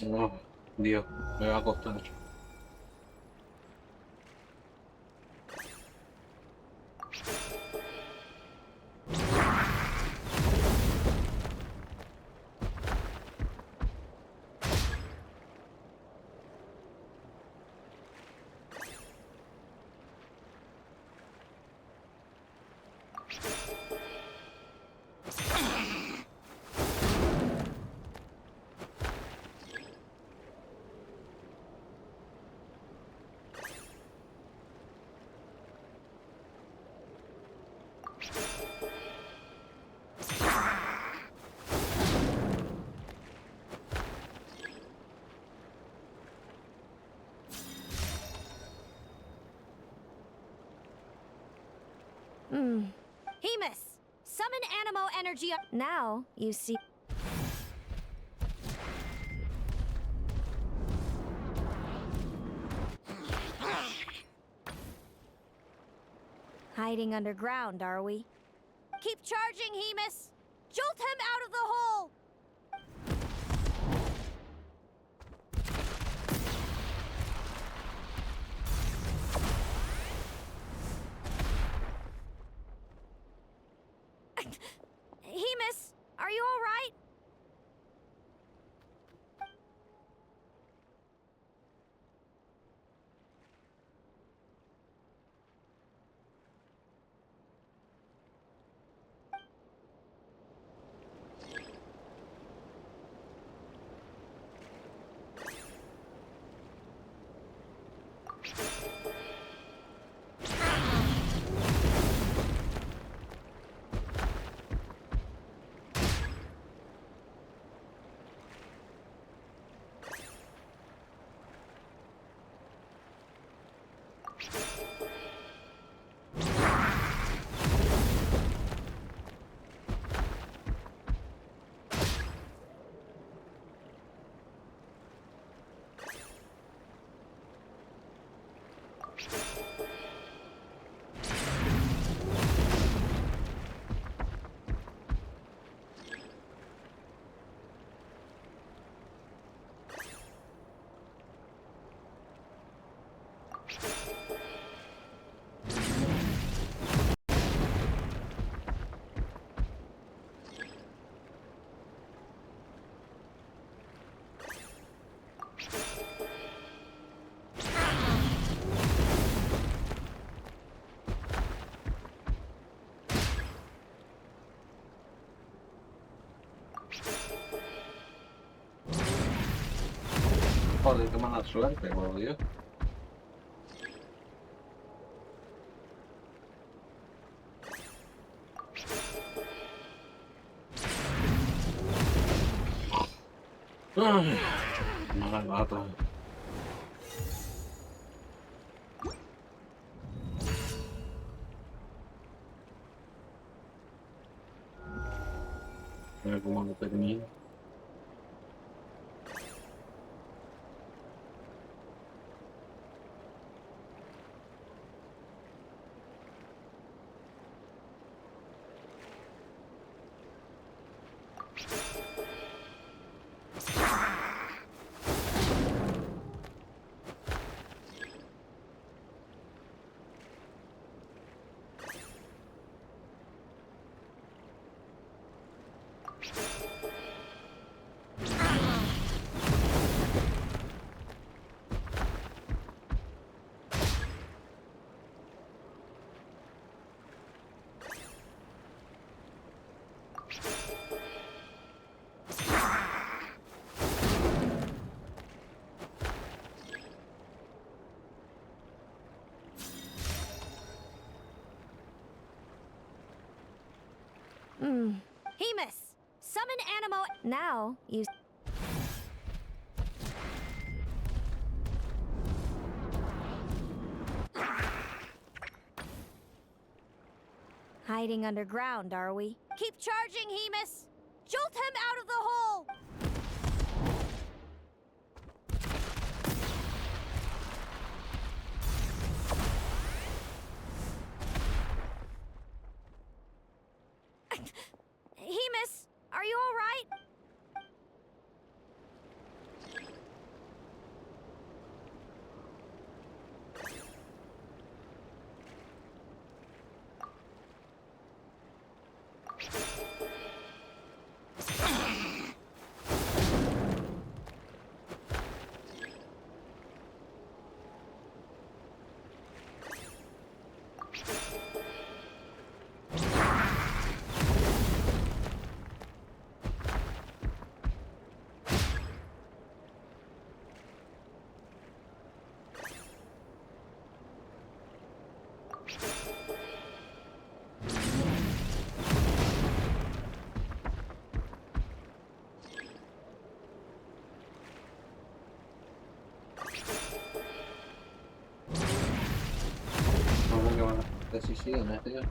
No, Dios, me va a costar. Hemus, summon Animo energy. Now you see. Hiding underground, are we? Keep charging, Hemus! Jolt him out of the hole! Hemus, are you all right? Joder, qué mala suerte, por Dios. Ay, mala lata. A ver cómo lo termino. Hemus, summon Animo. Now, you... Hiding underground, are we? Keep charging, Hemus. Jolt him out of the hole. Hemus, are you all right? ¿Cómo que van a decisiones, tío?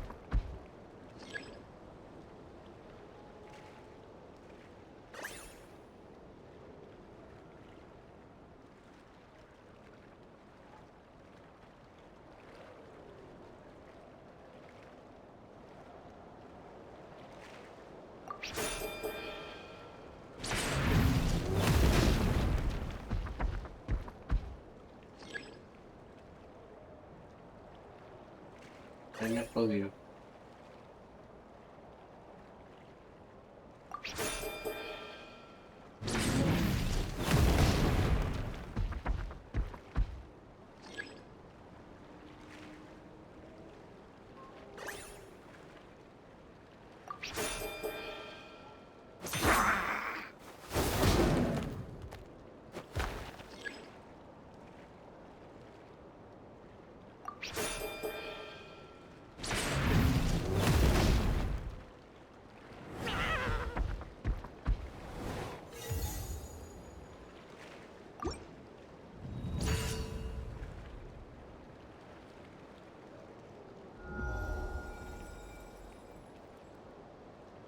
Ahí me jodió.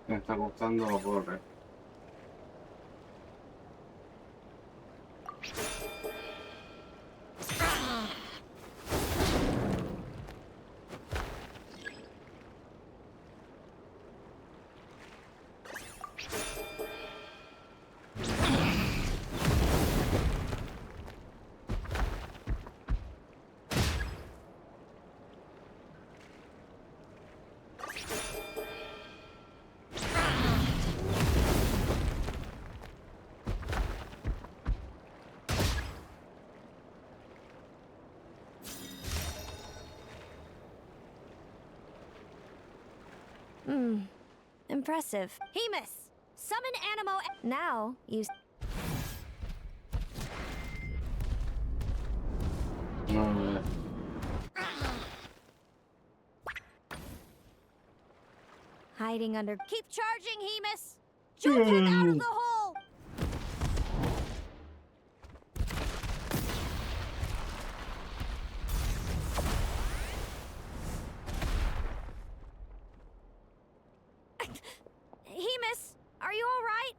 Me está costando correr. Impressive. Hemus, summon Animo. Now, you... hiding under... Keep charging, Hemus! Jolt him out of the hole! Hemus, are you all right?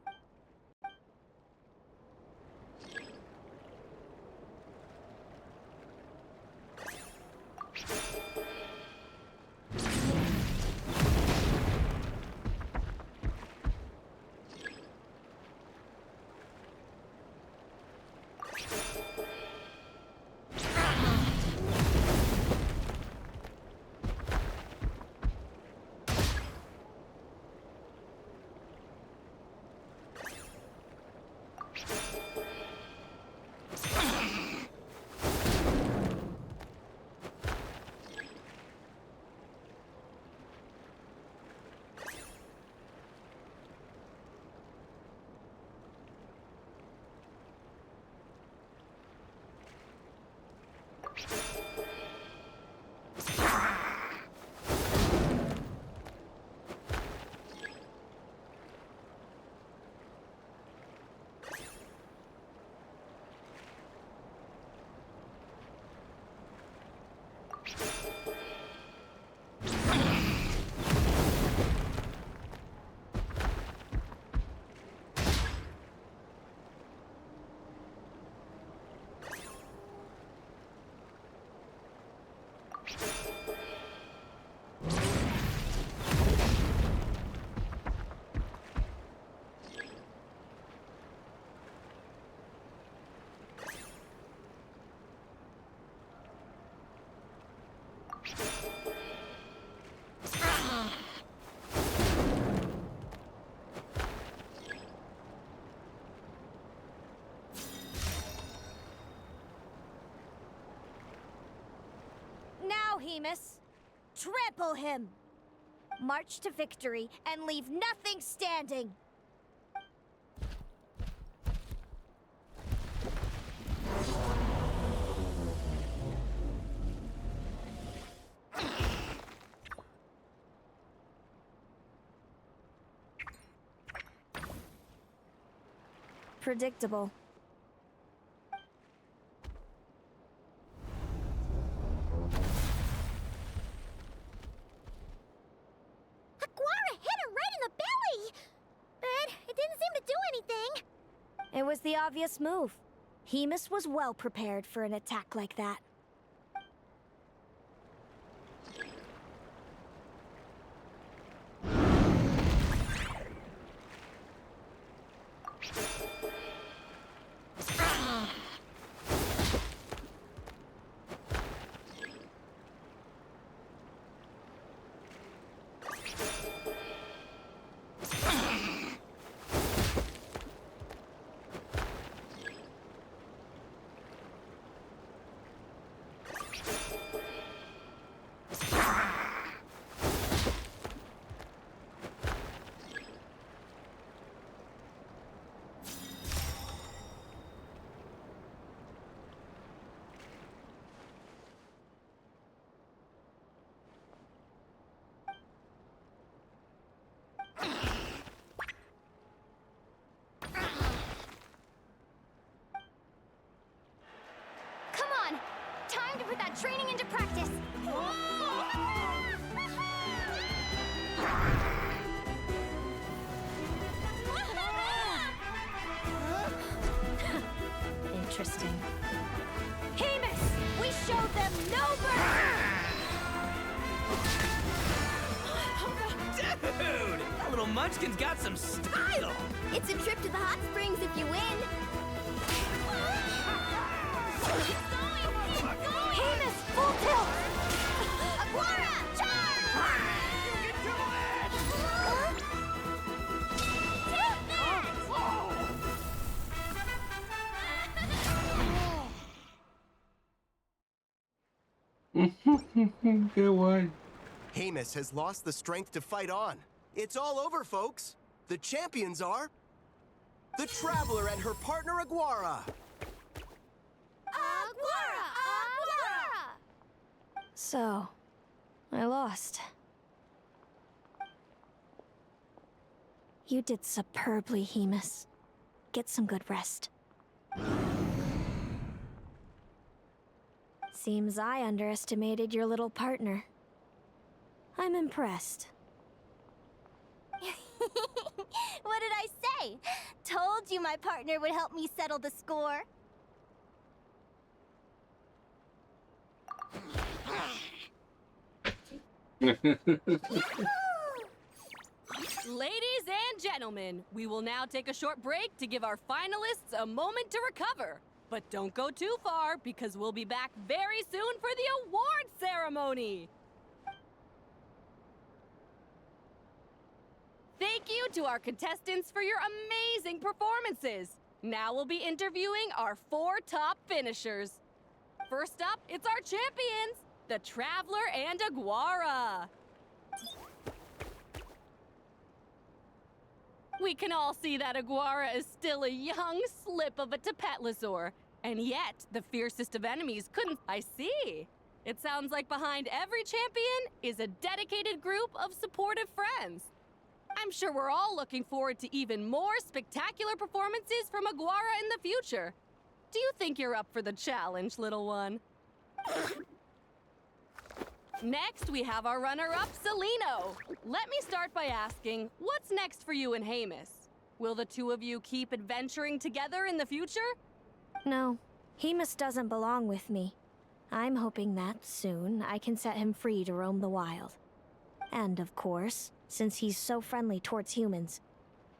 Now, Hemus, trample him! March to victory and leave nothing standing! Predictable. Aguara hit her right in the belly! But it didn't seem to do anything. It was the obvious move. Hemus was well prepared for an attack like that. Come on! Time to put that training into practice! Interesting. Hemus! We showed them no mercy! Dude! That little munchkin's got some style! It's a trip to the hot springs if you win! Hemus, full tilt! Aguara, charge! Qué guay. Hemus has lost the strength to fight on. It's all over, folks. The champions are... the Traveler and her partner, Aguara. Aguara! Aguara! So, I lost. You did superbly, Hemus. Get some good rest. Seems I underestimated your little partner. I'm impressed. What did I say? Told you my partner would help me settle the score. Ladies and gentlemen, we will now take a short break to give our finalists a moment to recover. But don't go too far, because we'll be back very soon for the award ceremony. Thank you to our contestants for your amazing performances. Now we'll be interviewing our 4 top finishers. First up, it's our champions, the Traveler and Aguara. We can all see that Aguara is still a young slip of a Tapetlosaur, and yet the fiercest of enemies couldn't. I see. It sounds like behind every champion is a dedicated group of supportive friends. I'm sure we're all looking forward to even more spectacular performances from Aguara in the future. Do you think you're up for the challenge, little one? Next, we have our runner-up, Celino. Let me start by asking, what's next for you and Hemus? Will the two of you keep adventuring together in the future? No, Hemus doesn't belong with me. I'm hoping that soon I can set him free to roam the wild. And of course, since he's so friendly towards humans,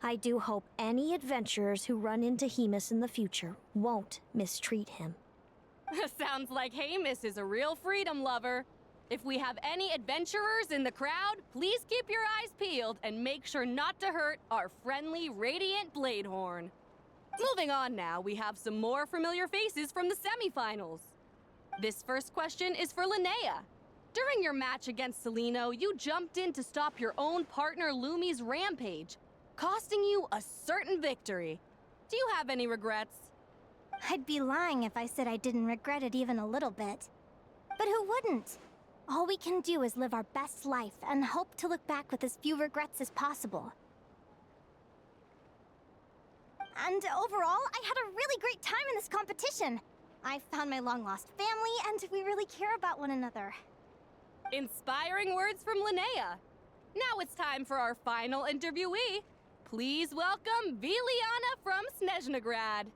I do hope any adventurers who run into Hemus in the future won't mistreat him. Sounds like Hemus is a real freedom lover. If we have any adventurers in the crowd, please keep your eyes peeled and make sure not to hurt our friendly, radiant Bladehorn. Moving on now, we have some more familiar faces from the semifinals. This first question is for Linnea. During your match against Celino, you jumped in to stop your own partner Lumi's rampage, costing you a certain victory. Do you have any regrets? I'd be lying if I said I didn't regret it even a little bit. But who wouldn't? All we can do is live our best life and hope to look back with as few regrets as possible. And overall, I had a really great time in this competition. I found my long-lost family, and we really care about one another. Inspiring words from Linnea. Now it's time for our final interviewee. Please welcome Viliana from Snezhnegrad.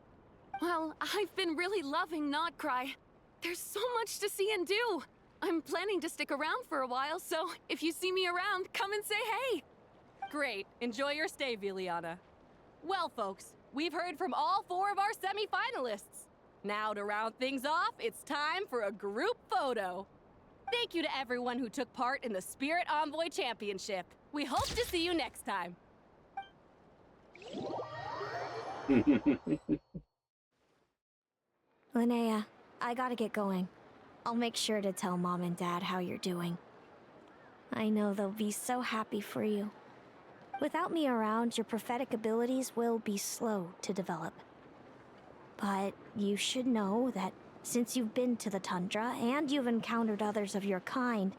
Well, I've been really loving Not Cry. There's so much to see and do. I'm planning to stick around for a while, so if you see me around, come and say hey. Great. Enjoy your stay, Viliana. Well, folks, we've heard from all 4 of our semi-finalists. Now, to round things off, it's time for a group photo. Thank you to everyone who took part in the Spirit Envoy Championship. We hope to see you next time. Linnea, I gotta get going. I'll make sure to tell Mom and Dad how you're doing. I know they'll be so happy for you. Without me around, your prophetic abilities will be slow to develop. But you should know that since you've been to the tundra and you've encountered others of your kind,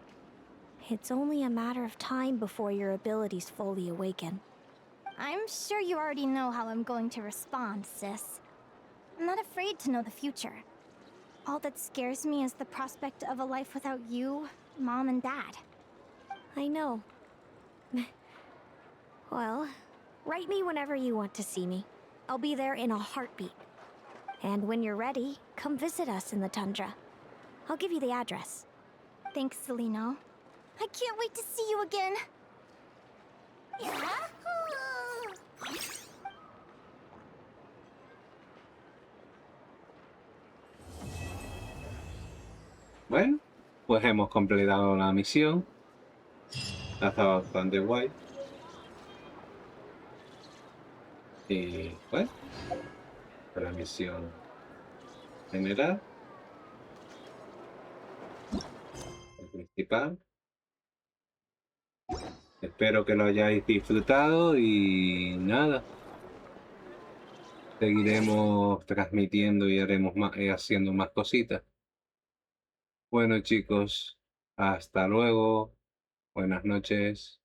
it's only a matter of time before your abilities fully awaken. I'm sure you already know how I'm going to respond, sis. I'm not afraid to know the future. All that scares me is the prospect of a life without you, Mom, and Dad. I know. Well, write me whenever you want to see me. I'll be there in a heartbeat. And when you're ready, come visit us in the tundra. I'll give you the address. Thanks, Celino. I can't wait to see you again. Bueno, pues hemos completado la misión. Está bastante guay. Y bueno, la misión general, el principal. Espero que lo hayáis disfrutado y nada. Seguiremos transmitiendo y haremos más, haciendo más cositas. Bueno, chicos, hasta luego. Buenas noches.